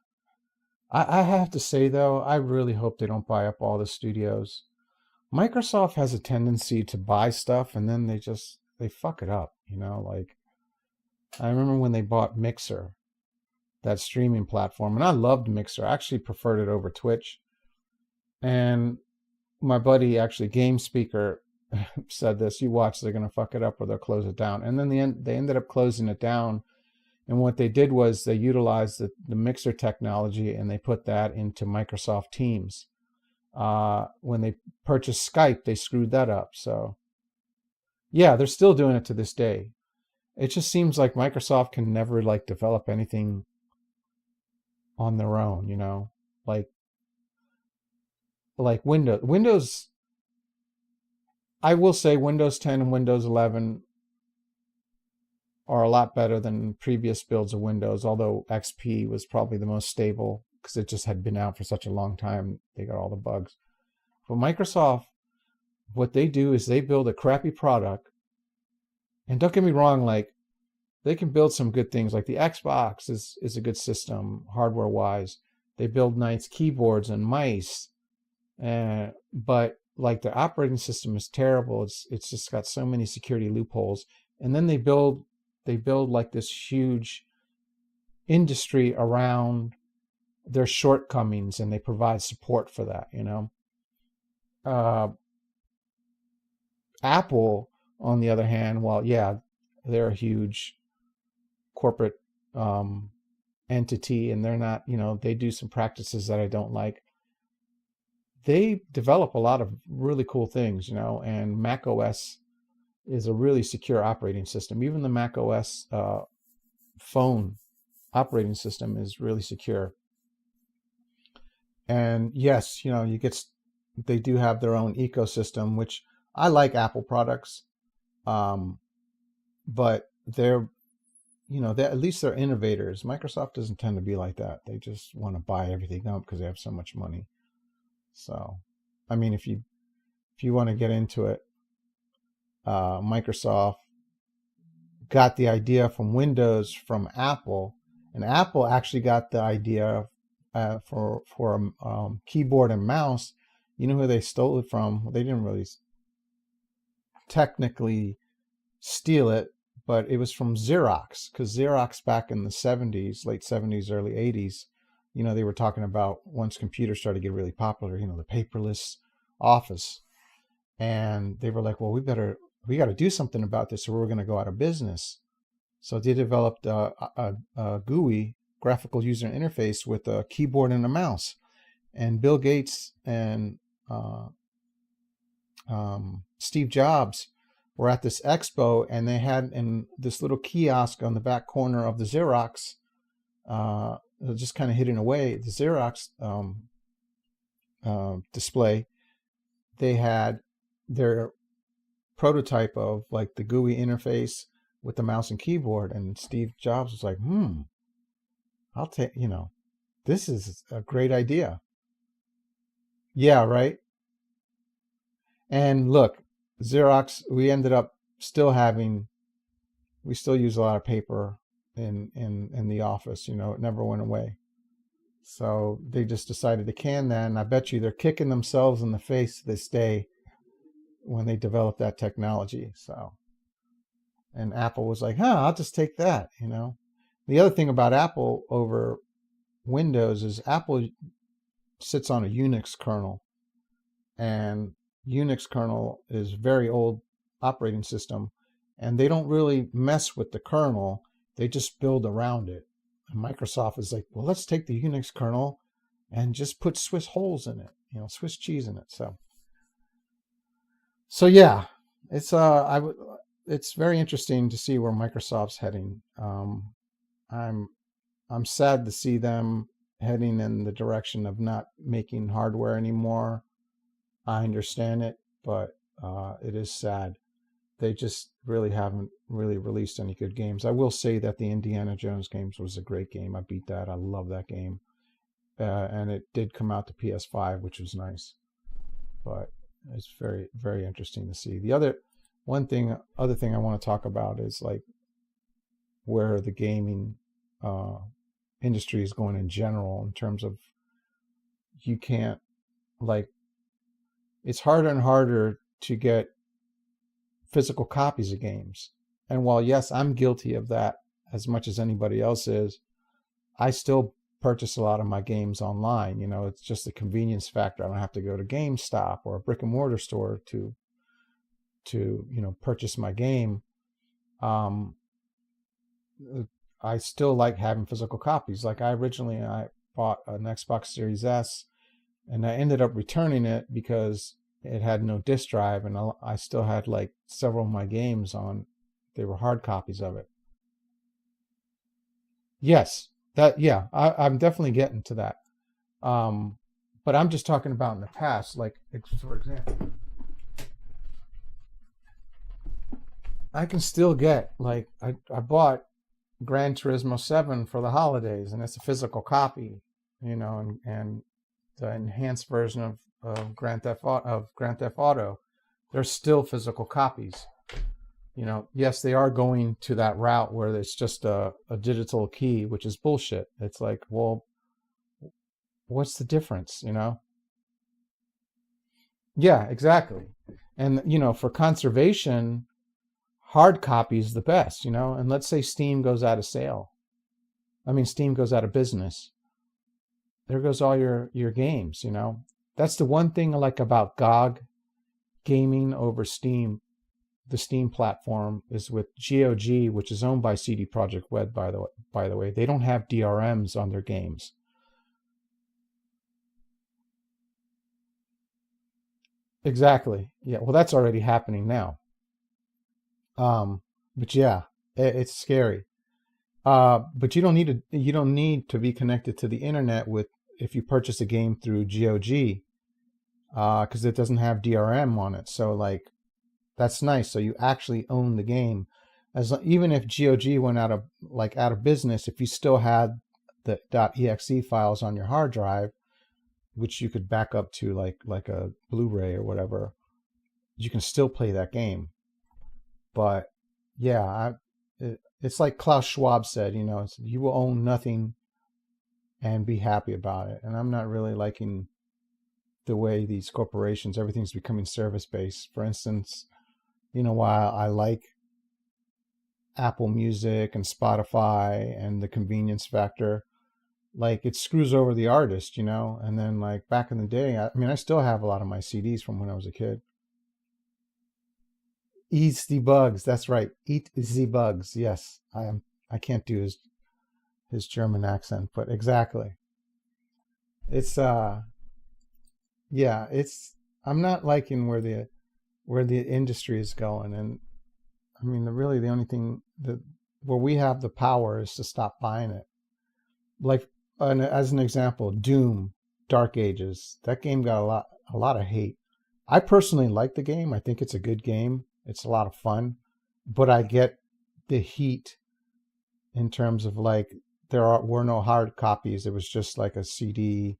I have to say though, I really hope they don't buy up all the studios. Microsoft has a tendency to buy stuff and then they fuck it up, like I remember when they bought Mixer, that streaming platform, and I loved Mixer. I actually preferred it over Twitch. And my buddy, actually Game Speaker, said this: you watch, they're going to fuck it up or they'll close it down. And then they ended up closing it down. And what they did was they utilized the Mixer technology, and they put that into Microsoft Teams. When they purchased Skype, they screwed that up. So yeah, they're still doing it to this day. It just seems like Microsoft can never like develop anything on their own, you know, like Windows. I will say Windows 10 and Windows 11 are a lot better than previous builds of Windows, although XP was probably the most stable because it just had been out for such a long time. They got all the bugs. But Microsoft, what they do is they build a crappy product. And don't get me wrong, like they can build some good things. Like the Xbox is a good system hardware-wise. They build nice keyboards and mice. But like the operating system is terrible. It's just got so many security loopholes. And then they build like this huge industry around their shortcomings, and they provide support for that, you know. Apple, on the other hand, well, yeah, they're a huge corporate entity, and they're not, you know, they do some practices that I don't like. They develop a lot of really cool things, you know, and Mac OS is a really secure operating system. Even the Mac OS phone operating system is really secure. And yes, you know, they do have their own ecosystem, which I like Apple products, but they're, you know, at least they're innovators. Microsoft doesn't tend to be like that. They just want to buy everything up because they have so much money. So, I mean, if you want to get into it, Microsoft got the idea from Windows from Apple, and Apple actually got the idea for keyboard and mouse. You know who they stole it from? They didn't really technically steal it, but it was from Xerox, because Xerox back in the 70s, late 70s, early 80s, you know, they were talking about once computers started to get really popular, you know, the paperless office. And they were like, well, we got to do something about this or we're going to go out of business. So they developed a GUI, graphical user interface, with a keyboard and a mouse. And Bill Gates and Steve Jobs were at this expo, and they had in this little kiosk on the back corner of the Xerox, just kind of hidden away, the Xerox display, they had their prototype of like the GUI interface with the mouse and keyboard. And Steve Jobs was like, I'll take, you know, this is a great idea. Yeah, right. And look, Xerox, we ended up still we still use a lot of paper in the office, you know, it never went away. So they just decided to can that, and I bet you they're kicking themselves in the face this day when they developed that technology. So, and Apple was like, I'll just take that, you know. The other thing about Apple over Windows is Apple sits on a Unix kernel, and Unix kernel is very old operating system, and they don't really mess with the kernel. They just build around it. And Microsoft is like, well, let's take the Unix kernel and just put Swiss holes in it, you know, Swiss cheese in it. So yeah, it's very interesting to see where Microsoft's heading. I'm sad to see them heading in the direction of not making hardware anymore. I understand it, but it is sad. They just really haven't really released any good games. I will say that the Indiana Jones games was a great game. I beat that. I love that game. And it did come out to PS5, which was nice. But it's very, very interesting to see. The other thing I want to talk about is like where the gaming industry is going in general, in terms of you can't, like, it's harder and harder to get physical copies of games. And while, yes, I'm guilty of that as much as anybody else is, I still purchase a lot of my games online. You know, it's just the convenience factor. I don't have to go to GameStop or a brick and mortar store to you know, purchase my game. I still like having physical copies. Like I bought an Xbox Series S, And I ended up returning it because it had no disk drive, and I still had like several of my games on. They were hard copies of it. Yes, I'm definitely getting to that. But I'm just talking about in the past. Like, for example, I can still get, like, I bought Gran Turismo 7 for the holidays, and it's a physical copy, you know, and the enhanced version of Grand Theft Auto, they're still physical copies. You know, yes, they are going to that route where it's just a digital key, which is bullshit. It's like, well, what's the difference, you know? Yeah, exactly. And, you know, for conservation, hard copy is the best, you know? And let's say Steam goes out of Steam goes out of business. There goes all your games, you know? That's the one thing I like about GOG gaming over Steam. The Steam platform is with GOG, which is owned by CD Projekt Red, by the way. They don't have DRMs on their games. Exactly. Yeah. Well, that's already happening now. But yeah, it's scary. But you don't need to be connected to the internet if you purchase a game through GOG, because it doesn't have DRM on it. So like, that's nice. So you actually own the game. Even if GOG went out of business, if you still had the .exe files on your hard drive, which you could back up to like a Blu-ray or whatever, you can still play that game. But yeah, it's like Klaus Schwab said, you know, you will own nothing and be happy about it. And I'm not really liking the way these corporations, everything's becoming service-based. For instance, you know, while I like Apple Music and Spotify and the convenience factor, like, it screws over the artist, you know? And then, like, back in the day, I still have a lot of my CDs from when I was a kid. Eat the bugs, that's right. Eat the bugs. Yes, I can't do his German accent, but exactly. It's yeah, I'm not liking where the industry is going. And I mean, the only thing where we have the power is to stop buying it. Like, as an example, Doom, Dark Ages, that game got a lot of hate. I personally like the game. I think it's a good game. It's a lot of fun, but I get the heat in terms of, like, were no hard copies. It was just like a CD,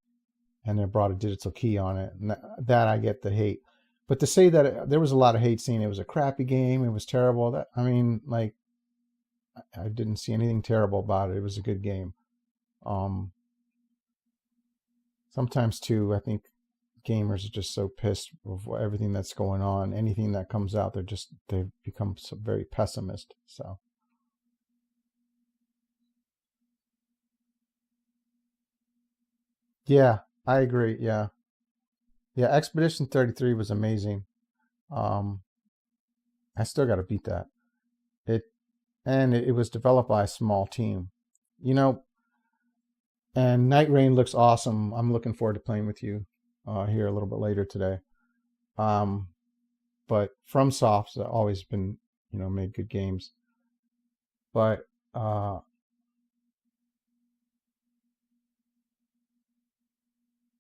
and they brought a digital key on it, and that I get the hate. But to say that there was a lot of hate saying it was a crappy game, it was terrible, I didn't see anything terrible about it. It was a good game. Sometimes too, I think gamers are just so pissed with everything that's going on. Anything that comes out, they've become so very pessimist. So yeah, I agree. Yeah, Expedition 33 was amazing. I still got to beat that. It was developed by a small team, you know. And Night Rain looks awesome. I'm looking forward to playing with you here a little bit later today. But FromSoft's always been, you know, made good games. But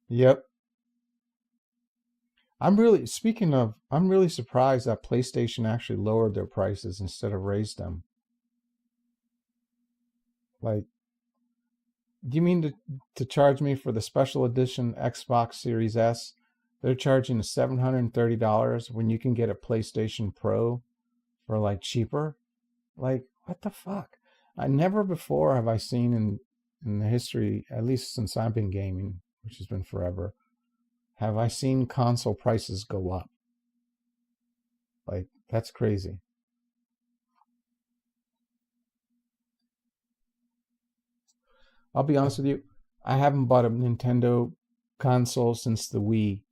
yep. I'm really surprised that PlayStation actually lowered their prices instead of raised them. Like, do you mean to charge me for the special edition Xbox Series S? They're charging $730 when you can get a PlayStation Pro for like cheaper? Like, what the fuck? I never before have I seen in the history, at least since I've been gaming, which has been forever, have I seen console prices go up. Like, that's crazy. I'll be honest with you, I haven't bought a Nintendo console since the Wii.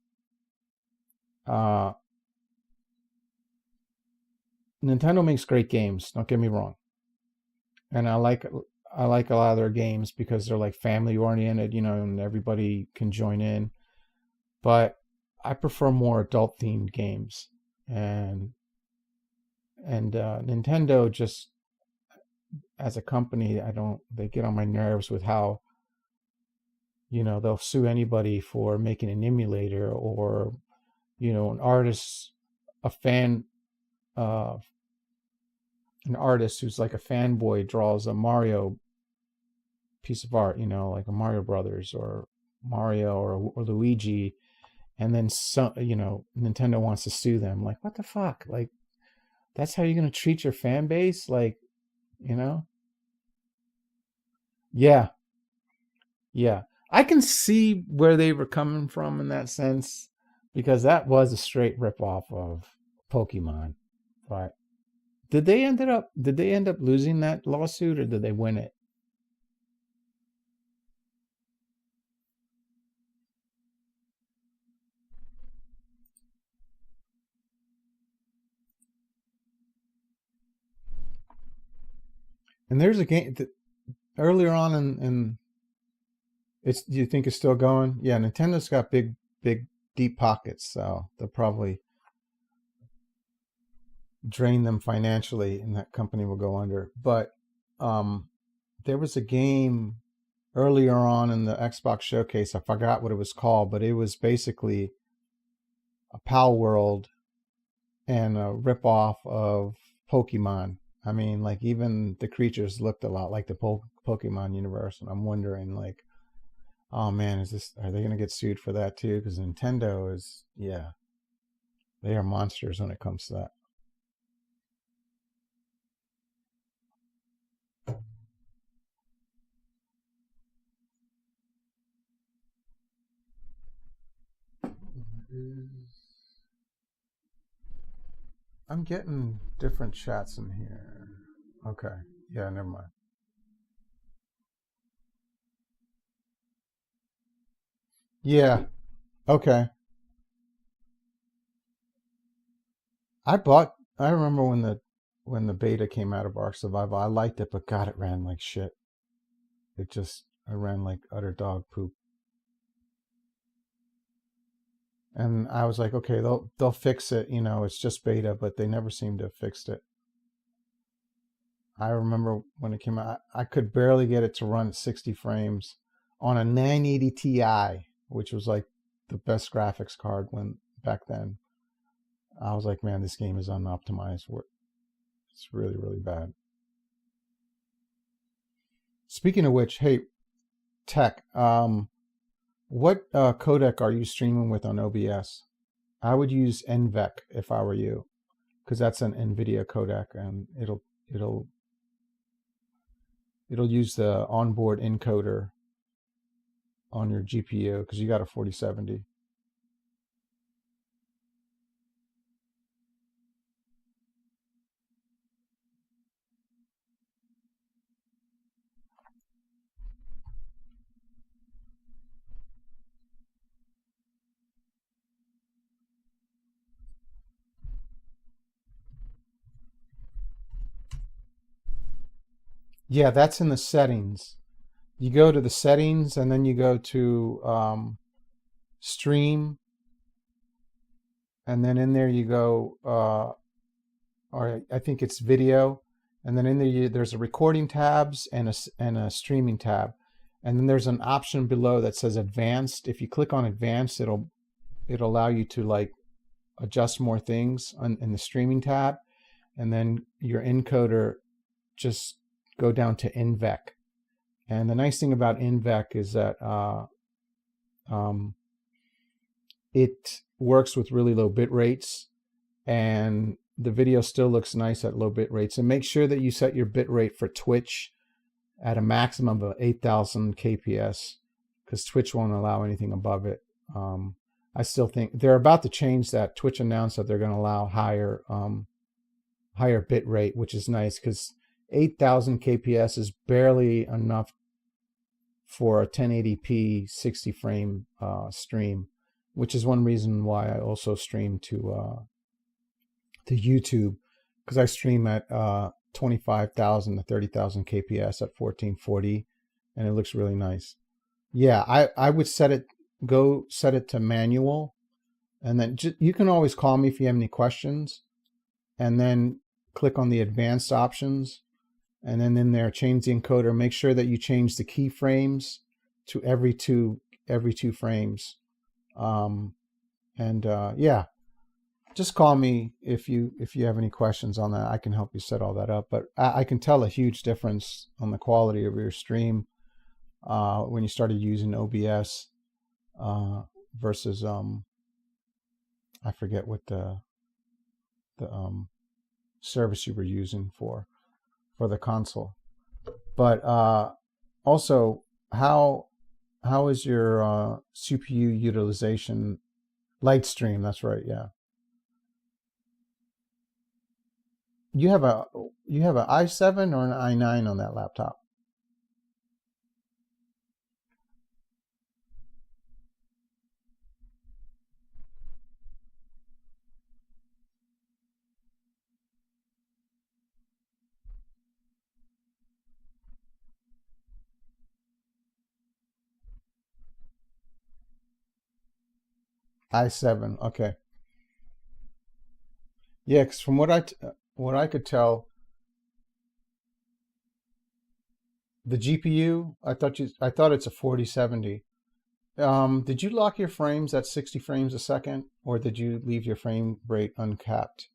Nintendo makes great games, don't get me wrong. And I like a lot of their games because they're like family oriented, you know, and everybody can join in. but I prefer more adult themed games, and Nintendo just as a company, they get on my nerves with how, they'll sue anybody for making an emulator, or, an artist who's like a fanboy draws a Mario piece of art, like a Mario Brothers or Mario or Luigi, and then Nintendo wants to sue them. Like, what the fuck? Like, that's how you're going to treat your fan base? Like, Yeah. I can see where they were coming from in that sense, because that was a straight ripoff of Pokemon. But did they end up losing that lawsuit, or did they win it? And there's a game that earlier on in do you think it's still going? Yeah, Nintendo's got big deep pockets, so they'll probably drain them financially, and that company will go under. But there was a game earlier on in the Xbox showcase. I forgot what it was called, but it was basically a Pal World and a ripoff of Pokemon. I mean, like, even the creatures looked a lot like the Pokemon universe, and I'm wondering, like, oh man, are they going to get sued for that too? Because Nintendo is, they are monsters when it comes to that. I'm getting different chats in here. Okay. Yeah, never mind. Yeah. Okay. I remember when the beta came out of Ark Survival, I liked it, but God, it ran like shit. It ran like utter dog poop. And I was like, okay, they'll fix it, it's just beta, but they never seem to have fixed it. I remember when it came out, I could barely get it to run at 60 frames on a 980 Ti, which was like the best graphics card back then. I was like, man, this game is unoptimized. It's really, really bad. Speaking of which, hey, Tech, what codec are you streaming with on OBS? I would use NVEC if I were you, because that's an NVIDIA codec, and it'll use the onboard encoder on your GPU, because you got a 4070. Yeah, that's in the settings. You go to the settings, and then you go to stream, and then in there you go, or I think it's video, and then in there there's a recording tabs and a streaming tab, and then there's an option below that says advanced. If you click on advanced, it'll allow you to like adjust more things in the streaming tab, and then your encoder just go down to NVEC. And the nice thing about NVEC is that it works with really low bit rates, and the video still looks nice at low bit rates. And make sure that you set your bit rate for Twitch at a maximum of 8,000 kps, because Twitch won't allow anything above it. I still think they're about to change that. Twitch announced that they're going to allow higher bit rate, which is nice, because 8,000 kps is barely enough for a 1080p 60 frame stream, which is one reason why I also stream to YouTube, because I stream at 25,000 to 30,000 kps at 1440, and it looks really nice. Yeah, I would set it go set it to manual, and then you can always call me if you have any questions, and then click on the advanced options, and then in there change the encoder. Make sure that you change the keyframes to every two frames. Yeah, just call me if you have any questions on that. I can help you set all that up. But I can tell a huge difference on the quality of your stream when you started using OBS versus I forget what the service you were using for the console. But also, how is your CPU utilization? Lightstream, that's right, yeah. You have an i7 or an i9 on that laptop? i7, okay. Yeah, because from what I could tell, the GPU, I thought it's a 4070. Did you lock your frames at 60 frames a second, or did you leave your frame rate uncapped?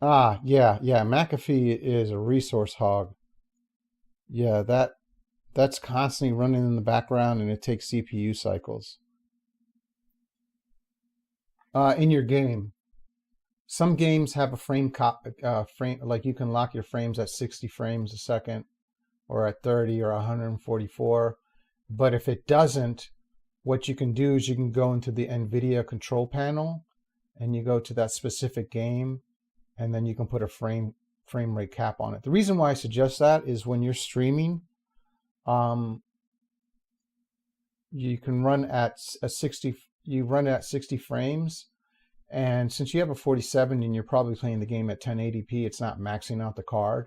Yeah, McAfee is a resource hog. Yeah, that's constantly running in the background, and it takes CPU cycles. In your game, some games have a frame like you can lock your frames at 60 frames a second, or at 30 or 144. But if it doesn't, what you can do is you can go into the NVIDIA control panel, and you go to that specific game, and then you can put a frame rate cap on it. The reason why I suggest that is when you're streaming, you can run at 60 frames, and since you have a 4070 and you're probably playing the game at 1080p, it's not maxing out the card.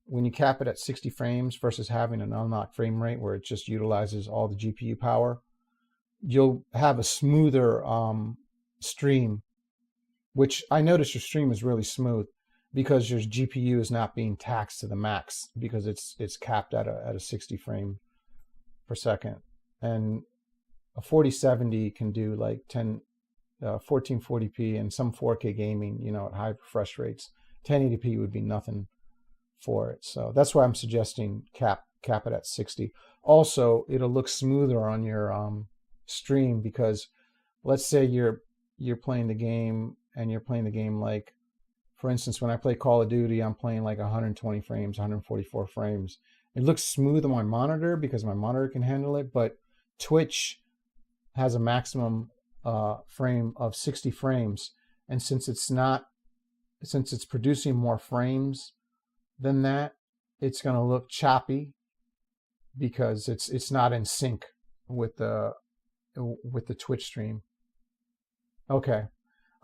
When you cap it at 60 frames versus having an unlocked frame rate where it just utilizes all the GPU power, you'll have a smoother stream, which I notice your stream is really smooth because your GPU is not being taxed to the max because it's capped at a 60 frame per second. And a 4070 can do like 1440p and some 4K gaming, at high refresh rates. 1080p would be nothing for it. So that's why I'm suggesting cap it at 60. Also, it'll look smoother on your stream because let's say you're playing the game and you're playing the game like, for instance, when I play Call of Duty, I'm playing like 120 frames, 144 frames. It looks smooth on my monitor because my monitor can handle it, but Twitch has a maximum frame of 60 frames, and since it's producing more frames than that, it's going to look choppy because it's not in sync with the Twitch stream. Okay,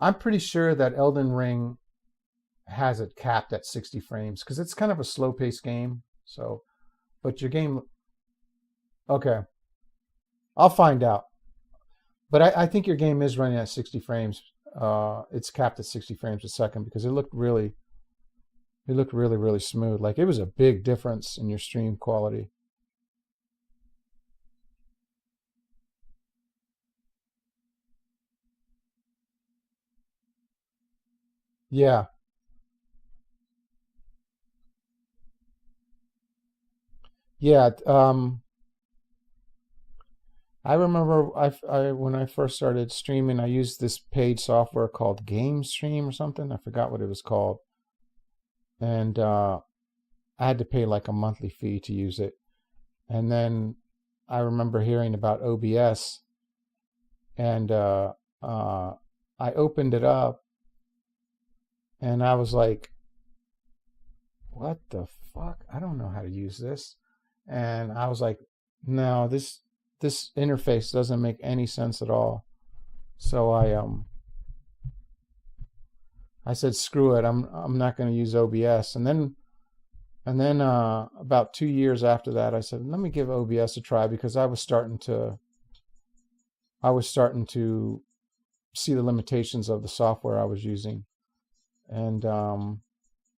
I'm pretty sure that Elden Ring has it capped at 60 frames because it's kind of a slow-paced game. So, but your game, okay, I'll find out. But I think your game is running at 60 frames. It's capped at 60 frames a second because it looked really, really smooth. Like it was a big difference in your stream quality. Yeah. Yeah. I remember when I first started streaming, I used this paid software called GameStream or something. I forgot what it was called. And I had to pay like a monthly fee to use it. And then I remember hearing about OBS, and I opened it up, and I was like, what the fuck? I don't know how to use this. And I was like, no, this interface doesn't make any sense at all. So I said, screw it, I'm not going to use OBS. And then about 2 years after that, I said, let me give OBS a try, because I was starting to see the limitations of the software I was using. And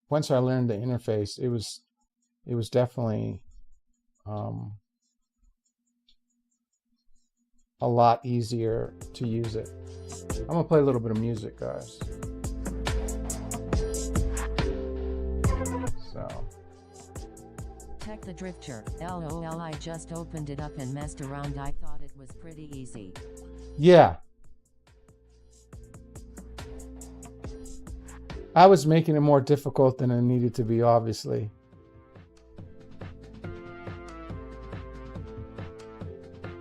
once I learned the interface, it was definitely a lot easier to use it. I'm gonna play a little bit of music, guys. So. Tech the Drifter. LOL, I just opened it up and messed around. I thought it was pretty easy. Yeah. I was making it more difficult than it needed to be, obviously.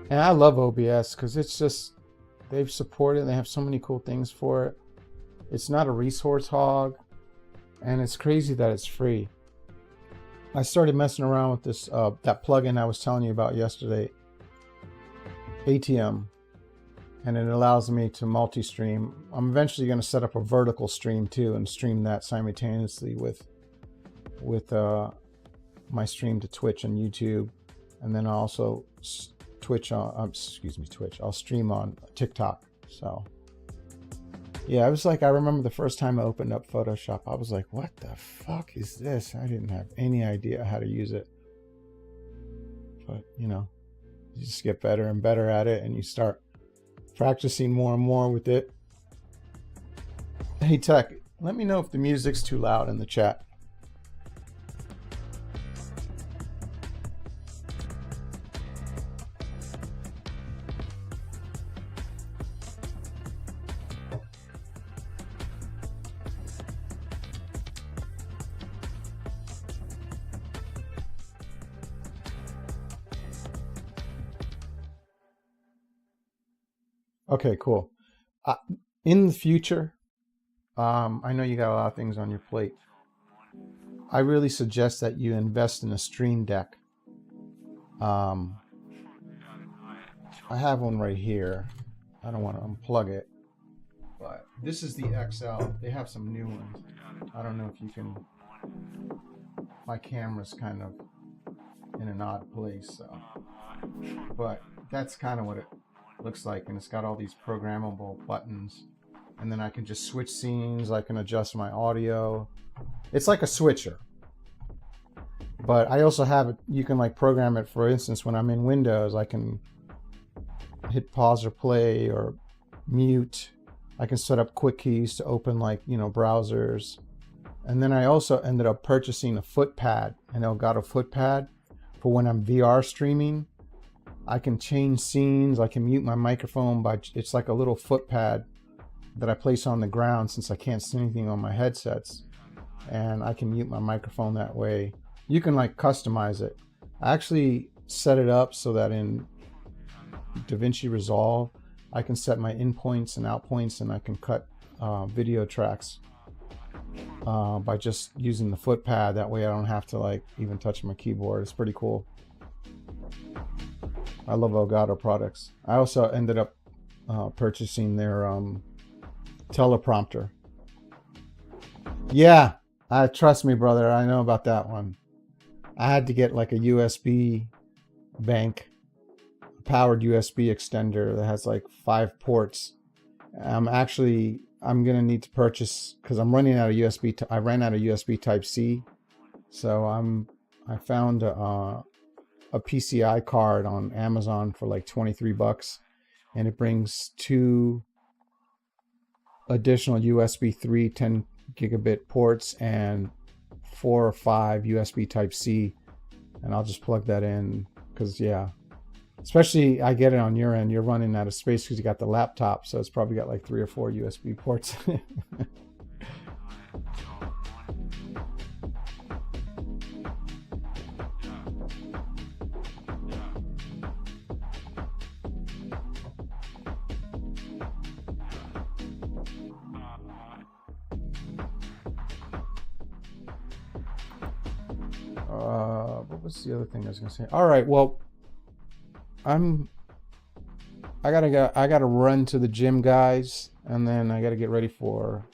And I love OBS because it's just, they've supported it. They have so many cool things for it. It's not a resource hog, and it's crazy that it's free. I started messing around with this that plugin I was telling you about yesterday, ATM, and it allows me to multi-stream. I'm eventually going to set up a vertical stream too and stream that simultaneously with my stream to Twitch and YouTube, and then also I'll stream on TikTok. So yeah, I was like, I remember the first time I opened up Photoshop, I was like, what the fuck is this? I didn't have any idea how to use it. But you know, you just get better and better at it, and you start practicing more and more with it. Hey Tech, let me know if the music's too loud in the chat. Okay, cool. In the future, I know you got a lot of things on your plate. I really suggest that you invest in a Stream Deck. I have one right here. I don't want to unplug it, but this is the XL. They have some new ones. I don't know if you can. My camera's kind of in an odd place, so. But that's kind of what it looks like, and it's got all these programmable buttons, and then I can just switch scenes. I can adjust my audio. It's like a switcher, but I also have it, you can like program it. For instance, when I'm in Windows, I can hit pause or play or mute. I can set up quick keys to open, like, you know, browsers. And then I also ended up purchasing a footpad, an Elgato footpad, for when I'm VR streaming. I can change scenes. I can mute my microphone by, it's like a little footpad that I place on the ground since I can't see anything on my headsets, and I can mute my microphone that way. You can like customize it. I actually set it up so that in DaVinci Resolve, I can set my in points and out points, and I can cut video tracks by just using the footpad. That way I don't have to like even touch my keyboard. It's pretty cool. I love Elgato products. I also ended up purchasing their teleprompter. Yeah, trust me, brother, I know about that one. I had to get like a USB bank, a powered USB extender that has like 5 ports. I'm gonna need to purchase, because I'm running out of USB. I ran out of USB Type C, so I found a PCI card on Amazon for like $23, and it brings 2 additional USB 3 10 gigabit ports and 4 or 5 USB Type C, and I'll just plug that in, because yeah, especially I get it on your end, you're running out of space because you got the laptop, so it's probably got like 3 or 4 USB ports. What was the other thing I was gonna say? All right, well, I gotta run to the gym, guys, and then I gotta get ready for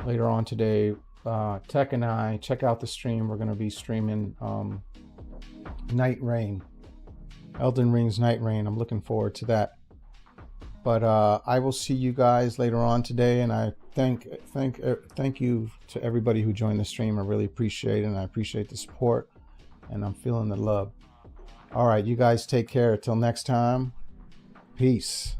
later on today. Tech and I check out the stream. We're gonna be streaming Night Rain, Elden Ring's Night Rain. I'm looking forward to that. But I will see you guys later on today, and I thank you to everybody who joined the stream. I really appreciate it, and I appreciate the support, and I'm feeling the love. All right, you guys take care. Till next time, peace.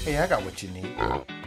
Hey, I got what you need.